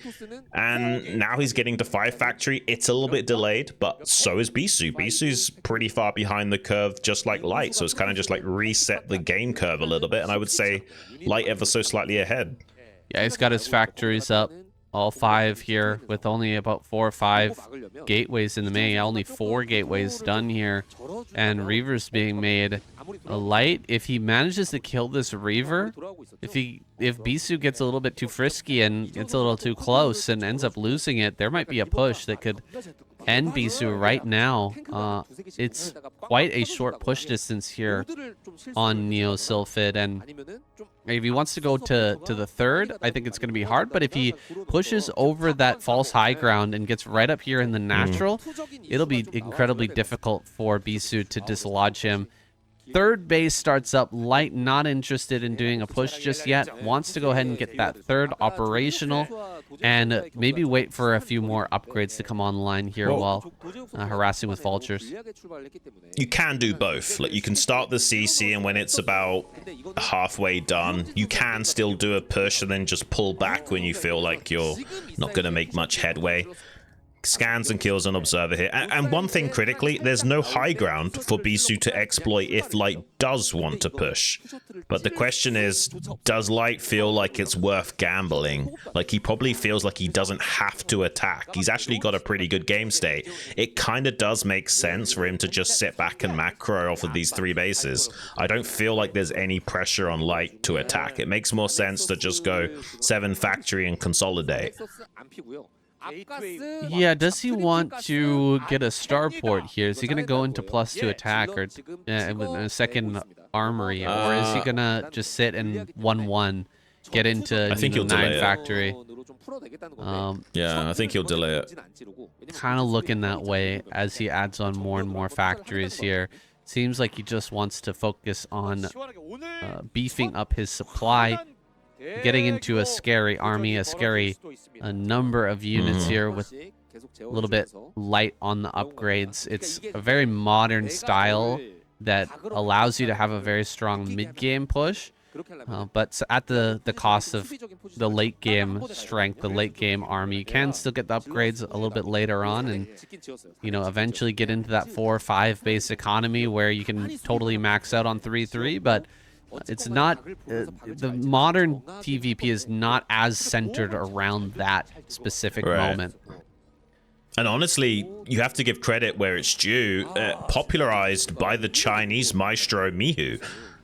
and now he's getting to 5 factory. It's a little bit delayed, but so is Bisu. Bisu's pretty far behind the curve, just like Light, so it's kind of just like reset the game curve a little bit, and I would say Light ever so slightly ahead. Yeah, he's got his factories up. All 5 here with only about 4 or 5 gateways in the main. Only 4 gateways done here. And Reaver's being made. A light, if he manages to kill this Reaver, if Bisu gets a little bit too frisky and gets a little too close and ends up losing it, there might be a push that could end Bisu right now. It's quite a short push distance here on Neo Sylphid, and if he wants to go to the 3rd, I think it's going to be hard, but if he pushes over that false high ground and gets right up here in the natural, it'll be incredibly difficult for Bisu to dislodge him. 3rd base starts up. Light not interested in doing a push just yet. Wants to go ahead and get that 3rd operational and maybe wait for a few more upgrades to come online here while harassing with vultures. You can do both. Like, you can start the CC, and when it's about halfway done, you can still do a push and then just pull back when you feel like you're not going to make much headway. Scans and kills an observer here. And one thing critically, there's no high ground for Bisu to exploit if Light does want to push. But the question is, does Light feel like it's worth gambling? Like, he probably feels like he doesn't have to attack. He's actually got a pretty good game state. It kind of does make sense for him to just sit back and macro off of these 3 bases. I don't feel like there's any pressure on Light to attack. It makes more sense to just go 7 factory and consolidate. Yeah, does he want to get a starport here? Is he going to go into +2 attack or with a 2nd armory? Or is he going to just sit and 1-1, get into I think he'll 9 factory? Yeah, I think he'll delay it. Kind of looking that way as he adds on more and more factories here. Seems like he just wants to focus on beefing up his supply, getting into a scary army, a scary number of units here with a little bit light on the upgrades. It's a very modern style that allows you to have a very strong mid-game push, but at the cost of the late-game strength, the late-game army. You can still get the upgrades a little bit later on and, you know, eventually get into that 4 or 5 base economy where you can totally max out on 3-3, but it's not the modern TVP is not as centered around that specific moment. And honestly, you have to give credit where it's due. Popularized by the Chinese maestro Mihu.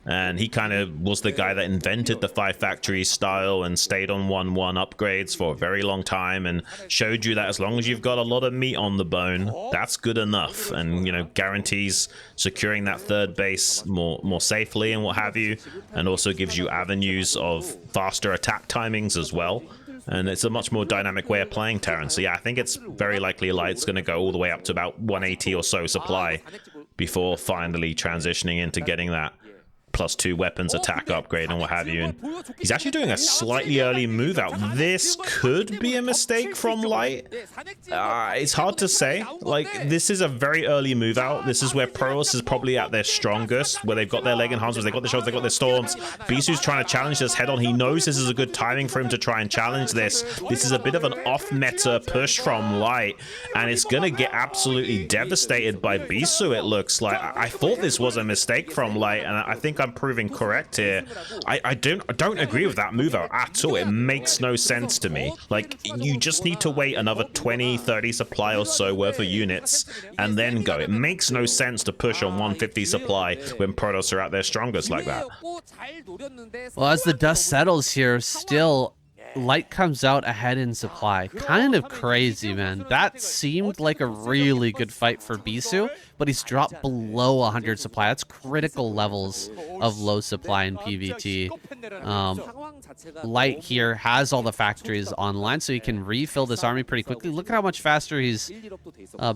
And he kind of was the guy that invented the 5 factory style and stayed on 1-1 upgrades for a very long time and showed you that as long as you've got a lot of meat on the bone, that's good enough. And, you know, guarantees securing that 3rd base more safely and what have you. And also gives you avenues of faster attack timings as well. And it's a much more dynamic way of playing Terran. So yeah, I think it's very likely Light's going to go all the way up to about 180 or so supply before finally transitioning into getting that +2 weapons attack upgrade and what have you. And he's actually doing a slightly early move out. This could be a mistake from Light. It's hard to say. Like, this is a very early move out. This is where Protoss is probably at their strongest, where they've got their leg enhancements, they've got the shots, they've got their storms. Bisu's trying to challenge this head on. He knows this is a good timing for him to try and challenge this. This is a bit of an off-meta push from Light, and it's going to get absolutely devastated by Bisu, it looks like. I thought this was a mistake from Light, and I think I'm proving correct here. I don't agree with that move out at all. It makes no sense to me. Like, you just need to wait another 20-30 supply or so worth of units and then go. It makes no sense to push on 150 supply when Protoss are at their strongest like that. Well, as the dust settles here, still Light comes out ahead in supply. Kind of crazy, man. That seemed like a really good fight for Bisu, but he's dropped below 100 supply. That's critical levels of low supply in PvT. Light here has all the factories online, so he can refill this army pretty quickly. Look at how much faster he's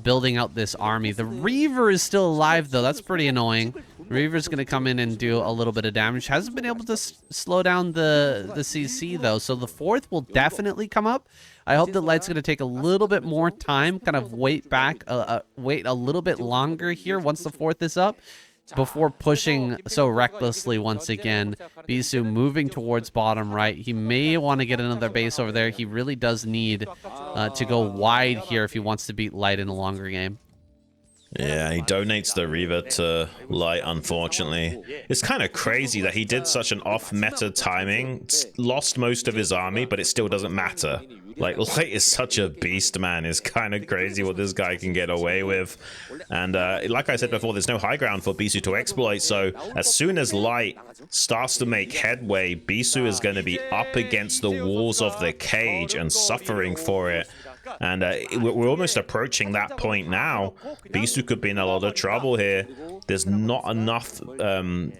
building out this army. The Reaver is still alive, though. That's pretty annoying. Reaver's going to come in and do a little bit of damage. Hasn't been able to slow down the CC, though, so the 4th will definitely come up. I hope that Light's going to take a little bit more time, kind of wait back, wait a little bit longer here once the 4th is up, before pushing so recklessly once again. Bisu moving towards bottom right. He may want to get another base over there. He really does need to go wide here if he wants to beat Light in a longer game. Yeah, he donates the Reaver to Light, unfortunately. It's kind of crazy that he did such an off-meta timing, lost most of his army, but it still doesn't matter. Like, Light is such a beast, man. It's kind of crazy what this guy can get away with. And like I said before, there's no high ground for Bisu to exploit, so as soon as Light starts to make headway, Bisu is going to be up against the walls of the cage and suffering for it. And we're almost approaching that point now. Bisu could be in a lot of trouble here. There's not enough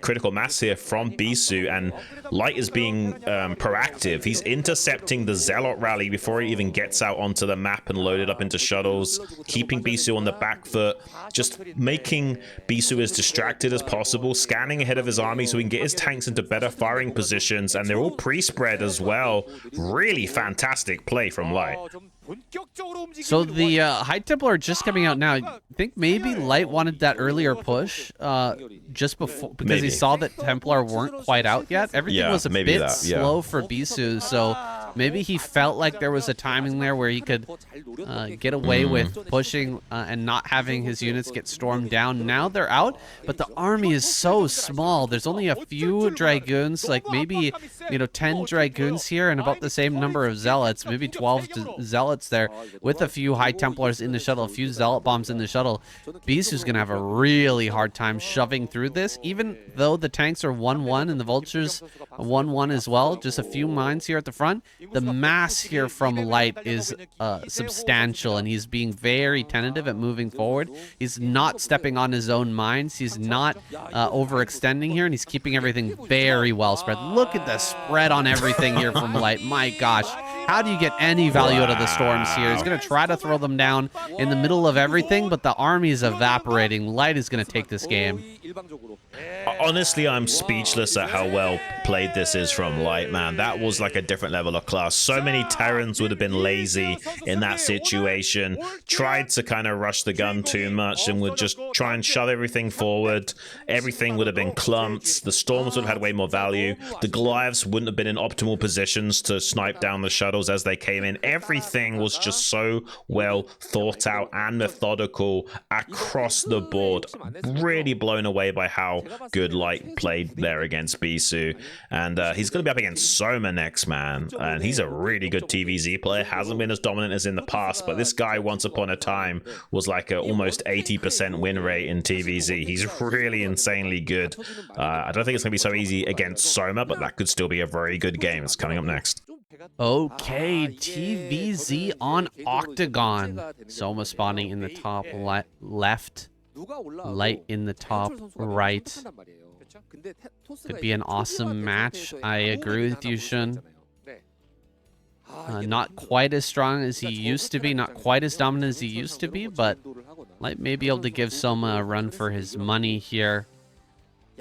critical mass here from Bisu, and Light is being proactive. He's intercepting the Zealot rally before he even gets out onto the map and loaded up into shuttles, keeping Bisu on the back foot, just making Bisu as distracted as possible, scanning ahead of his army so he can get his tanks into better firing positions, and they're all pre-spread as well. Really fantastic play from Light. So the High Templar are just coming out now. I think maybe Light wanted that earlier push just before, because he saw that Templar weren't quite out yet. Everything was a bit slow for Bisu, so maybe he felt like there was a timing there where he could get away with pushing and not having his units get stormed down. Now they're out, but the army is so small. There's only a few Dragoons, like maybe 10 Dragoons here and about the same number of Zealots, maybe 12 Zealots there, with a few High Templars in the shuttle, a few Zealot bombs in the shuttle. Bisu's gonna have a really hard time shoving through this, even though the tanks are 1-1 and the Vultures 1-1 as well. Just a few mines here at the front. The mass here from Light is substantial, and he's being very tentative at moving forward. He's not stepping on his own mines. He's not overextending here, and he's keeping everything very well spread. Look at the spread on everything here from Light. My gosh. How do you get any value out of the storms here? He's going to try to throw them down in the middle of everything, but the army is evaporating. Light is going to take this game. Honestly, I'm speechless at how well played this is from Light, man. That was like a different level of class. So many Terrans would have been lazy in that situation, tried to kind of rush the gun too much and would just try and shove everything forward. Everything would have been clumped. The Storms would have had way more value. The Goliaths wouldn't have been in optimal positions to snipe down the shuttles as they came in. Everything was just so well thought out and methodical across the board. Really blown away by how good Light played there against Bisu. And he's going to be up against Soma next, man. And he's a really good TVZ player. Hasn't been as dominant as in the past, but this guy once upon a time was like a almost 80% win rate in TVZ. He's really insanely good. I don't think it's going to be so easy against Soma, but that could still be a very good game. It's coming up next. Okay, TVZ on Octagon. Soma spawning in the top left. Light in the top right. Could be an awesome match. I agree with you, Shun. Not quite as strong as he used to be, not quite as dominant as he used to be, but Light may be able to give Soma a run for his money here.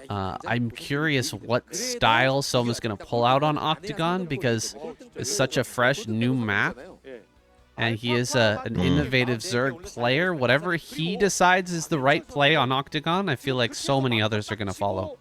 I'm curious what style Soma's going to pull out on Octagon, because it's such a fresh new map. And he is an innovative Zerg player. Whatever he decides is the right play on Octagon, I feel like so many others are going to follow.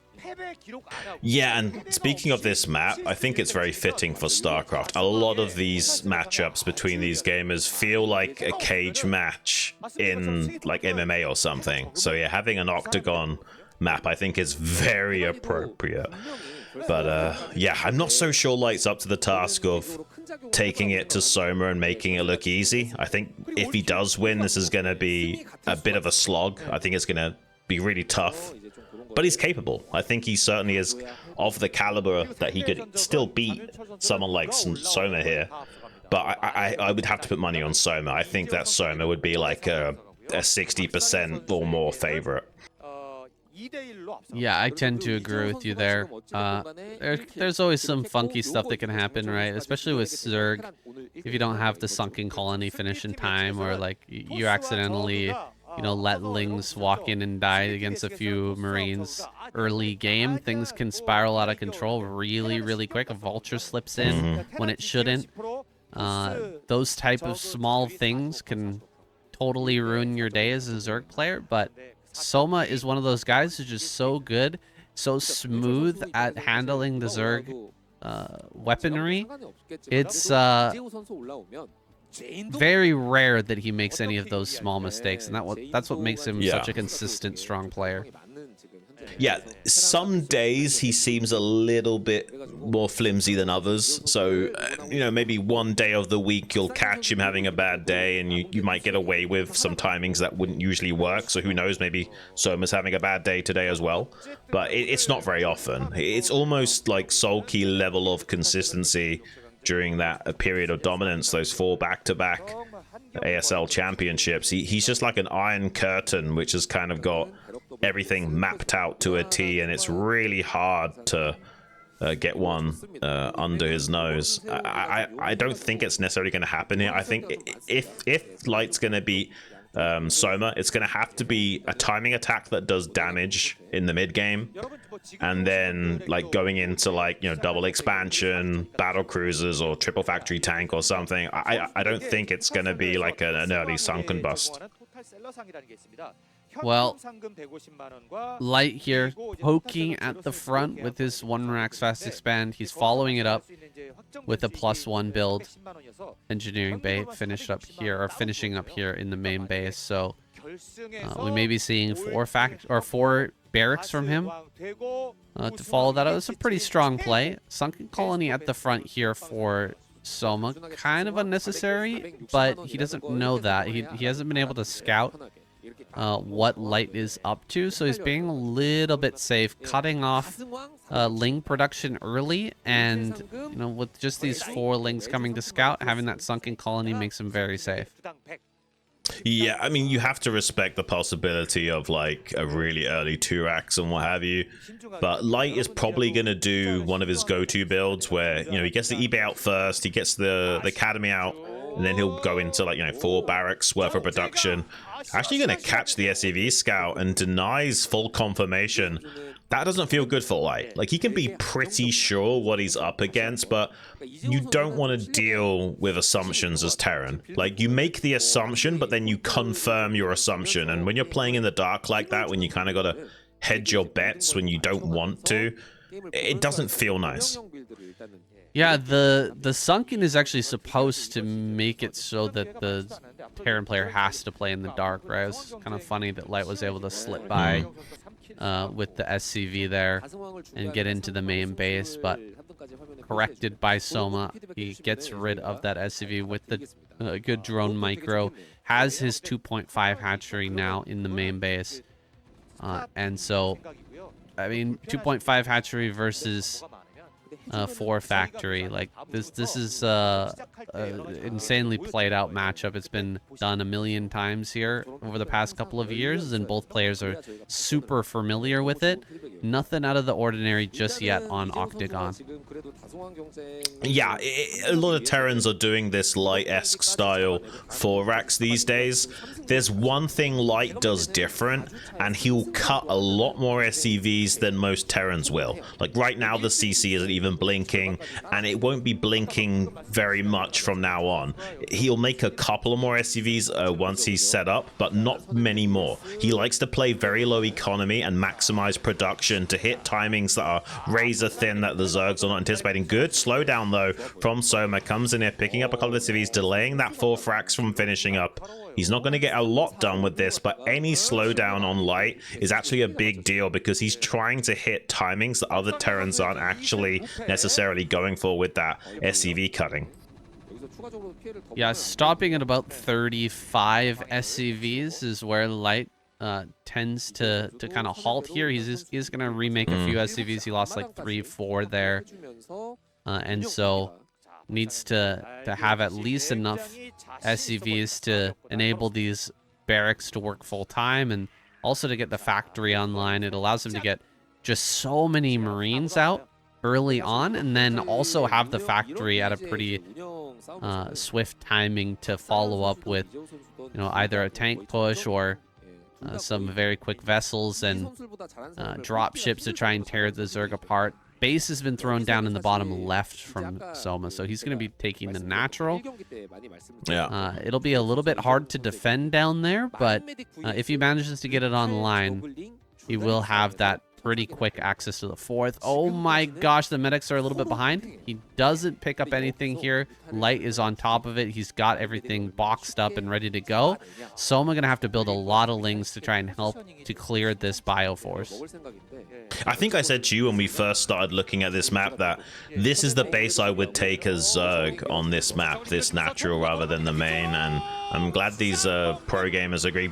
Yeah, and speaking of this map, I think it's very fitting for StarCraft. A lot of these matchups between these gamers feel like a cage match in like MMA or something. So yeah, having an Octagon map I think is very appropriate. But yeah, I'm not so sure Light's up to the task of taking it to Soma and making it look easy. I think if he does win, this is going to be a bit of a slog. I think it's going to be really tough. But he's capable. I think he certainly is of the caliber that he could still beat someone like Soma here. But I would have to put money on Soma. I think that Soma would be like a 60% or more favorite. Yeah, I tend to agree with you there. There's always some funky stuff that can happen, right? Especially with Zerg. If you don't have the sunken colony finish in time, or like you accidentally, let Lings walk in and die against a few Marines early game, things can spiral out of control really, really quick. A Vulture slips in when it shouldn't. Those type of small things can totally ruin your day as a Zerg player, but Soma is one of those guys who's just so good, so smooth at handling the Zerg weaponry. It's very rare that he makes any of those small mistakes, and that's what makes him Yeah. such a consistent, strong player. Yeah, some days he seems a little bit more flimsy than others. So, you know, maybe one day of the week you'll catch him having a bad day and you might get away with some timings that wouldn't usually work. So who knows, maybe Soma's having a bad day today as well. But it's not very often. It's almost like sulky level of consistency during that period of dominance, those 4 back-to-back ASL championships. He's just like an iron curtain, which has kind of got everything mapped out to a T, and it's really hard to get one under his nose. I don't think it's necessarily going to happen here. I think if Light's going to beat Soma, it's going to have to be a timing attack that does damage in the mid game, and then like going into like, you know, double expansion, battle cruisers, or triple factory tank or something. I don't think it's going to be like an early sunken bust. Well, Light here poking at the front with his 1 racks fast expand. He's following it up with a +1 build. Engineering bay finished up here, or finishing up here in the main base. So we may be seeing 4 barracks from him to follow that up. It's a pretty strong play. Sunken colony at the front here for Soma, kind of unnecessary, but he doesn't know that. He hasn't been able to scout what Light is up to, so he's being a little bit safe, cutting off Ling production early, and you know, with just these 4 Lings coming to scout, having that sunken colony makes him very safe. Yeah, I mean, you have to respect the possibility of like a really early 2-racks and what have you, but Light is probably going to do one of his go-to builds where, you know, he gets the eBay out first, he gets the academy out, and then he'll go into like, you know, 4 barracks worth of production. Actually going to catch the SCV scout and denies full confirmation. That doesn't feel good for Light. Like, he can be pretty sure what he's up against, but you don't want to deal with assumptions as Terran. Like, you make the assumption, but then you confirm your assumption. And when you're playing in the dark like that, when you kind of got to hedge your bets when you don't want to, it doesn't feel nice. Yeah, the sunken is actually supposed to make it so that the Terran player has to play in the dark, right? It's kind of funny that Light was able to slip by with the SCV there and get into the main base, but corrected by Soma. He gets rid of that SCV with the good drone micro, has his 2.5 hatchery now in the main base, and so, I mean, 2.5 hatchery versus 4 factory, like this is insanely played out matchup. It's been done a million times here over the past couple of years, and both players are super familiar with it. Nothing out of the ordinary just yet on Octagon. Yeah, a lot of Terrans are doing this Light-esque style 4-racks these days. There's one thing Light does different, and he'll cut a lot more SCVs than most Terrans will. Like right now, the CC isn't even blinking, and it won't be blinking very much from now on. He'll make a couple of more SCVs once he's set up, but not many more. He likes to play very low economy and maximize production to hit timings that are razor thin that the Zergs are not anticipating. Good slowdown though from Soma, comes in here picking up a couple of SCVs, delaying that 4 fracks from finishing up. He's not going to get a lot done with this, but any slowdown on Light is actually a big deal because he's trying to hit timings that other Terrans aren't actually necessarily going for with that SCV cutting. Yeah, stopping at about 35 SCVs is where Light tends to kind of halt here. He's going to remake a few SCVs. He lost like 3-4 there, and so needs to have at least enough SCVs to enable these barracks to work full time, and also to get the factory online. It allows him to get just so many Marines out early on, and then also have the factory at a pretty swift timing to follow up with, you know, either a tank push or some very quick vessels and drop ships to try and tear the Zerg apart. Base has been thrown down in the bottom left from Soma, so he's going to be taking the natural. Yeah. It'll be a little bit hard to defend down there, but if he manages to get it online, he will have that pretty quick access to the 4th. Oh my gosh, the medics are a little bit behind. He doesn't pick up anything here. Light is on top of it. He's got everything boxed up and ready to go. Soma gonna have to build a lot of lings to try and help to clear this bioforce. I think I said to you when we first started looking at this map that this is the base I would take as Zerg on this map, this natural rather than the main, and I'm glad these pro gamers agree.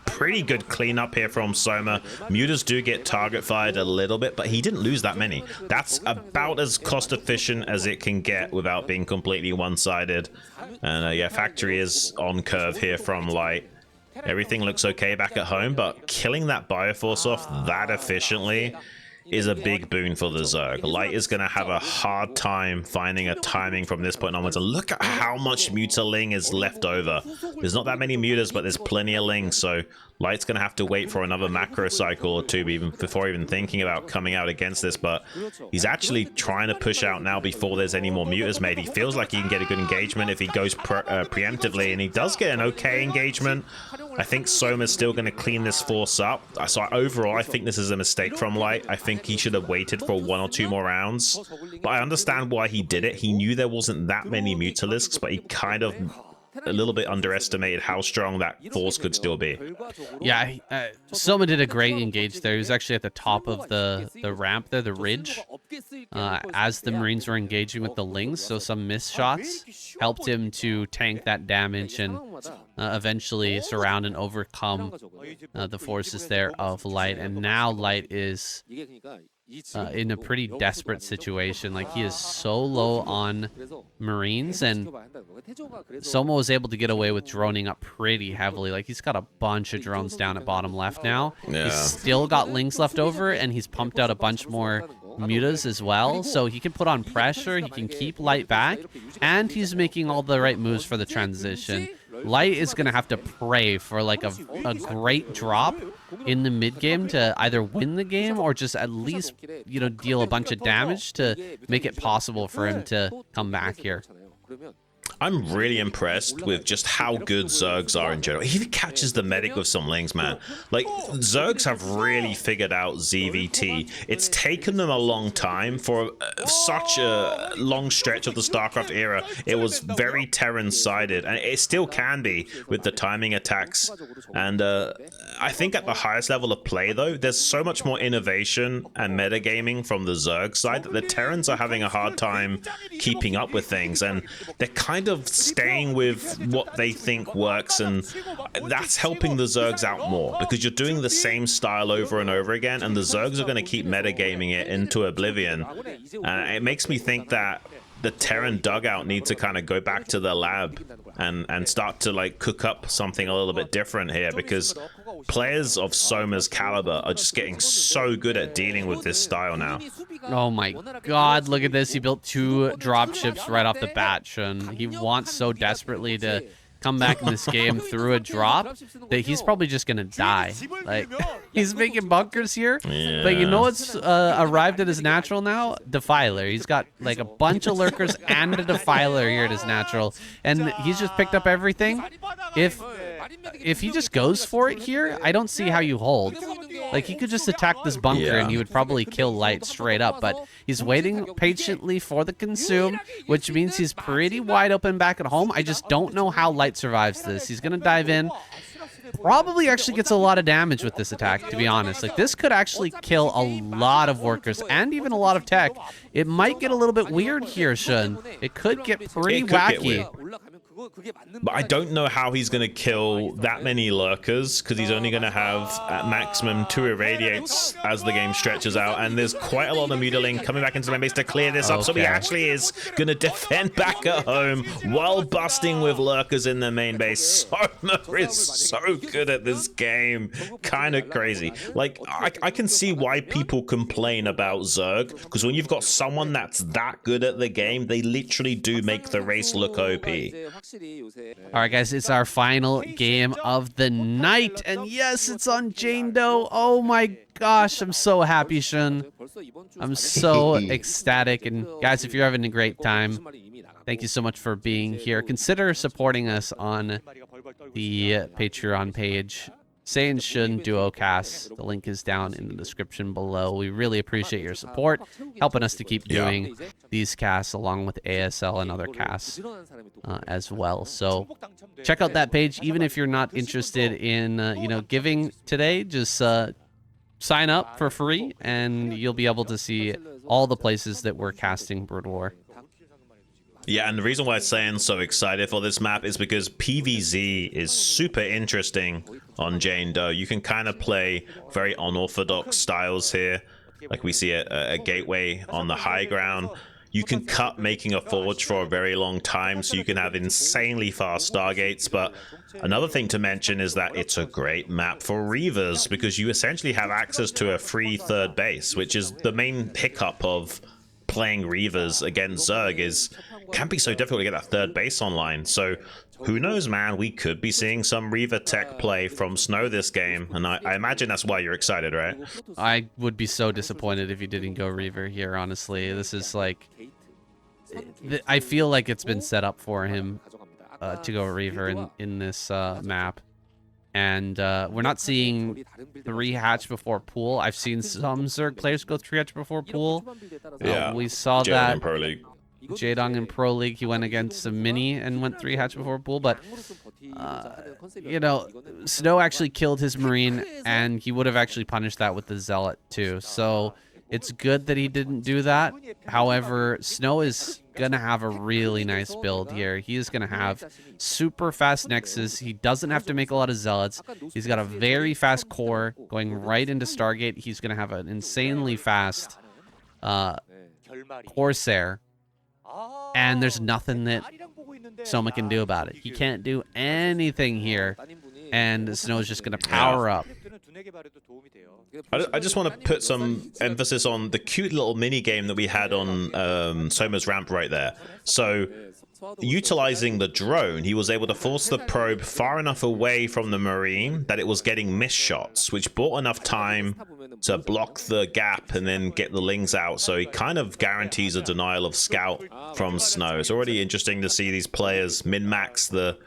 Pretty good cleanup here from Soma. Mutas do get target fired a little bit, but he didn't lose that many. That's about as cost efficient as it can get without being completely one-sided. And yeah, factory is on curve here from Light. Everything looks okay back at home, but killing that Bioforce off that efficiently is a big boon for the Zerg. Light is going to have a hard time finding a timing from this point onwards. And look at how much Mutaling is left over. There's not that many Mutas, but there's plenty of Lings, so Light's going to have to wait for another macro cycle or two before even thinking about coming out against this, but he's actually trying to push out now before there's any more Mutas made. He feels like he can get a good engagement if he goes preemptively, and he does get an okay engagement. I think Soma's still going to clean this force up. So overall, I think this is a mistake from Light. I think he should have waited for 1 or 2 more rounds, but I understand why he did it. He knew there wasn't that many Mutalisks, but he kind of a little bit underestimated how strong that force could still be. Yeah, Soma did a great engage there. He was actually at the top of the ramp there, the ridge, as the Marines were engaging with the Lings, so some missed shots helped him to tank that damage and eventually surround and overcome the forces there of Light. And now Light is in a pretty desperate situation. Like, he is so low on Marines, and Soma was able to get away with droning up pretty heavily. Like, he's got a bunch of drones down at bottom left now. Yeah. He's still got Lings left over, and he's pumped out a bunch more Mutas as well, so he can put on pressure, he can keep Light back, and he's making all the right moves for the transition. Light is going to have to pray for like a great drop in the mid game to either win the game or just at least, you know, deal a bunch of damage to make it possible for him to come back here. I'm really impressed with just how good Zergs are in general. He even catches the medic with some Lings, man. Like, Zergs have really figured out ZVT. It's taken them a long time. For such a long stretch of the Starcraft era, it was very Terran-sided, and it still can be with the timing attacks. And I think at the highest level of play, though, there's so much more innovation and metagaming from the Zerg side that the Terrans are having a hard time keeping up with things, and they're kind of staying with what they think works, and that's helping the Zergs out more because you're doing the same style over and over again, and the Zergs are going to keep metagaming it into oblivion. It makes me think that the Terran dugout needs to kind of go back to the lab and start to like cook up something a little bit different here, because players of Soma's caliber are just getting so good at dealing with this style now. Oh my god, look at this. He built 2 dropships right off the bat, Shun. He wants so desperately to come back in this game through a drop that he's probably just gonna die. Like, he's making bunkers here, yeah. But you know what's arrived at his natural now? Defiler. He's got like a bunch of lurkers and a Defiler here at his natural, and he's just picked up everything. If he just goes for it here, I don't see how you hold. Like, he could just attack this bunker and he would probably kill Light straight up, but he's waiting patiently for the consume, which means he's pretty wide open back at home. I just don't know how Light survives this. He's gonna dive in. Probably actually gets a lot of damage with this attack, to be honest. Like, this could actually kill a lot of workers and even a lot of tech. It might get a little bit weird here, Shun. It could get pretty wacky. But I don't know how he's going to kill that many lurkers, because he's only going to have at maximum 2 irradiates as the game stretches out, and there's quite a lot of Mutaling coming back into the main base to clear this up, so he actually is going to defend back at home while busting with lurkers in the main base. Soma is so good at this game. Kind of crazy. Like, I can see why people complain about Zerg, because when you've got someone that's that good at the game, they literally do make the race look OP. All right, guys, it's our final game of the night, and yes, it's on Jane Doe. Oh my gosh, I'm so happy, Shun. I'm so ecstatic, and guys, if you're having a great time, thank you so much for being here. Consider supporting us on the Patreon page. Say and Shun duo cast. The link is down in the description below. We really appreciate your support, helping us to keep doing these casts along with ASL and other casts as well. So check out that page. Even if you're not interested in giving today, just sign up for free and you'll be able to see all the places that we're casting Brood War. Yeah, and the reason why I'm saying so excited for this map is because PvZ is super interesting on Jane Doe. You can kind of play very unorthodox styles here, like we see a gateway on the high ground. You can cut making a forge for a very long time, so you can have insanely fast stargates. But another thing to mention is that it's a great map for Reavers, because you essentially have access to a free third base, which is the main hiccup of playing Reavers against Zerg. Can be so difficult to get that third base online. So who knows, man, we could be seeing some Reaver tech play from Snow this game, and I imagine that's why you're excited, right? I would be so disappointed if you didn't go Reaver here, honestly. This is like, I feel like it's been set up for him to go Reaver in this map. And we're not seeing 3 hatch before pool. I've seen some Zerg players go 3 hatch before pool. Yeah, we saw that. Pro League. Jaedong in Pro League, he went against a mini and went 3 hatch before pool, but Snow actually killed his Marine, and he would have actually punished that with the Zealot too. So it's good that he didn't do that. However, Snow is gonna have a really nice build here. He is gonna have super fast Nexus. He doesn't have to make a lot of Zealots. He's got a very fast core going right into Stargate. He's gonna have an insanely fast Corsair. And there's nothing that Soma can do about it. He can't do anything here. And Snow's just going to power up. I just want to put some emphasis on the cute little mini game that we had on Soma's ramp right there. So, utilizing the drone, he was able to force the probe far enough away from the Marine that it was getting missed shots, which bought enough time to block the gap and then get the Lings out. So he kind of guarantees a denial of scout from Snow. It's already interesting to see these players min-max the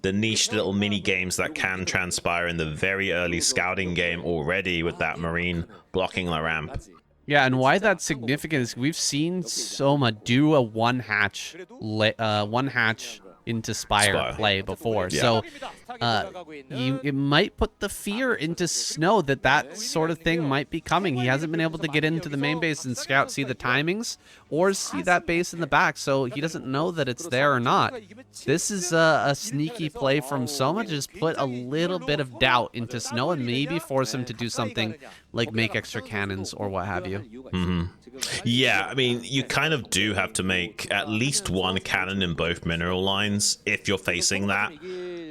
niche little mini games that can transpire in the very early scouting game already with that Marine blocking the ramp. Yeah, and why that's significant is we've seen Soma do a one hatch into Spire play before. Yeah. So it might put the fear into Snow that sort of thing might be coming. He hasn't been able to get into the main base and scout, see the timings, or see that base in the back, so he doesn't know that it's there or not. This is a sneaky play from Soma. Just put a little bit of doubt into Snow and maybe force him to do something like make extra cannons or what have you. Mm-hmm. Yeah, I mean, you kind of do have to make at least one cannon in both mineral lines if you're facing that.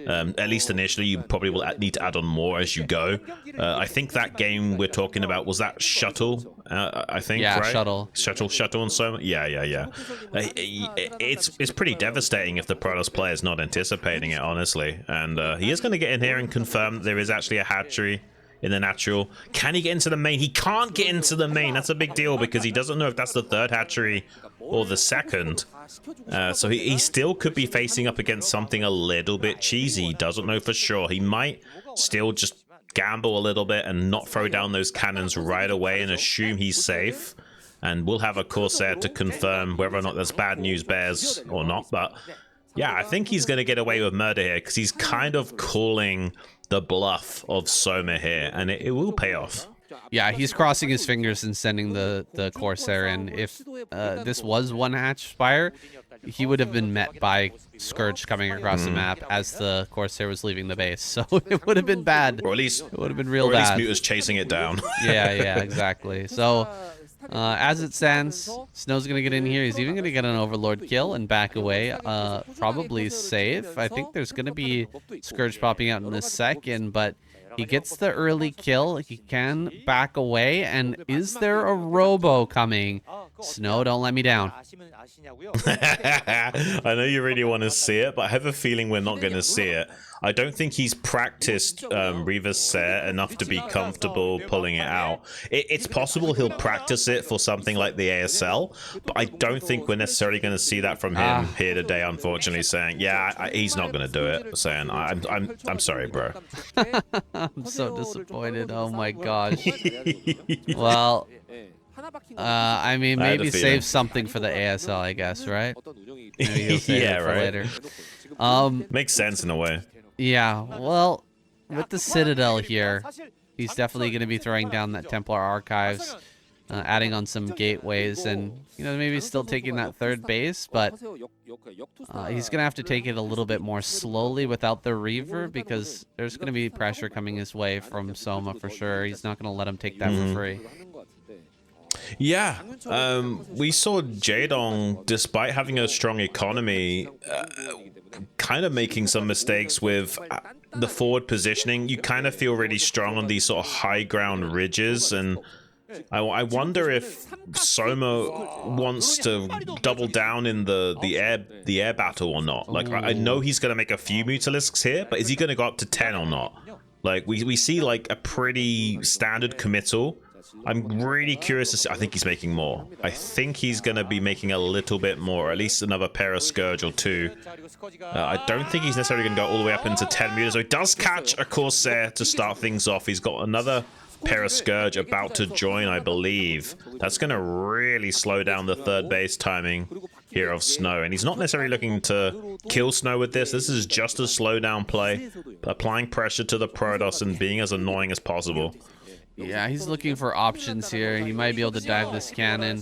At least initially, you probably will need to add on more as you go. I think that game we're talking about, was that Shuttle? I think, yeah, right? Shuttle and so yeah. It's pretty devastating if the Protoss player is not anticipating it, honestly. And he is going to get in here and confirm that there is actually a hatchery in the natural. Can he get into the main? He can't get into the main. That's a big deal because he doesn't know if that's the third hatchery or the second. So he still could be facing up against something a little bit cheesy. He doesn't know for sure. He might still just gamble a little bit and not throw down those cannons right away and assume he's safe. And we'll have a Corsair to confirm whether or not that's bad news bears or not. But yeah, I think he's going to get away with murder here because he's kind of calling the bluff of Soma here, and it will pay off. Yeah, he's crossing his fingers and sending the Corsair in. If this was one hatch Spire, he would have been met by Scourge coming across the map as the Corsair was leaving the base. So it would have been bad. Or at least it would have been real bad. Or at least Muta's chasing it down. Yeah, exactly. So as it stands, Snow's going to get in here. He's even going to get an Overlord kill and back away. Probably safe. I think there's going to be Scourge popping out in a second, but he gets the early kill. He can back away. And is there a Robo coming? Snow, don't let me down. I know you really want to see it, but I have a feeling we're not going to see it. I don't think he's practiced Reaver's Ser enough to be comfortable pulling it out. It's possible he'll practice it for something like the ASL, but I don't think we're necessarily going to see that from him here today, unfortunately, saying, yeah, he's not going to do it, saying, I'm sorry, bro. I'm so disappointed. Oh my gosh. Well, I mean, maybe save something for the ASL, I guess, right? Maybe he'll save it for later. Makes sense in a way. Yeah, well, with the Citadel here, he's definitely going to be throwing down that Templar Archives, adding on some gateways, and, you know, maybe still taking that third base, but he's going to have to take it a little bit more slowly without the Reaver, because there's going to be pressure coming his way from Soma for sure. He's not going to let him take that for free. Yeah, we saw Jaedong, despite having a strong economy, kind of making some mistakes with the forward positioning. You kind of feel really strong on these sort of high ground ridges, and I wonder if Soma wants to double down in the air battle or not. Like, I know he's going to make a few Mutalisks here, but is he going to go up to 10 or not? Like, we see like a pretty standard committal. I'm really curious to see. I think he's making more. I think he's going to be making a little bit more, at least another pair of Scourge or two. I don't think he's necessarily going to go all the way up into 10 meters. So he does catch a Corsair to start things off. He's got another pair of Scourge about to join, I believe. That's going to really slow down the third base timing here of Snow. And he's not necessarily looking to kill Snow with this. This is just a slow down play, applying pressure to the Protoss and being as annoying as possible. Yeah, he's looking for options here. He might be able to dive this cannon.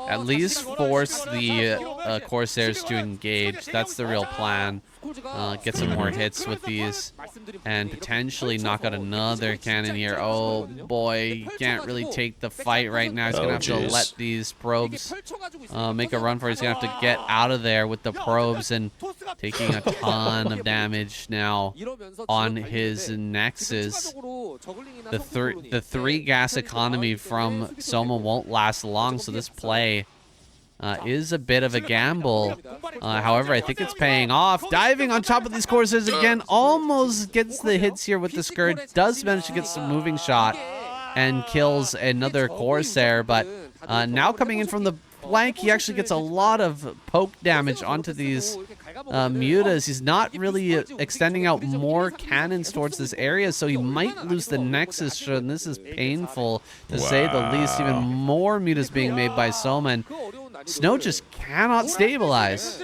At least force the Corsairs to engage. That's the real plan. Get some more hits with these. And potentially knock out another cannon here. Oh boy, he can't really take the fight right now. He's going to have to let these probes make a run for it. He's going to have to get out of there with the probes, and taking a ton of damage now on his Nexus. The 3 gas economy from Soma won't last long, so this play is a bit of a gamble. However, I think it's paying off. Diving on top of these Corsairs again, almost gets the hits here with the Scourge. Does manage to get some moving shot and kills another Corsair, but now coming in from the flank, he actually gets a lot of poke damage onto these mutas. He's not really extending out more cannons towards this area, so he might lose the Nexus, and this is painful to say the least. Even more mutas being made by Soma, and Snow just cannot stabilize.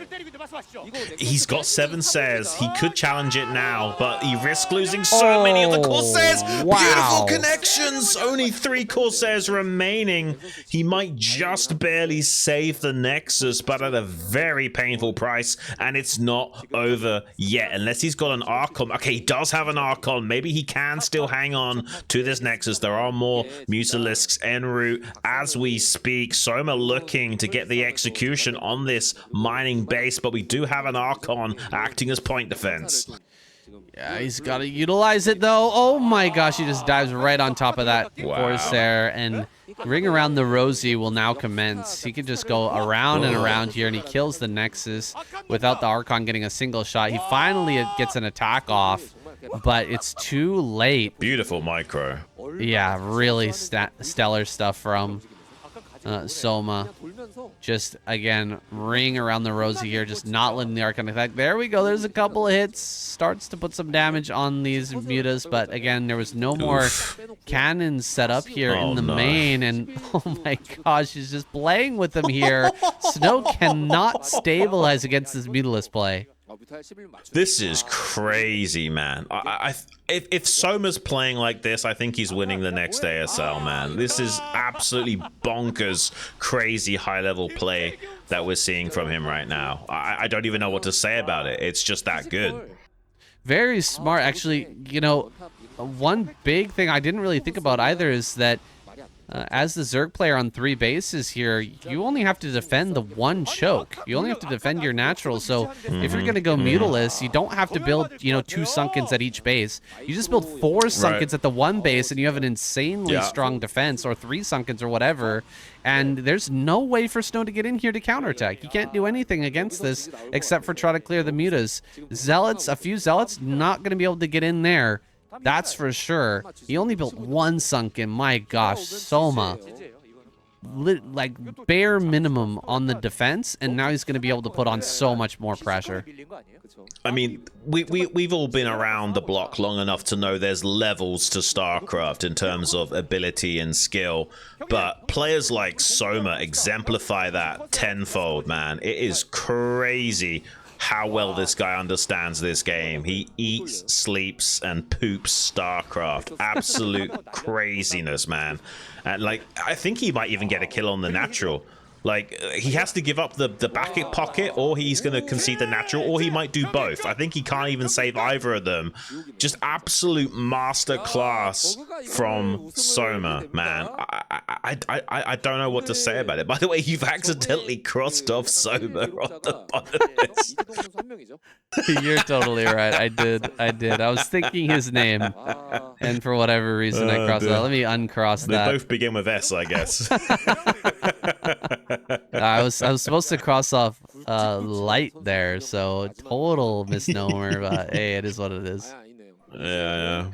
He's got 7 Sairs. He could challenge it now, but he risks losing so many of the Corsairs. Beautiful connections. Only 3 Corsairs remaining. He might just barely save the Nexus, but at a very painful price, and it's not over yet. Unless he's got an Archon. Okay, he does have an Archon. Maybe he can still hang on to this Nexus. There are more Mutalisks en route as we speak. Soma looking to get the execution on this mining base, but we do have an Archon acting as point defense. Yeah, he's got to utilize it though. Oh my gosh, he just dives right on top of that Corsair, and Ring Around the Rosie will now commence. He can just go around and around here, and he kills the Nexus without the Archon getting a single shot. He finally gets an attack off, but it's too late. Beautiful micro. Yeah, really stellar stuff from Soma. Just, again, ring around the Rosie here, just not letting the Archon attack. There we go. There's a couple of hits. Starts to put some damage on these mutas, but again, there was no more cannons set up here in the main, and oh my gosh, he's just playing with them here. Snow cannot stabilize against this mutalist play. This is crazy, man. If Soma's playing like this, I think he's winning the next ASL, man. This is absolutely bonkers, crazy high-level play that we're seeing from him right now. I don't even know what to say about it. It's just that good. Very smart. Actually, you know, one big thing I didn't really think about either is that As the Zerg player on 3 bases here, you only have to defend the 1 choke. You only have to defend your natural. So if you're going to go mutalist, you don't have to build, 2 Sunkens at each base. You just build 4 Sunkens at the 1 base, and you have an insanely strong defense, or 3 Sunkens or whatever. And there's no way for Snow to get in here to counterattack. You can't do anything against this except for try to clear the mutas. Zealots, a few Zealots, not going to be able to get in there. That's for sure. He only built 1 Sunken. My gosh, Soma. Like, bare minimum on the defense, and now he's going to be able to put on so much more pressure. I mean, we've all been around the block long enough to know there's levels to StarCraft in terms of ability and skill, but players like Soma exemplify that tenfold, man. It is crazy how well this guy understands this game. He eats, sleeps, and poops StarCraft. Absolute craziness, man. And like, I think he might even get a kill on the natural. Like, he has to give up the back pocket, or he's going to concede the natural, or he might do both. I think he can't even save either of them. Just absolute master class from Soma, man. I don't know what to say about it. By the way, you've accidentally crossed off Soma on the bottom list. You're totally right. I did. I was thinking his name, and for whatever reason, I crossed it out. Let me uncross that. They both begin with S, I guess. I was supposed to cross off light there, so total misnomer, but hey, it is what it is. Yeah.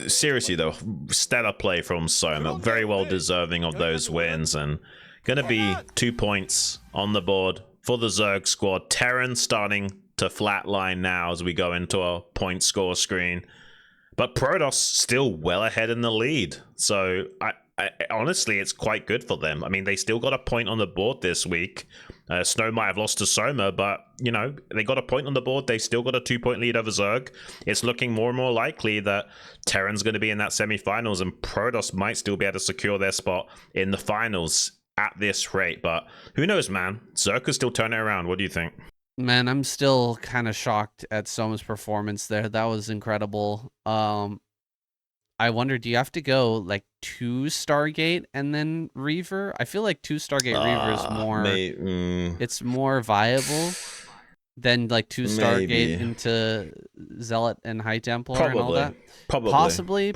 Seriously though, stellar play from Soma. Very well deserving of those wins, and gonna be 2 points on the board for the Zerg squad. Terran starting to flatline now as we go into our point score screen, but Protoss still well ahead in the lead. So I honestly, it's quite good for them. I mean, they still got a point on the board this week. Snow might have lost to Soma, but, you know, they got a point on the board. They still got a 2-point lead over Zerg. It's looking more and more likely that Terran's going to be in that semifinals, and Protoss might still be able to secure their spot in the finals at this rate. But who knows, man? Zerg could still turn it around. What do you think? Man, I'm still kind of shocked at Soma's performance there. That was incredible. I wonder, do you have to go like 2 Stargate and then Reaver? I feel like 2 Stargate Reaver is more, it's more viable than like 2 Stargate into Zealot and High Templar and all that. Possibly.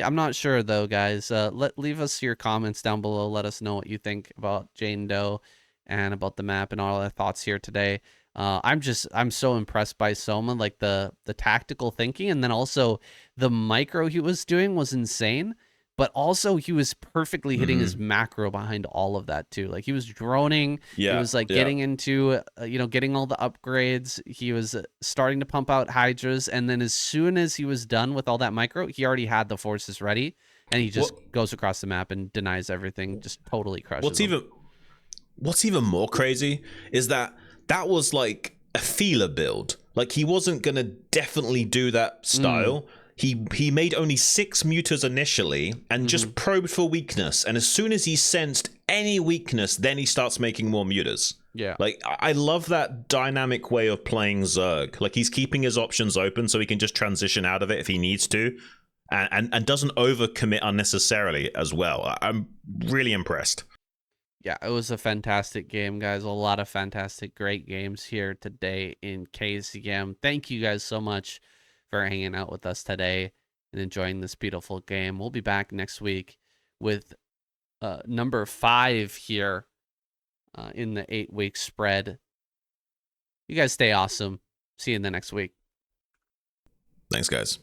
I'm not sure though, guys. Leave us your comments down below. Let us know what you think about Jane Doe and about the map and all our thoughts here today. I'm so impressed by Soma, like the tactical thinking, and then also the micro he was doing was insane, but also he was perfectly hitting his macro behind all of that too. Like he was droning, he was like getting into, getting all the upgrades. He was starting to pump out Hydras, and then as soon as he was done with all that micro, he already had the forces ready, and he just goes across the map and denies everything, just totally crushes them. What's even more crazy is that was like a feeler build. Like he wasn't gonna definitely do that style. He made only 6 mutas initially and just probed for weakness. And as soon as he sensed any weakness, then he starts making more mutas. Yeah. Like I love that dynamic way of playing Zerg. Like he's keeping his options open so he can just transition out of it if he needs to, and doesn't overcommit unnecessarily as well. I'm really impressed. Yeah, it was a fantastic game, guys. A lot of fantastic, great games here today in KCM. Thank you guys so much for hanging out with us today and enjoying this beautiful game. We'll be back next week with number 5 here in the 8-week spread. You guys stay awesome. See you in the next week. Thanks, guys.